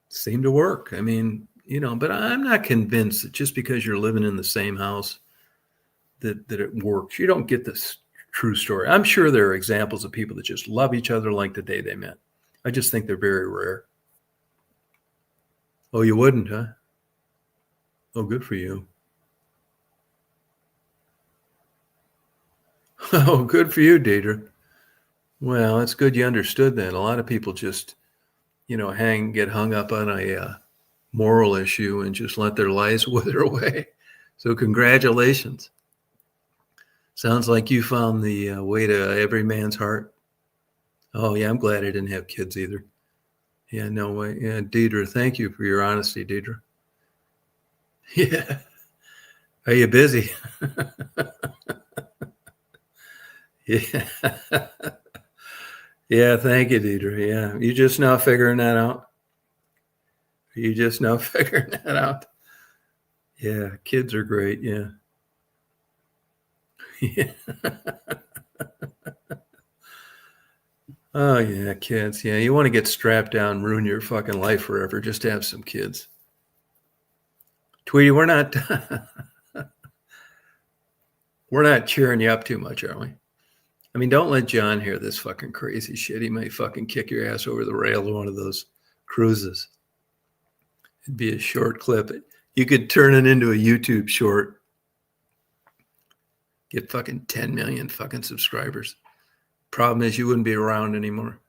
seem to work. I mean, you know, but I'm not convinced that just because you're living in the same house that it works. You don't get this true story. I'm sure there are examples of people that just love each other like the day they met. I just think they're very rare. Oh, you wouldn't, huh? Oh, good for you. Oh, good for you, Deidre. Well, it's good you understood that. A lot of people just, you know, get hung up on a moral issue and just let their lives wither away. So congratulations. Sounds like you found the way to every man's heart. Oh, yeah, I'm glad I didn't have kids either. Yeah, no way. Yeah, Deidre, thank you for your honesty, Deidre. Yeah. Are you busy? Yeah. Yeah, thank you, Deidre. Yeah. You just now figuring that out? You just now figuring that out? Yeah, kids are great. Yeah. Yeah. Oh yeah, kids. Yeah, you want to get strapped down, ruin your fucking life forever, just to have some kids. Tweety, we're not we're not cheering you up too much, are we? I mean, don't let John hear this fucking crazy shit. He may fucking kick your ass over the rail of one of those cruises. It'd be a short clip. You could turn it into a YouTube short. Get fucking 10 million fucking subscribers. Problem is, you wouldn't be around anymore.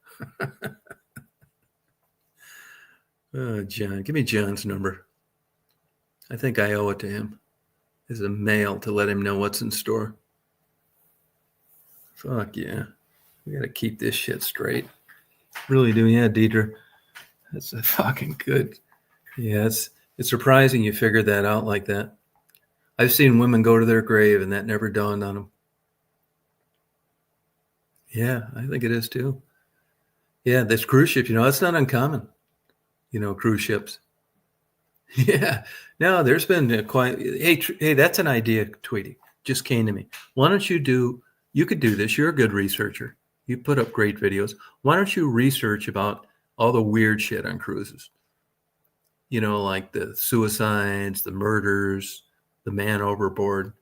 Oh, John, give me John's number. I think I owe it to him as a mail to let him know what's in store. Fuck yeah. We got to keep this shit straight. Really do. Yeah, Deidre. That's a fucking good. Yeah, it's surprising you figured that out like that. I've seen women go to their grave and that never dawned on them. Yeah, I think it is too. Yeah, this cruise ship, that's not uncommon. Cruise ships. Yeah. No, there's been quite. Hey, that's an idea, Tweety. Just came to me. Why don't you could do this. You're a good researcher. You put up great videos. Why don't you research about all the weird shit on cruises? Like the suicides, the murders, the man overboard.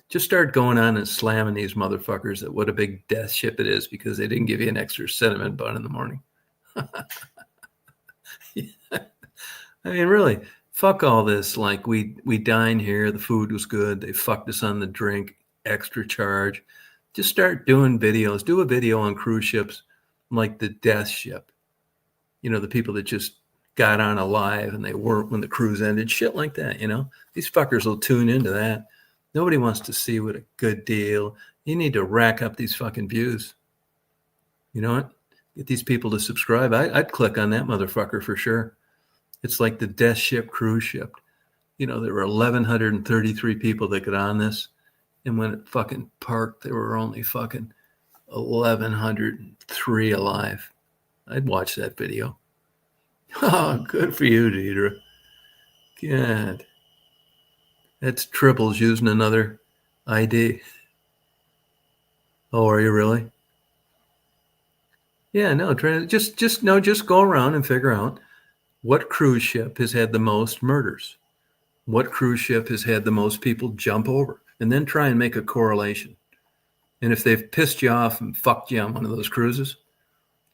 Just start going on and slamming these motherfuckers at what a big death ship it is because they didn't give you an extra cinnamon bun in the morning. Yeah. I mean, really, fuck all this. Like we dine here, the food was good. They fucked us on the drink, extra charge. Just start doing videos. Do a video on cruise ships like the death ship. The people that just got on alive and they weren't when the cruise ended. Shit like that, These fuckers will tune into that. Nobody wants to see what a good deal. You need to rack up these fucking views. You know what? Get these people to subscribe. I'd click on that motherfucker for sure. It's like the death ship cruise ship. There were 1,133 people that got on this. And when it fucking parked, there were only fucking 1,103 alive. I'd watch that video. Oh, good for you, Deidre. God. That's Triples using another ID. Oh, are you really? Yeah, no, just go around and figure out what cruise ship has had the most murders. What cruise ship has had the most people jump over? And then try and make a correlation. And if they've pissed you off and fucked you on one of those cruises,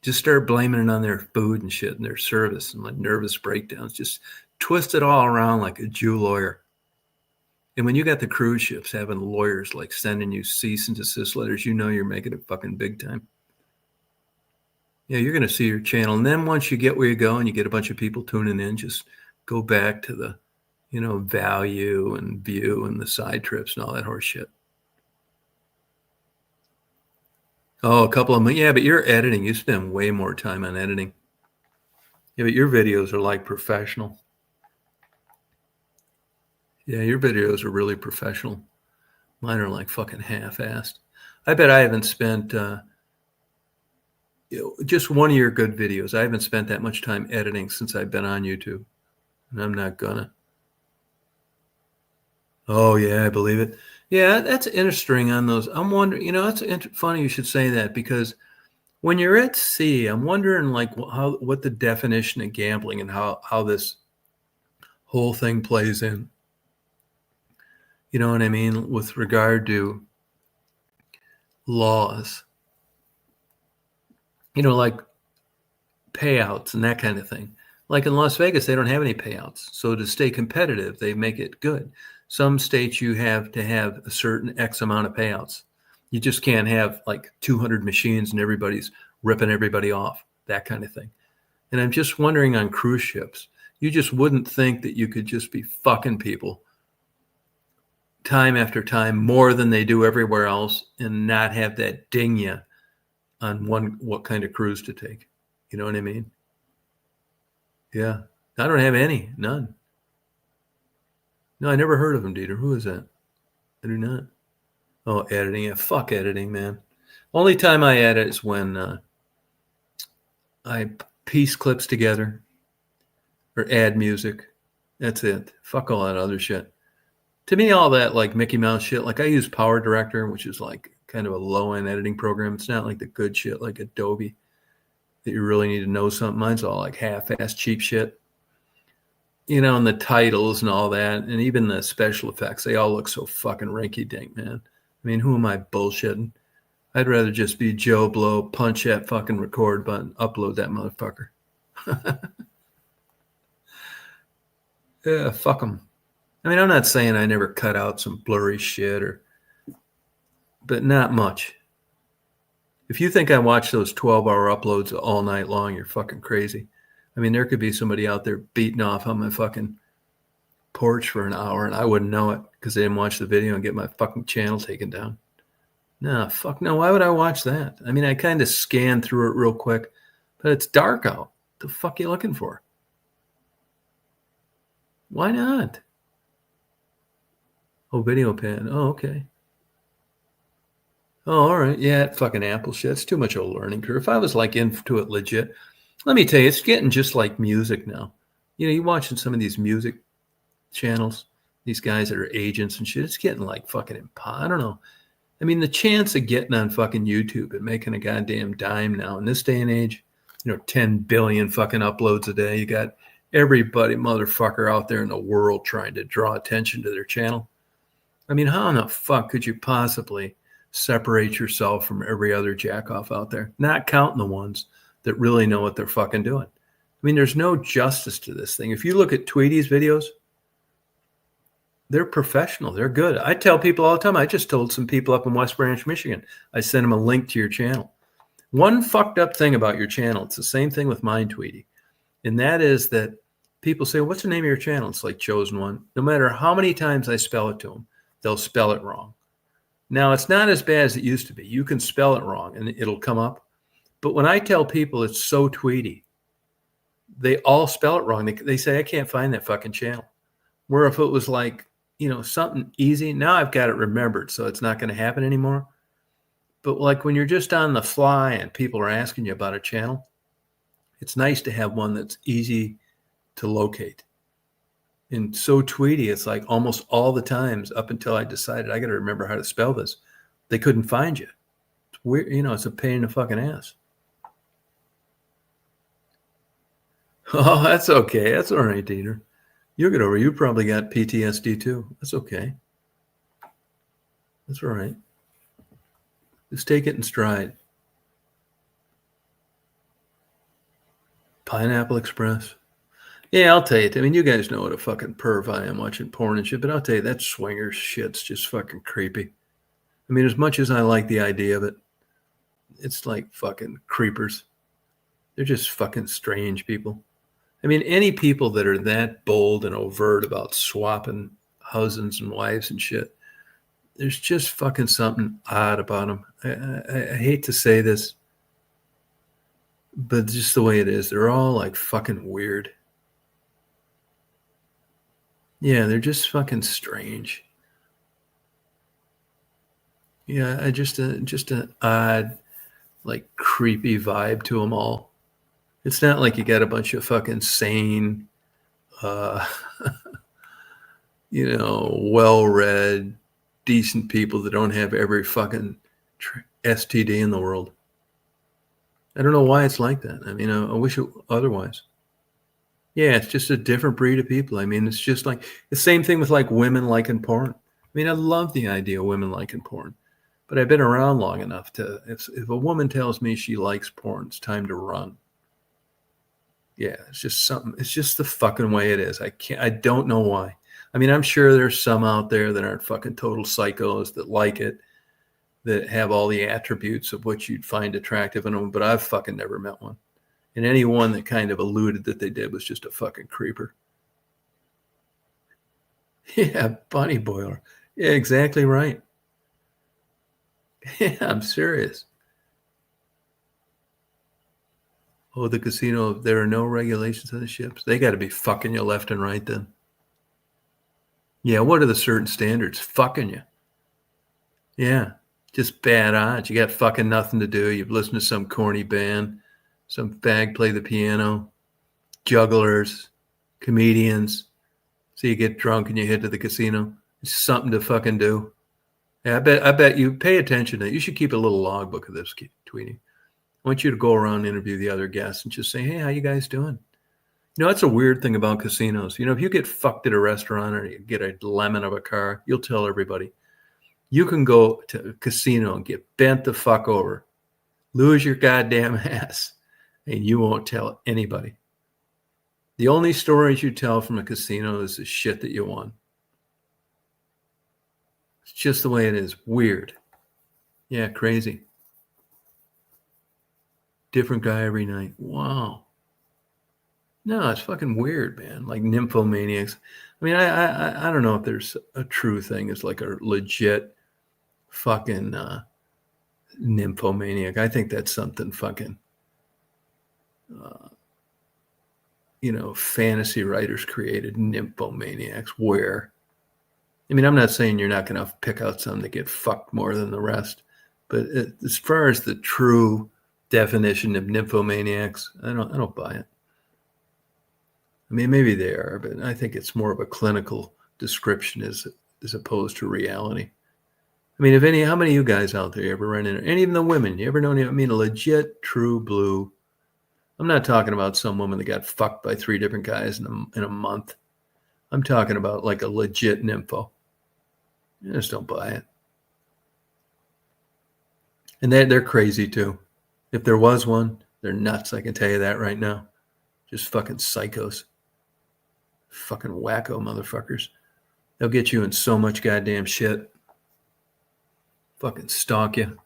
just start blaming it on their food and shit and their service and like nervous breakdowns. Just twist it all around like a Jew lawyer. And when you got the cruise ships having lawyers like sending you cease and desist letters, you're making it fucking big time. Yeah, you're going to see your channel. And then once you get where you go and you get a bunch of people tuning in, just go back to the, value and view and the side trips and all that horse shit. Oh, a couple of them. Yeah, but you're editing. You spend way more time on editing. Yeah, but your videos are like professional. Yeah, your videos are really professional. Mine are like fucking half-assed. I bet I haven't spent just one of your good videos. I haven't spent that much time editing since I've been on YouTube, and I'm not gonna. Oh yeah, I believe it. Yeah, that's interesting on those. I'm wondering. That's funny you should say that because when you're at sea, I'm wondering like what the definition of gambling and how this whole thing plays in. You know what I mean? With regard to laws, like payouts and that kind of thing. Like in Las Vegas, they don't have any payouts. So to stay competitive, they make it good. Some states you have to have a certain X amount of payouts. You just can't have like 200 machines and everybody's ripping everybody off, that kind of thing. And I'm just wondering on cruise ships, you just wouldn't think that you could just be fucking people time after time more than they do everywhere else and not have that ding you on what kind of cruise to take. You know what I mean? Yeah. I don't have any. None. No, I never heard of him, Dieter. Who is that? I do not. Oh, editing. Yeah, fuck editing, man. Only time I edit is when I piece clips together or add music. That's it. Fuck all that other shit. To me, all that like Mickey Mouse shit, like I use Power Director, which is like kind of a low-end editing program. It's not like the good shit like Adobe that you really need to know something. Mine's all like half-ass cheap shit. You know, and the titles and all that, and even the special effects, they all look so fucking rinky-dink, man. I mean, who am I bullshitting? I'd rather just be Joe Blow, punch that fucking record button, upload that motherfucker. Yeah, fuck them. I mean, I'm not saying I never cut out some blurry shit, but not much. If you think I watch those 12-hour uploads all night long, you're fucking crazy. I mean, there could be somebody out there beating off on my fucking porch for an hour, and I wouldn't know it because they didn't watch the video and get my fucking channel taken down. No, fuck no. Why would I watch that? I mean, I kind of scanned through it real quick, but it's dark out. The fuck are you looking for? Why not? Oh, video pan. Oh, okay. Oh, all right. Yeah, fucking Apple shit. It's too much of a learning curve. If I was like into it legit, let me tell you, it's getting just like music now. You know, you're watching some of these music channels, these guys that are agents and shit. It's getting like fucking I don't know. I mean, the chance of getting on fucking YouTube and making a goddamn dime now in this day and age, 10 billion fucking uploads a day. You got everybody motherfucker out there in the world trying to draw attention to their channel. I mean, how in the fuck could you possibly separate yourself from every other jackoff out there? Not counting the ones that really know what they're fucking doing. I mean, there's no justice to this thing. If you look at Tweety's videos, they're professional. They're good. I tell people all the time. I just told some people up in West Branch, Michigan, I sent them a link to your channel. One fucked up thing about your channel, it's the same thing with mine, Tweety, and that is that people say, what's the name of your channel? It's like Chosen One. No matter how many times I spell it to them, they'll spell it wrong. Now, it's not as bad as it used to be. You can spell it wrong and it'll come up. But when I tell people it's So Tweety, they all spell it wrong. They say, I can't find that fucking channel. Where if it was like, something easy, now I've got it remembered, so it's not going to happen anymore. But like when you're just on the fly and people are asking you about a channel, it's nice to have one that's easy to locate. And So Tweety, it's like almost all the times up until I decided I got to remember how to spell this, they couldn't find you. It's weird, it's a pain in the fucking ass. Oh, that's okay. That's all right, Dieter. You'll get over it. You probably got PTSD too. That's okay. That's all right. Just take it in stride. Pineapple Express. Yeah, I'll tell you. I mean, you guys know what a fucking perv I am watching porn and shit, but I'll tell you, that swinger shit's just fucking creepy. I mean, as much as I like the idea of it, it's like fucking creepers. They're just fucking strange people. I mean, any people that are that bold and overt about swapping husbands and wives and shit, there's just fucking something odd about them. I hate to say this, but just the way it is, they're all like fucking weird. Yeah, they're just fucking strange. Yeah, just an odd, like creepy vibe to them all. It's not like you got a bunch of fucking sane, well-read, decent people that don't have every fucking STD in the world. I don't know why it's like that. I mean, I wish it otherwise. Yeah, it's just a different breed of people. I mean, it's just like the same thing with like women liking porn. I mean, I love the idea of women liking porn, but I've been around long enough to, if a woman tells me she likes porn, it's time to run. Yeah, it's just something. It's just the fucking way it is. I don't know why. I mean, I'm sure there's some out there that aren't fucking total psychos that like it, that have all the attributes of what you'd find attractive in them, but I've fucking never met one. And anyone that kind of alluded that they did was just a fucking creeper. Yeah, bunny boiler. Yeah, exactly right. Yeah, I'm serious. Oh, the casino, there are no regulations on the ships. They got to be fucking you left and right then. Yeah, what are the certain standards? Fucking you. Yeah, just bad odds. You got fucking nothing to do. You've listened to some corny band, some fag play the piano, jugglers, comedians. So you get drunk and you head to the casino. It's something to fucking do. Yeah, I bet you pay attention to it. You should keep a little logbook of this, Tweety. I want you to go around and interview the other guests and just say, hey, how you guys doing? You know, that's a weird thing about casinos. You know, if you get fucked at a restaurant or you get a lemon of a car, you'll tell everybody. You can go to a casino and get bent the fuck over, lose your goddamn ass, and you won't tell anybody. The only stories you tell from a casino is the shit that you won. It's just the way it is. Weird. Yeah, crazy. Different guy every night. Wow. No, it's fucking weird, man. Like nymphomaniacs. I mean, I don't know if there's a true thing. It's like a legit fucking nymphomaniac. I think that's something fucking, fantasy writers created, nymphomaniacs. Where, I mean, I'm not saying you're not going to pick out some that get fucked more than the rest, but as far as the true definition of nymphomaniacs, I don't buy it. I mean, maybe they are, but I think it's more of a clinical description as opposed to reality. I mean, how many of you guys out there ever run into, and even the women, you ever know, I mean, a legit, true blue. I'm not talking about some woman that got fucked by 3 different guys in a month. I'm talking about like a legit nympho. I just don't buy it. And they're crazy too. If there was one, they're nuts. I can tell you that right now. Just fucking psychos. Fucking wacko motherfuckers. They'll get you in so much goddamn shit. Fucking stalk you.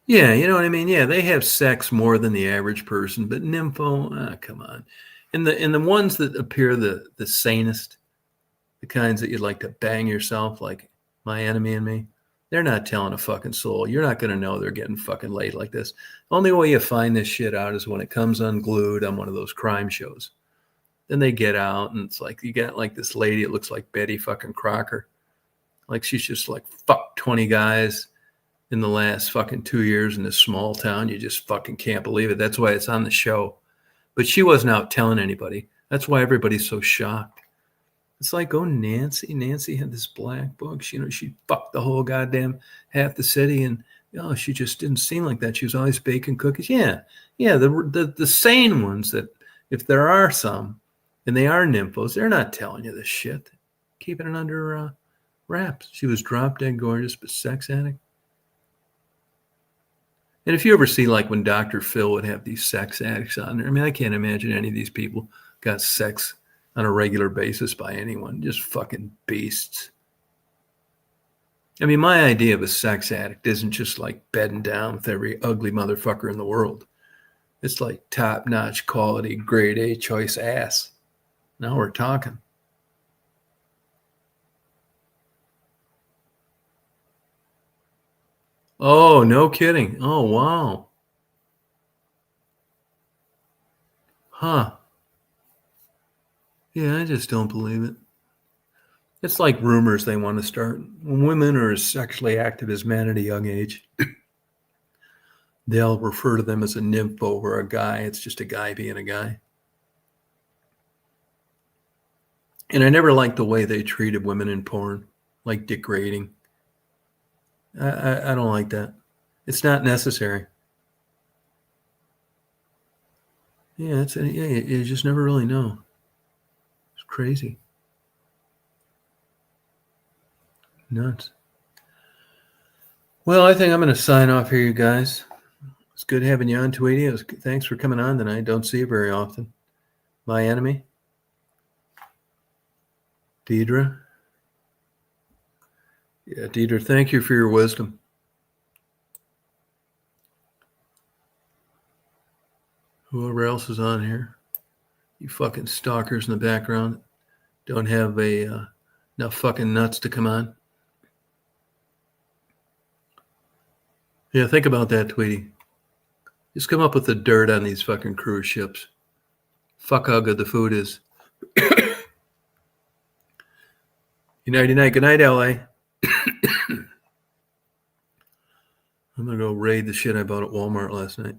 Yeah, you know what I mean? Yeah, they have sex more than the average person, but nympho, come on. And the ones that appear the sanest, the kinds that you'd like to bang yourself, like My Enemy and Me, they're not telling a fucking soul. You're not going to know they're getting fucking laid like this. Only way you find this shit out is when it comes unglued on one of those crime shows. Then they get out and it's like, you got like this lady, it looks like Betty fucking Crocker. Like she's just like fucked 20 guys in the last fucking 2 years in this small town. You just fucking can't believe it. That's why it's on the show. But she wasn't out telling anybody. That's why everybody's so shocked. It's like, oh, Nancy. Nancy had this black book. She fucked the whole goddamn half the city, and she just didn't seem like that. She was always baking cookies. Yeah. The sane ones that, if there are some, and they are nymphos, they're not telling you this shit. Keeping it under wraps. She was drop dead gorgeous, but sex addict. And if you ever see like when Dr. Phil would have these sex addicts on there, I mean, I can't imagine any of these people got sex on a regular basis by anyone. Just fucking beasts. I mean, my idea of a sex addict isn't just like bedding down with every ugly motherfucker in the world. It's like top-notch quality, grade A choice ass. Now we're talking. Oh, no kidding. Oh, wow. Huh. Yeah, I just don't believe it. It's like rumors they want to start. When women are as sexually active as men at a young age, they'll refer to them as a nympho or a guy. It's just a guy being a guy. And I never liked the way they treated women in porn, like degrading. I don't like that. It's not necessary. Yeah, you just never really know. It's crazy. Nuts. Well, I think I'm going to sign off here, you guys. It's good having you on, Tweety. Thanks for coming on tonight. Don't see you very often. My Enemy. Deidre. Yeah, Deidre, thank you for your wisdom. Whoever else is on here. You fucking stalkers in the background don't have enough fucking nuts to come on. Yeah, think about that, Tweety. Just come up with the dirt on these fucking cruise ships. Fuck how good the food is. Nighty night. Good night, LA. I'm going to go raid the shit I bought at Walmart last night.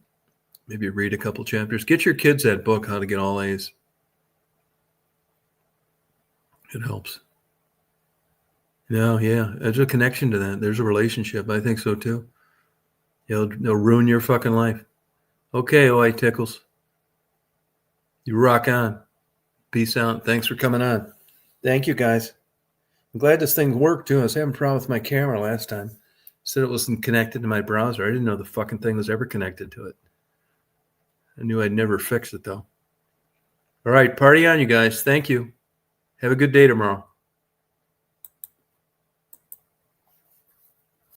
Maybe read a couple chapters. Get your kids that book, How to Get All A's. It helps. No, yeah. There's a connection to that. There's a relationship. I think so, too. They'll ruin your fucking life. Okay, OI Tickles. You rock on. Peace out. Thanks for coming on. Thank you, guys. I'm glad this thing worked, too. I was having a problem with my camera last time. Said it wasn't connected to my browser. I didn't know the fucking thing was ever connected to it. I knew I'd never fix it, though. All right, party on, you guys. Thank you. Have a good day tomorrow.